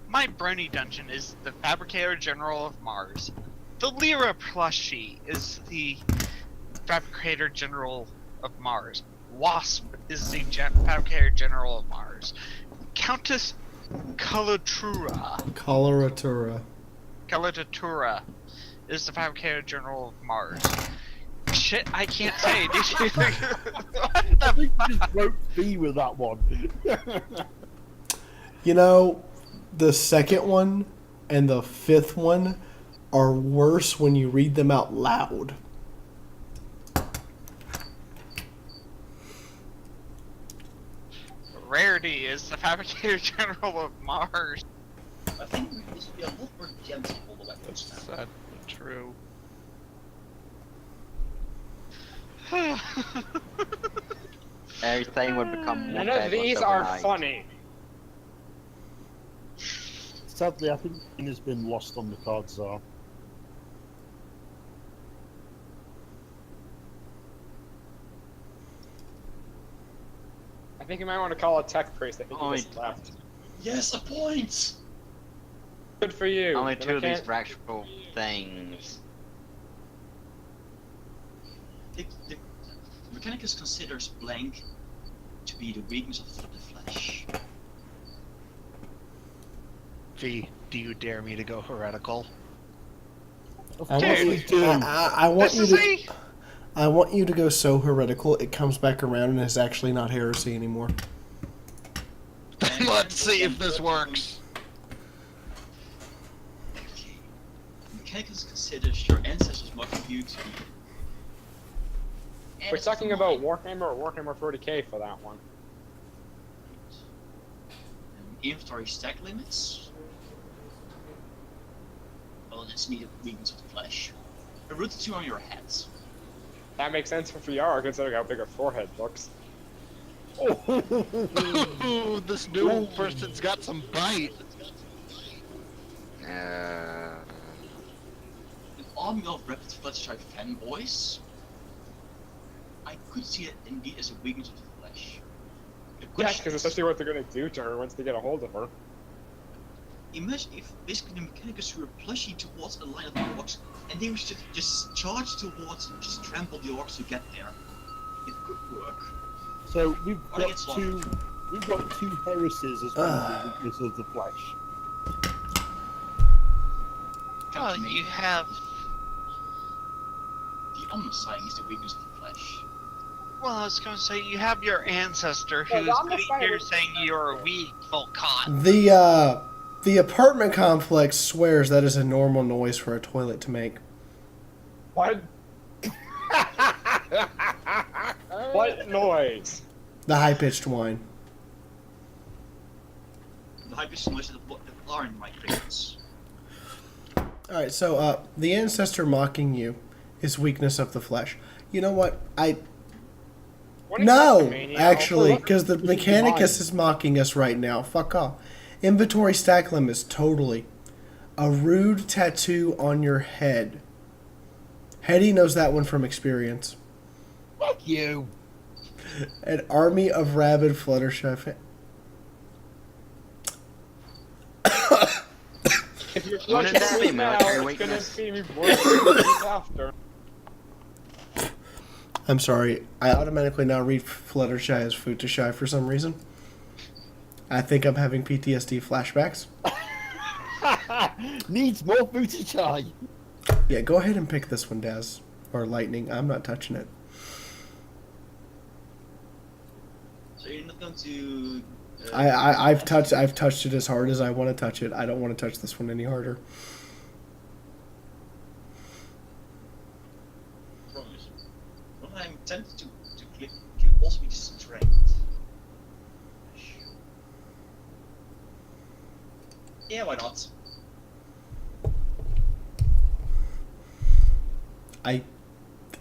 My brony dungeon is the Fabricator General of Mars. The Lyra plushie is the Fabricator General of Mars. Wasp is the Fabricator General of Mars. Countess Coloratura Coloratura is the Fabricator General of Mars. shit I can't say. Did you? What I the think you just wrote B with that one. You know, the second one and the fifth one are worse when you read them out loud. Rarity is the Fabricator General of Mars. I think this would be a lot more gentle all the way That's now. sad but true. Everything would become more None of fabulous these are overnight. funny. Sadly, I think it has been lost on the cards are. I think you might want to call a tech priest. I think he just Only- left. Yes, a point! Good for you. Only The two of these mechan- fractional things. The Mechanicus considers blank to be the weakness of the flesh. V, do you dare me to go heretical? I want you, Dude, I want This you is to. I want you to go so heretical it comes back around and is actually not heresy anymore. Let's see if this works. Okay. Mechanicus considers your ancestors mocking you to be. We're talking about Warhammer or Warhammer 40k for that one. Inventory stack limits. Well, it's needed weakness of the flesh. A root 2 on your heads. That makes sense for Fiaura considering how big her forehead looks. Ooh, this new person's got some bite. An army of rapid flesh type fanboys. I could see it indeed as a weakness of the flesh. The Yeah, question because is, especially what they're gonna do to her once they get a hold of her. imagine if basically the Mechanicus were plushing towards a line of orcs and they would just charge towards and just trample the orcs to get there. It could work. so we've Or got it's we've got two heresies as one of the weakness of the flesh. Well, you have. The Omniscience is the weakness of the flesh. Well, I was going to say you have your ancestor Well, who's I'm the sitting here fighter. saying you're weak, Volcon. The apartment complex swears that is a normal noise for a toilet to make. What? What noise? The high pitched whine. The hyper noise of the are in my crickets. All right, so the ancestor mocking you is weakness of the flesh. You know what? What is No, Metroidvania? actually, because the This is Mechanicus mine. is mocking us right now. Fuck off. Inventory stack limits, totally. A rude tattoo on your head. Hetty knows that one from experience. Fuck you! An army of rabid Fluttershy. If you're What did flushing that me be, now, military it's gonna weakness? be worse after. I'm sorry. I automatically now read Fluttershy as Futushy for some reason. I think I'm having PTSD flashbacks. Needs more booty chai. Yeah, go ahead and pick this one, Daz. Or Lightning. I'm not touching it. So you're not going to. I've touched it as hard as I want to touch it. I don't want to touch this one any harder. Promise. What I'm tempted to click can also be strength. Yeah, why not?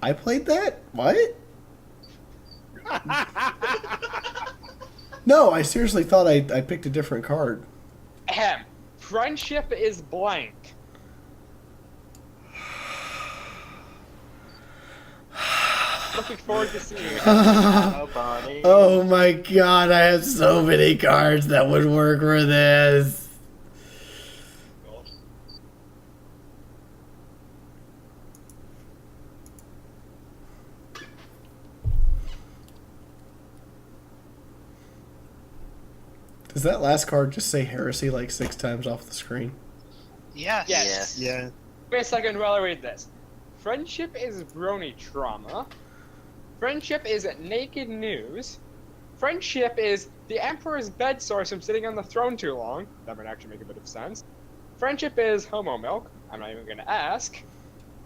I played that? What? No, I seriously thought I picked a different card. Ahem. Friendship is blank. Looking forward to seeing it. Oh my god, I have so many cards that would work for this. God. Does that last card just say heresy like 6 times off the screen? Yes. Yes. Yeah. Wait a second while I read this. Friendship is brony trauma. Friendship is naked news. Friendship is the Emperor's bed sores from sitting on the throne too long. That might actually make a bit of sense. Friendship is homo milk. I'm not even going to ask.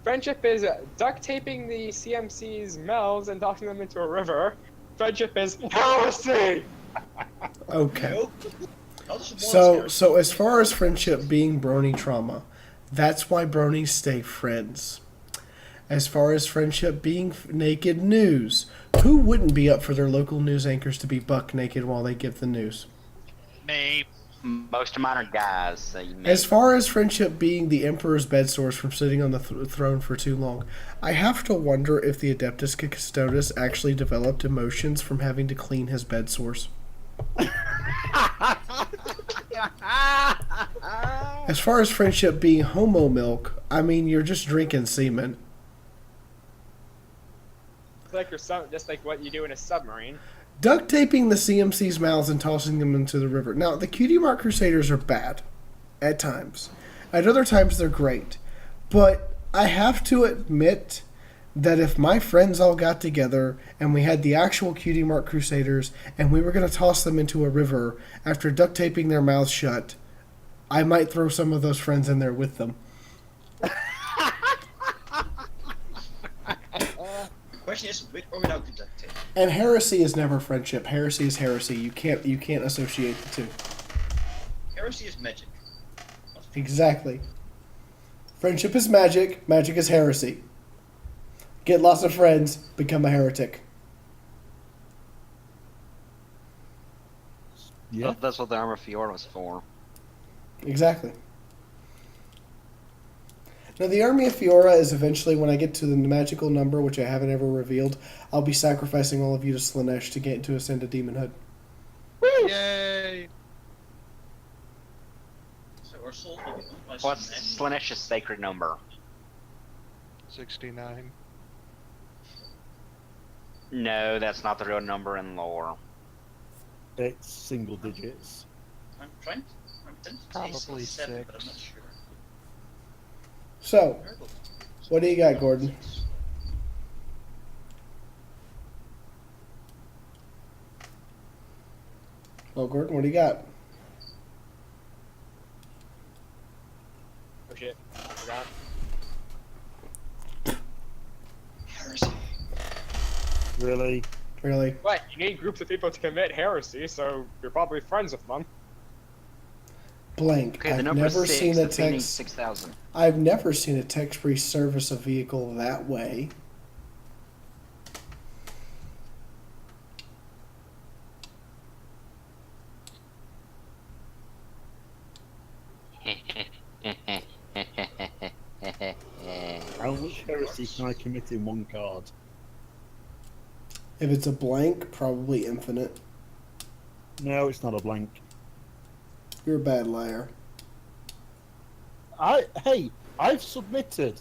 Friendship is duct taping the CMC's mouths and tossing them into a river. Friendship is heresy! Okay. So as far as friendship being brony trauma, that's why bronies stay friends. As far as friendship being naked news, who wouldn't be up for their local news anchors to be buck naked while they give the news? Me. Most of mine are guys, so you may. As far as friendship being the Emperor's bed sores from sitting on the throne for too long, I have to wonder if the Adeptus Custodes actually developed emotions from having to clean his bed sores. As far as friendship being homo milk, I mean, you're just drinking semen. It's like just like what you do in a submarine. Duct taping the CMC's mouths and tossing them into the river. Now, the Cutie Mark Crusaders are bad at times. At other times, they're great. But I have to admit that if my friends all got together and we had the actual Cutie Mark Crusaders and we were going to toss them into a river after duct taping their mouths shut, I might throw some of those friends in there with them. Question is, with or without the duct tape? And heresy is never friendship. Heresy is heresy. You can't associate the two. Heresy is magic. Exactly. Friendship is magic. Magic is heresy. Get lots of friends. Become a heretic. Yeah. That's what the armor Fiaura was for. Exactly. Now, the army of Fiaura is eventually, when I get to the magical number, which I haven't ever revealed, I'll be sacrificing all of you to Slanesh to get to ascend to demonhood. Woo! Yay! So our souls will be owned by What's some Slanesh's sacred number? 69. No, that's not the real number in lore. It's single digits. I'm tempted to say Probably 7, but I'm six. not sure. So, what do you got, Gordon? Well, Gordon, what do you got? Oh shit. I forgot. Heresy. Really? Really? What? You need groups of people to commit heresy, so you're probably friends with them. Blank. Okay, the I've number never 6, seen a that's meaning text. 6,000. I've never seen a text priest service a vehicle that way. How much heresy can I commit in one card? If it's a blank, probably infinite. No, it's not a blank. You're a bad liar. Hey, I've submitted.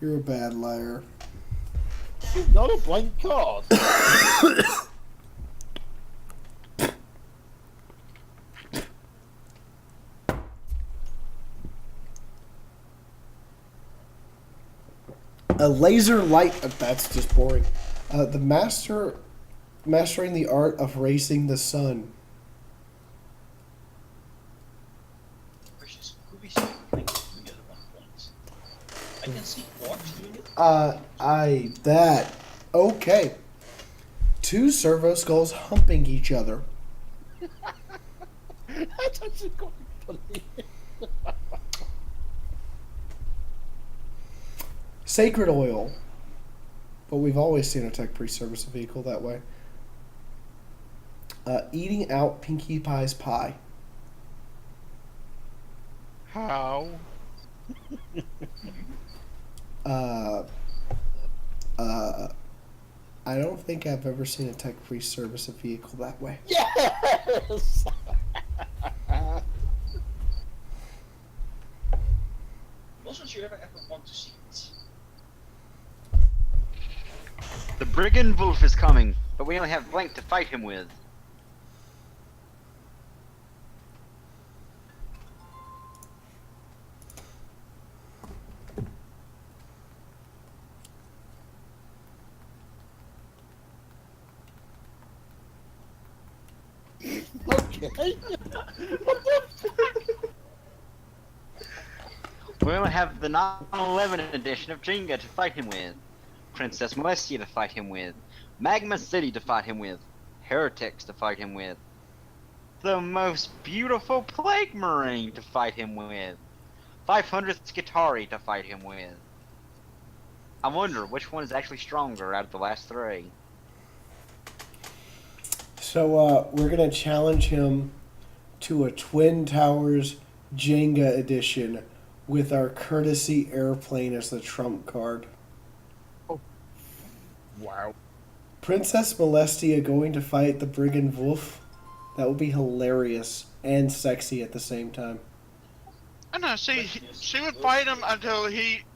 You're a bad liar. It's not a blank card. A laser light. That's just boring. Mastering the art of racing the sun. Precious, could we see like together 1 point? I can see Quarks doing it. That. Okay. 2 servo skulls humping each other. That's actually quite funny. Sacred oil. But we've always seen a tech priest service a vehicle that way. Eating out Pinkie Pie's pie. How? I don't think I've ever seen a tech priest service a vehicle that way. Yes! Wasn't you ever want to see it? The Brigand Wolf is coming, but we only have Blank to fight him with. Okay. We'll have the 9/11 edition of Jenga to fight him with, Princess Molestia to fight him with, Magma City to fight him with, Heretics to fight him with, the most beautiful Plague Marine to fight him with, 500th Skitari to fight him with. I wonder which one is actually stronger out of the last three. So we're gonna challenge him to a Twin Towers Jenga edition with our courtesy airplane as the trump card. Wow. Princess Molestia going to fight the Brigand Wolf? That would be hilarious and sexy at the same time. I know. She would fight him until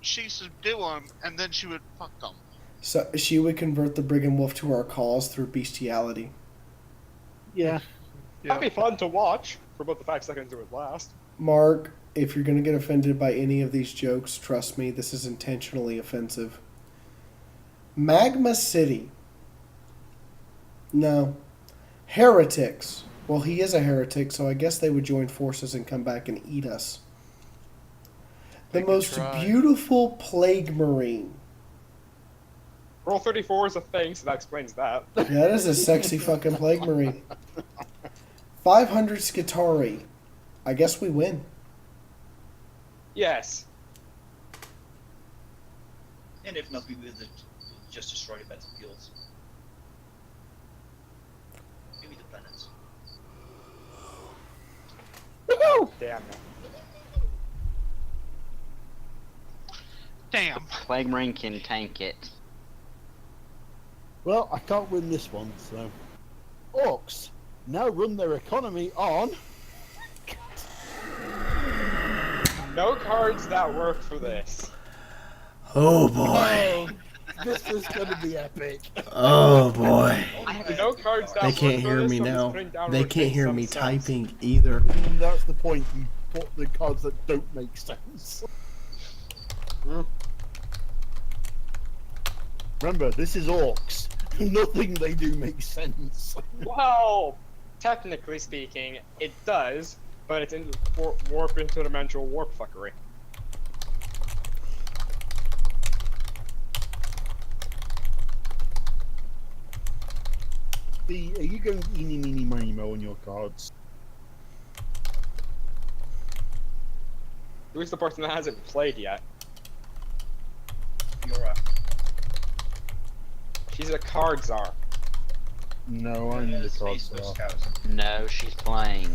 she subdue him, and then she would fuck him. So she would convert the Brigand Wolf to our cause through bestiality. Yeah. That'd be fun to watch for about the 5 seconds it would last. Mark, if you're going to get offended by any of these jokes, trust me, this is intentionally offensive. Magma City. No. Heretics. Well, he is a heretic, so I guess they would join forces and come back and eat us. The most beautiful Plague Marine. Roll 34 is a thing, so that explains that. Yeah, that is a sexy fucking Plague Marine. 500 Skitari. I guess we win. Yes. And if not, we will just destroy the battlefields. Maybe the planets. Woohoo! Damn it. Damn. Plague Marine can tank it. Well, I can't win this one, so. Orcs now run their economy on. No cards that work for this. Oh boy. This is gonna be epic. Oh boy. No cards that They work can't for hear this, me so I'm just now. putting down They what can't makes hear some me sense. typing either. That's the point. You put the cards that don't make sense. Remember, this is orcs. Nothing they do makes sense. Well, technically speaking, it does, but it's in warp interdimensional warp fuckery. Are you going eeny, meeny, miny, mo on your cards? Who's the person that hasn't played yet? Fiaura. She's a card czar. No, I'm the card Space czar. Scout. No, she's playing.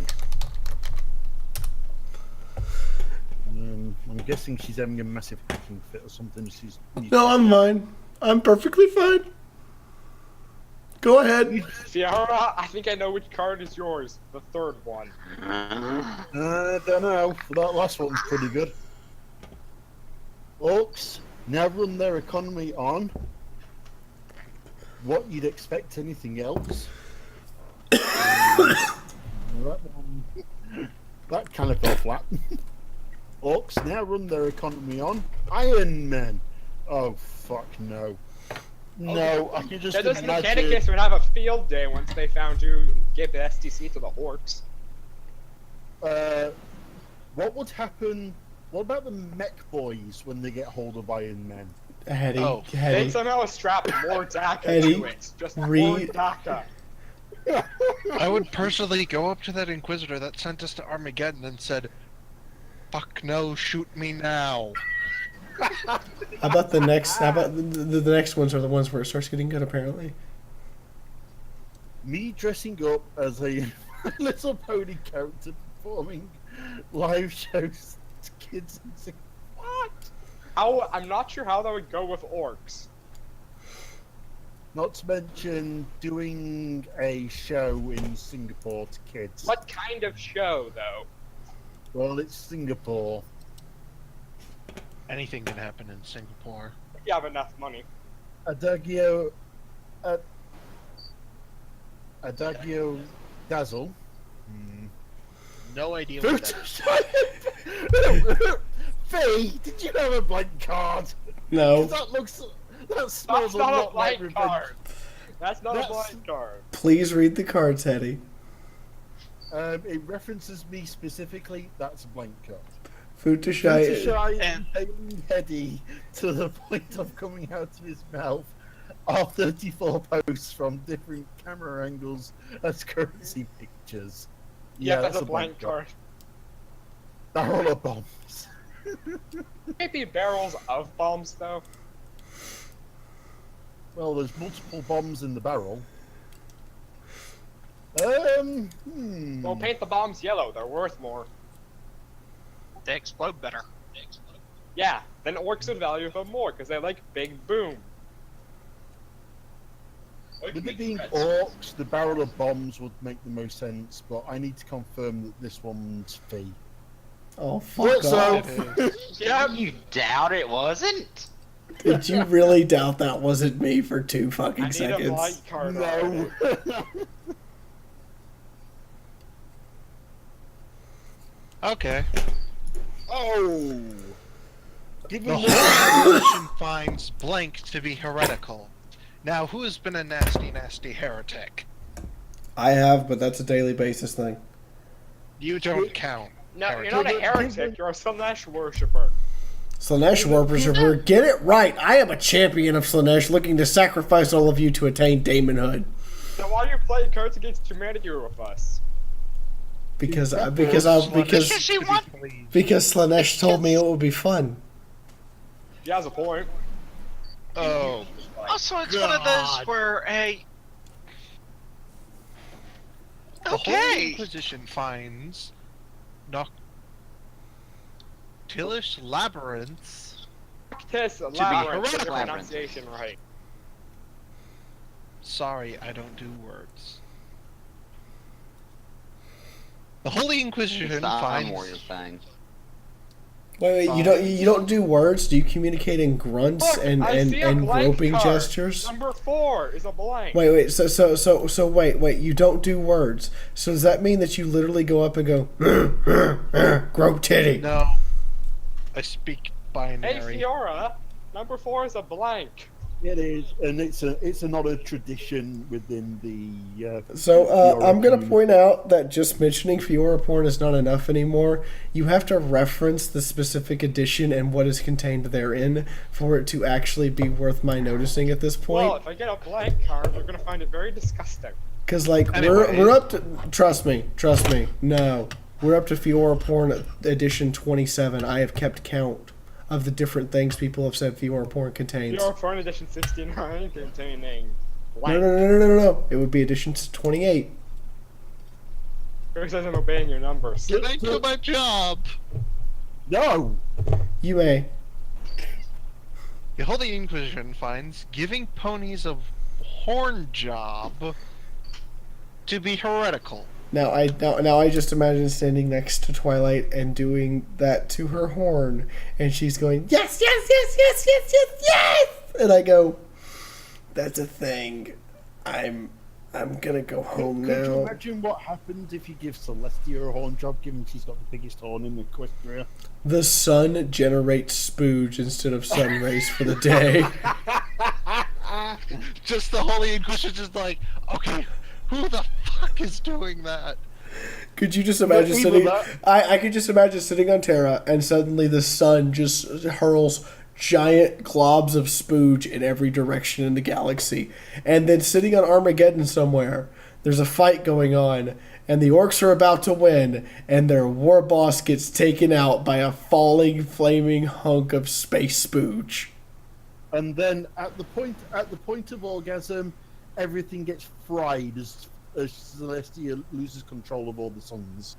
I'm guessing she's having a massive hacking fit or something. She's. No, I'm fine. I'm perfectly fine. Go ahead. Fiaura, I think I know which card is yours. The third one. I don't know. That last one's pretty good. Orcs now run their economy on what you'd expect anything else. that kind of fell flat. Orcs now run their economy on Iron Men. Oh fuck no. No, I can just Those imagine. Mechanicus would have a field day once they found you gave the STC to the orcs. What would happen? What about the mech boys when they get hold of Iron Men? Hetty, They Hetty, somehow strap more DACA Eddie, to it. Just more read- DACA. I would personally go up to that Inquisitor that sent us to Armageddon and said, "Fuck no, shoot me now." How about the next? How about the next ones are the ones where it starts getting good? Apparently. Me dressing up as a Little Pony character performing live shows to kids and saying, "What?" I'm not sure how that would go with orcs. Not to mention doing a show in Singapore to kids. What kind of show, though? Well, it's Singapore. Anything can happen in Singapore. If you have enough money. Adagio Dazzle. No idea what that is. Faye, did you have a blank card? No. That smells That's a not lot a like blind revenge. card. That's not a blind card. Please read the cards, Hetty. It references me specifically. That's a blank card. Futushai. Futushai And- impaling Hetty to the point of coming out of his mouth are 34 posts from different camera angles as currency pictures. Yeah, that's a blank card. Barrel of bombs. Maybe barrels of bombs, though. Well, there's multiple bombs in the barrel. Well, paint the bombs yellow. They're worth more. They explode better. Yeah, then it works in value of them more, because they like big boom. With it being orcs, the barrel of bombs would make the most sense, but I need to confirm that this one's fee. Oh, fuck off. Yeah, You doubt it wasn't? Did you really doubt that wasn't me for 2 I fucking need a seconds? blank card. No. already. Okay. Oh! Given The that- whole edition finds blank to be heretical. Now, who's been a nasty, nasty heretic? I have, but that's a daily basis thing. You don't count. No, you're not a heretic. You're a Slanesh worshipper. Slanesh worshipper, get it right. I am a champion of Slanesh, looking to sacrifice all of you to attain daemonhood. So why are you playing cards against humanity with us? Because Because she won. Slanesh told me it would be fun. She has a point. Oh, Also, it's one of those where The Holy okay. Inquisition finds Noctilis Labyrinths. This be labyrinth, get heretical. your pronunciation right. Sorry, I don't do words. The Holy Inquisition It's the Arm finds Warrior thing. Wait, you don't do words? Do you communicate in grunts Look, and I see a blank groping card. gestures? Number 4 is a blank. Wait, so wait, you don't do words. So does that mean that you literally go up and go grope titty? No, I speak Hey, binary. Fiaura, number 4 is a blank. It is, and it's another tradition within the. So Fiaura I'm gonna community. point out that just mentioning Fiaura porn is not enough anymore. You have to reference the specific edition and what is contained therein for it to actually be worth my noticing at this Well, point. if I get a blank card, you're gonna find it very disgusting. Because like Anyway. we're up to trust me, no, we're up to Fiaura porn edition 27. I have kept count of the different things people have said Fiaura porn contains. Fiaura porn edition 69 containing blank. No. It would be edition 28. Who says I'm obeying your numbers? Can I do my job? No. You may. The Holy Inquisition finds giving ponies a horn job to be heretical. Now I just imagine standing next to Twilight and doing that to her horn, and she's going yes, and I go, that's a thing. I'm gonna go home Could you now. imagine what happens if you give Celestia a horn job, given she's got the biggest horn in Equestria? The sun generates spooge instead of sun rays for the day. Just the Holy Inquisition is like, okay, who the fuck is doing that? Could you just imagine Even sitting? that- I could just imagine sitting on Terra, and suddenly the sun just hurls giant globs of spooge in every direction in the galaxy, and then sitting on Armageddon somewhere, there's a fight going on, and the orcs are about to win, and their war boss gets taken out by a falling, flaming hunk of space spooge. And then at the point of orgasm, everything gets fried as Celestia loses control of all the suns.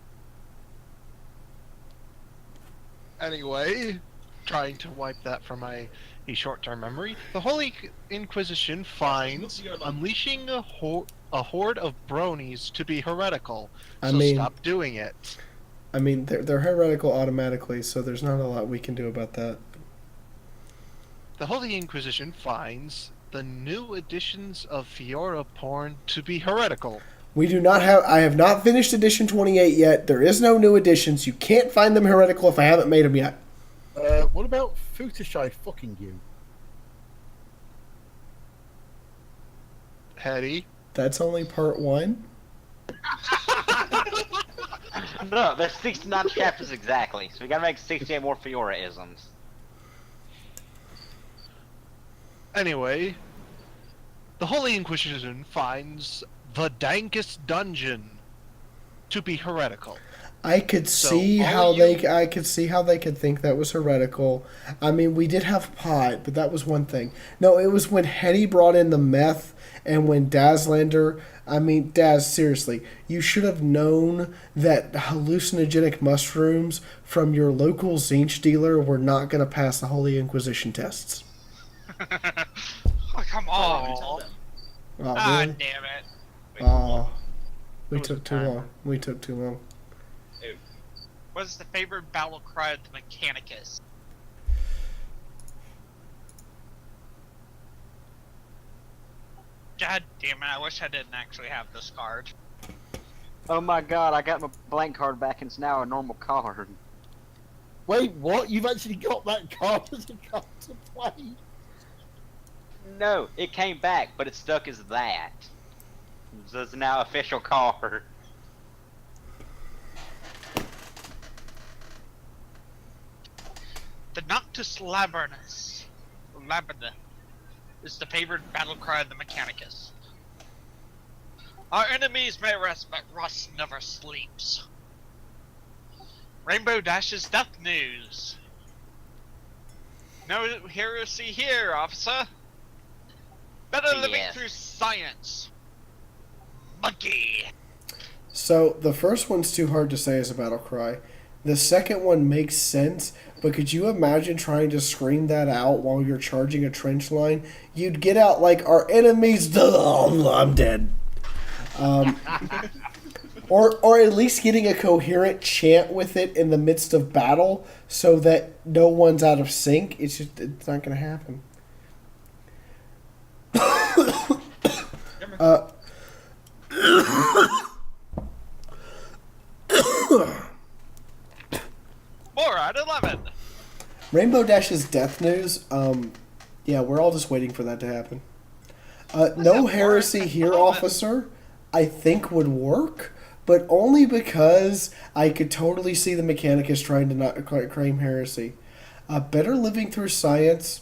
Anyway, trying to wipe that from my short-term memory, the Holy Inquisition finds unleashing a horde of bronies to be heretical. I So mean- stop doing it. I mean, they're heretical automatically, so there's not a lot we can do about that. The Holy Inquisition finds the new editions of Fiaura porn to be heretical. We do not have. I have not finished edition 28 yet. There is no new editions. You can't find them heretical if I haven't made them yet. What about Futushai fucking you? Hetty. That's only part 1. No, there's 69 chapters exactly, so we gotta make 68 more Fiauraisms. Anyway, the Holy Inquisition finds the dankest dungeon to be heretical. I could So, see all how you- I could see how they could think that was heretical. I mean, we did have pot, but that was one thing. No, it was when Henny brought in the meth, and when Dazlander. I mean, Daz, seriously, you should have known that hallucinogenic mushrooms from your local Zinch dealer were not going to pass the Holy Inquisition tests. Oh, come Tell on. them. Oh, Ah, really? damn it. Oh, we It was took a too timer. long. We took too long. What's the favorite battle cry of the Mechanicus? God damn it, I wish I didn't actually have this card. Oh my god, I got my blank card back and it's now a normal card. Wait, what? You've actually got that card as a card to play? No, it came back, but it's stuck as that. So it's now official card. The Noctis Laburnus is the favorite battle cry of the Mechanicus. Our enemies may rest, but Rust never sleeps. Rainbow Dash's death news. No heresy here, officer. Better living Yes. through science. Monkey. So the first one's too hard to say as a battle cry. The second one makes sense, but could you imagine trying to scream that out while you're charging a trench line? You'd get out like, our enemies, I'm dead. Or at least getting a coherent chant with it in the midst of battle so that no one's out of sync. It's not going to happen. More at 11. Rainbow Dash's death news, yeah, we're all just waiting for that to happen. No heresy here, officer, I think would work, but only because I could totally see the Mechanicus trying to not claim heresy. Better living through science.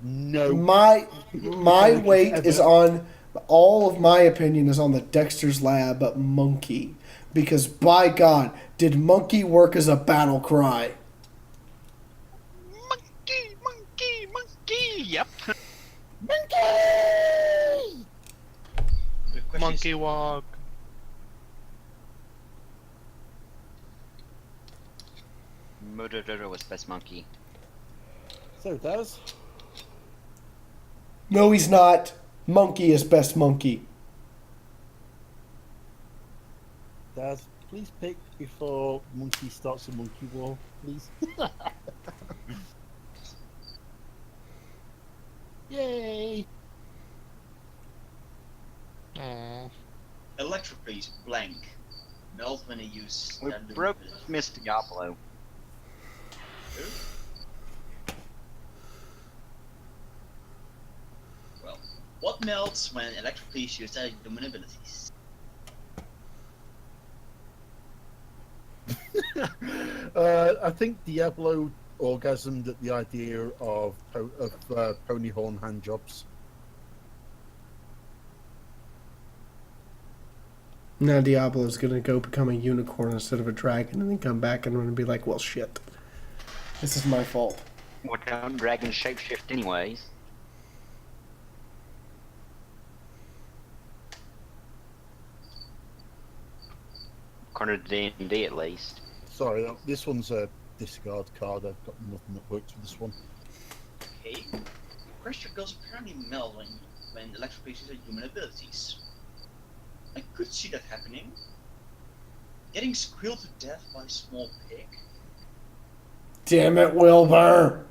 No. My Mechanicus weight ever. is on, all of my opinion is on the Dexter's Lab monkey. Because by God, did monkey work as a battle cry? Monkey, monkey, monkey. Yep. Monkey! The question Monkey is, walk. Modododo was best monkey. So it does. No, he's not. Monkey is best monkey. Daz, please pick before Monkey starts a monkey war, please. Yay! Aw. Electroplace blank. Melt when they use We standard broke ability. Miss Diablo. Well, what melts when Electroplace use their human abilities? I think Diablo orgasmed at the idea of pony horn hand jobs. Now Diablo's gonna go become a unicorn instead of a dragon and then come back and I'm gonna be like, well, shit. This is my fault. Well, don't dragons shapeshift anyways. According to D&D at least. Sorry, this one's a discard card. I've got nothing that works with this one. Okay. Pressure girls apparently melt when Electroplace uses their human abilities. I could see that happening. Getting squealed to death by a small pig. Damn it, Wilbur!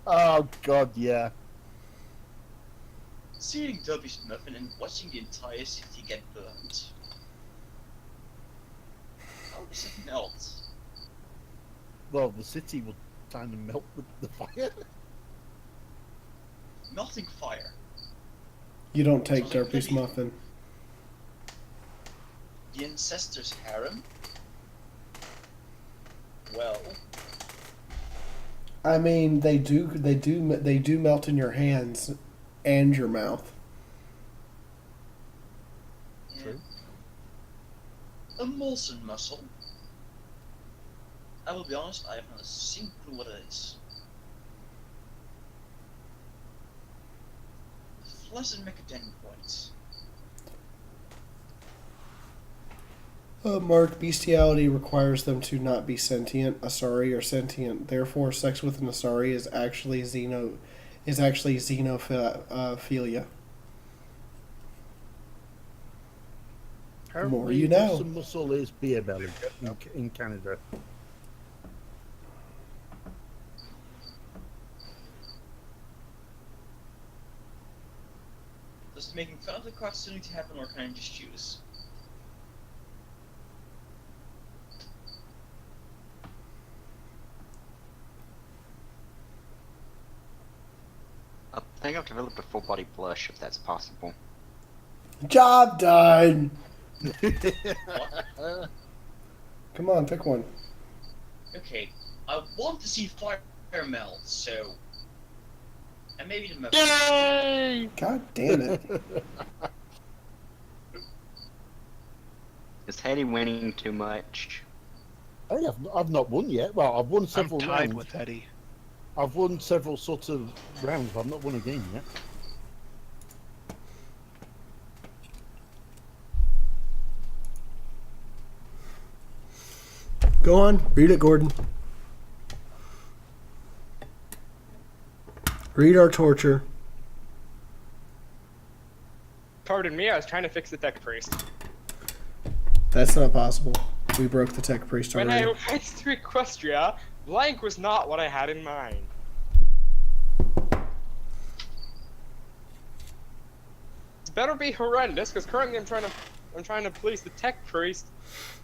Oh god, yeah. Seeing Dobby's muffin and watching the entire city get burned. How does it melt? Well, the city will kind of melt with the fire. Melting fire. You don't take Derpy's muffin. the ancestor's harem? Well, I mean, they do melt in your hands and your mouth. True. a Molson muscle. I will be honest, I have not a single clue what it is. Flesh and make a 10 points. Mark, bestiality requires them to not be sentient. Asari are sentient. Therefore, sex with an Asari is actually xenophilia. Apparently, More you know. Molson muscle is beer belly in Canada. Does making fun of the crowd still need to happen, or can I just choose? I think I've developed a full body blush, if that's possible. Job done! Come on, pick one. Okay, I want to see fire melt, so... And maybe the most... Yay! God damn it. Is Haiti winning too much? Hey, I've not won yet. Well, I've won I'm several tied rounds. with Eddie. I've won several sorts of rounds, but I've not won a game yet. Go on, read it, Gordon. Read our torture. Pardon me, I was trying to fix the tech priest. That's not possible. We broke the tech priest When already. I went to Equestria, blank was not what I had in mind. This better be horrendous, because currently I'm trying to please the tech priest.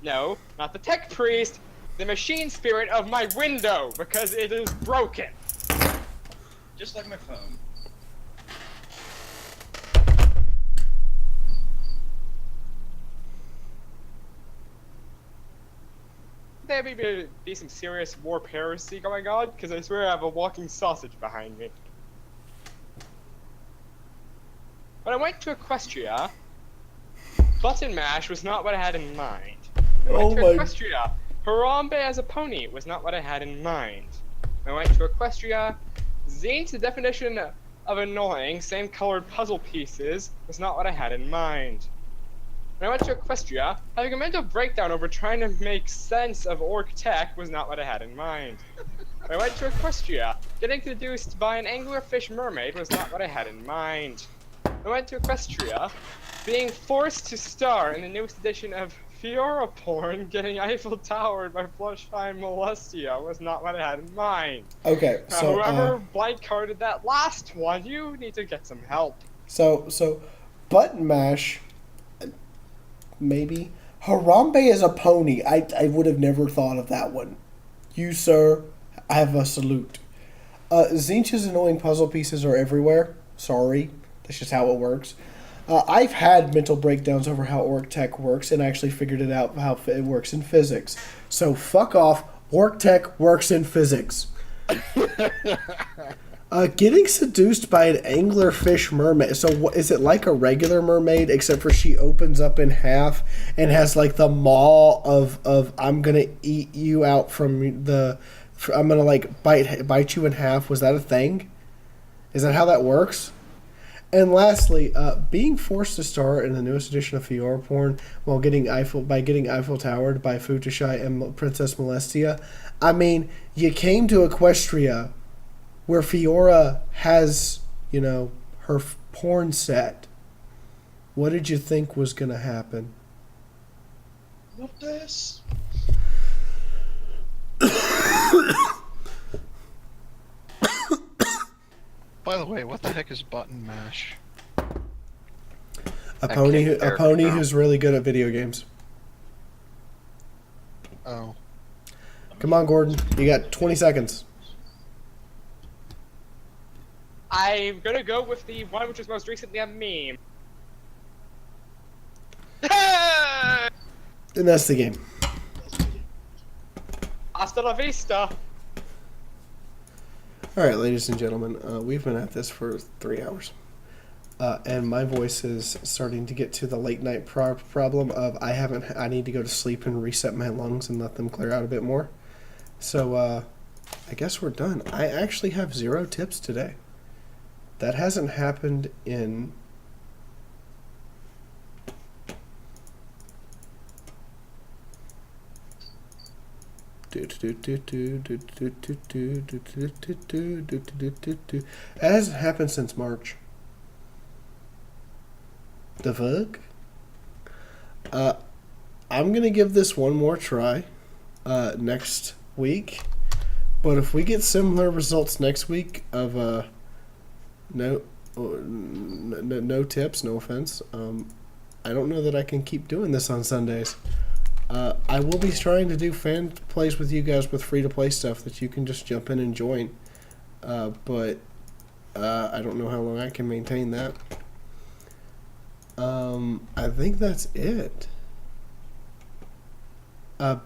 No, not the tech priest. The machine spirit of my window, because it is broken. Just like my phone. There may be some serious war heresy going on, because I swear I have a walking sausage behind me. When I went to Equestria, button mash was not what I had in mind. When I went to Equestria, Harambe as a pony was not what I had in mind. When I went to Equestria, Zane's definition of annoying, same colored puzzle pieces was not what I had in mind. When I went to Equestria, having a mental breakdown over trying to make sense of orc tech was not what I had in mind. When I went to Equestria, getting seduced by an anglerfish mermaid was not what I had in mind. When I went to Equestria, being forced to star in the newest edition of Fiaura porn, getting Eiffel Towered by Flushheim Molestia was not what I had in mind. Okay, Now, so whoever blank carded that last one, you need to get some help. So button mash, maybe. Harambe is a pony. I would have never thought of that one. You, sir, I have a salute. Zinch's annoying puzzle pieces are everywhere. Sorry, that's just how it works. I've had mental breakdowns over how orc tech works and actually figured it out how it works in physics. So fuck off. Orc tech works in physics. Getting seduced by an anglerfish mermaid. So is it like a regular mermaid except for she opens up in half and has like the maw of I'm gonna eat you out from the. I'm gonna like bite you in half. Was that a thing? Is that how that works? And lastly, being forced to star in the newest edition of Fiaura porn while getting Eiffel Towered by Futashai and Princess Molestia. I mean, you came to Equestria, where Fiaura has, her porn set. What did you think was gonna happen? Not this. By the way, what the heck is button mash? A pony who's really good at video games. Oh. Come on, Gordon. You got 20 seconds. I'm gonna go with the one which was most recently a meme. And that's the game. Hasta la vista. All right, ladies and gentlemen, we've been at this for 3 hours. And my voice is starting to get to the late night problem of I need to go to sleep and reset my lungs and let them clear out a bit more. So I guess we're done. I actually have 0 tips today. That hasn't happened in it hasn't happened since March. The fuck? I'm gonna give this one more try next week, but if we get similar results next week of no tips, no offense, I don't know that I can keep doing this on Sundays. I will be trying to do fan plays with you guys with free to play stuff that you can just jump in and join, but I don't know how long I can maintain that. I think that's it.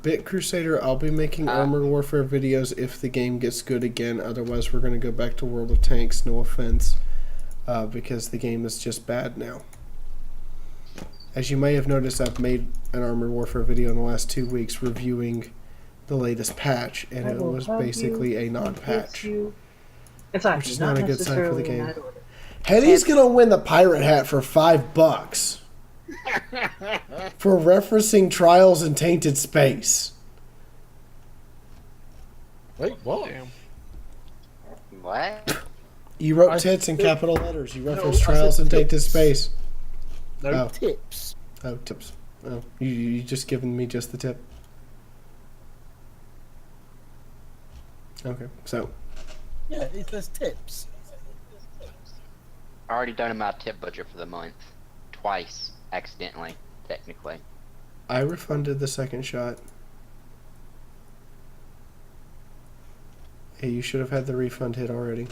Bit Crusader, I'll be making Armored Warfare videos if the game gets good again. Otherwise, we're going to go back to World of Tanks, no offense, because the game is just bad now. As you may have noticed, I've made an Armored Warfare video in the last 2 weeks reviewing the latest patch, and it was basically a non-patch, which is not a good sign for the game. Hetty's gonna win the pirate hat for $5 for referencing Trials in Tainted Space. Wait, what? Damn. What? You wrote tits in capital letters. You referenced Trials in Tainted Space. No tips. Oh, tips. Oh, you just giving me just the tip. Okay, so. Yeah, it says tips. I already done my tip budget for the month. Twice, accidentally, technically. I refunded the second shot. Hey, you should have had the refund hit already.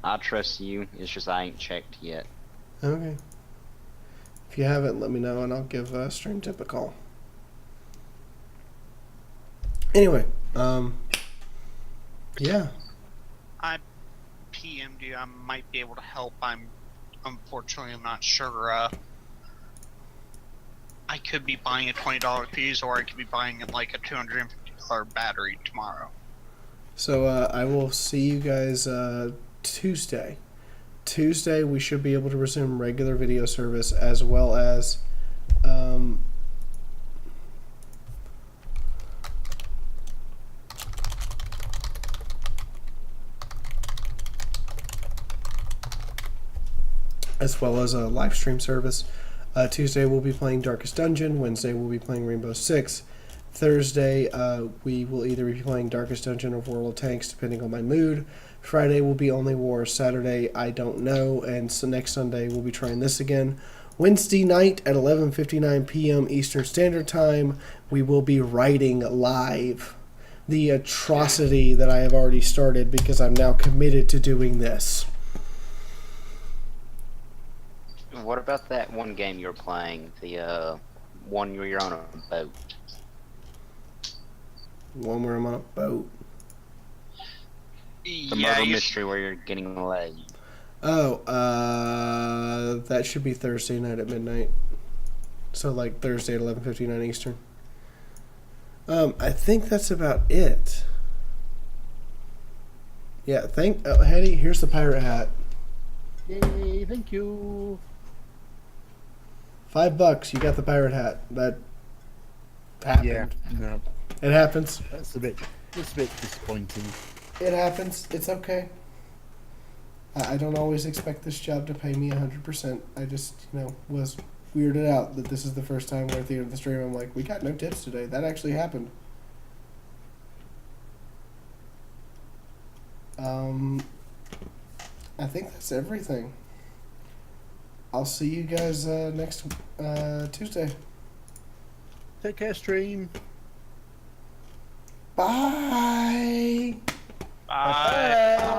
I trust you, it's just I ain't checked yet. Okay. If you haven't, let me know and I'll give Stream Tip a call. Anyway, yeah. I PM'd you. I might be able to help. Unfortunately, I'm not sure. I could be buying a $20 fuse, or I could be buying like a $250 battery tomorrow. So I will see you guys Tuesday. Tuesday we should be able to resume regular video service as well as a live stream service. Tuesday we'll be playing Darkest Dungeon. Wednesday we'll be playing Rainbow Six. Thursday we will either be playing Darkest Dungeon or World of Tanks depending on my mood. Friday will be Only War. Saturday I don't know, and so next Sunday we'll be trying this again. Wednesday night at 11:59 p.m. Eastern Standard Time we will be writing live. The atrocity that I have already started because I'm now committed to doing this. What about that one game you're playing? The one where you're on a boat. One where I'm on a boat. The murder mystery where you're getting laid. Oh, that should be Thursday night at midnight. So like Thursday at 11:59 Eastern. I think that's about it. Yeah, Hetty, here's the pirate hat. Yay, thank you. $5, you got the pirate hat. That happened. Yeah, no. It happens. That's a bit disappointing. It happens. It's okay. I don't always expect this job to pay me 100%. I just, was weirded out that this is the first time we're at the end of the stream. I'm like, we got no tips today. That actually happened. I think that's everything. I'll see you guys next Tuesday. Take care, stream. Bye. Bye.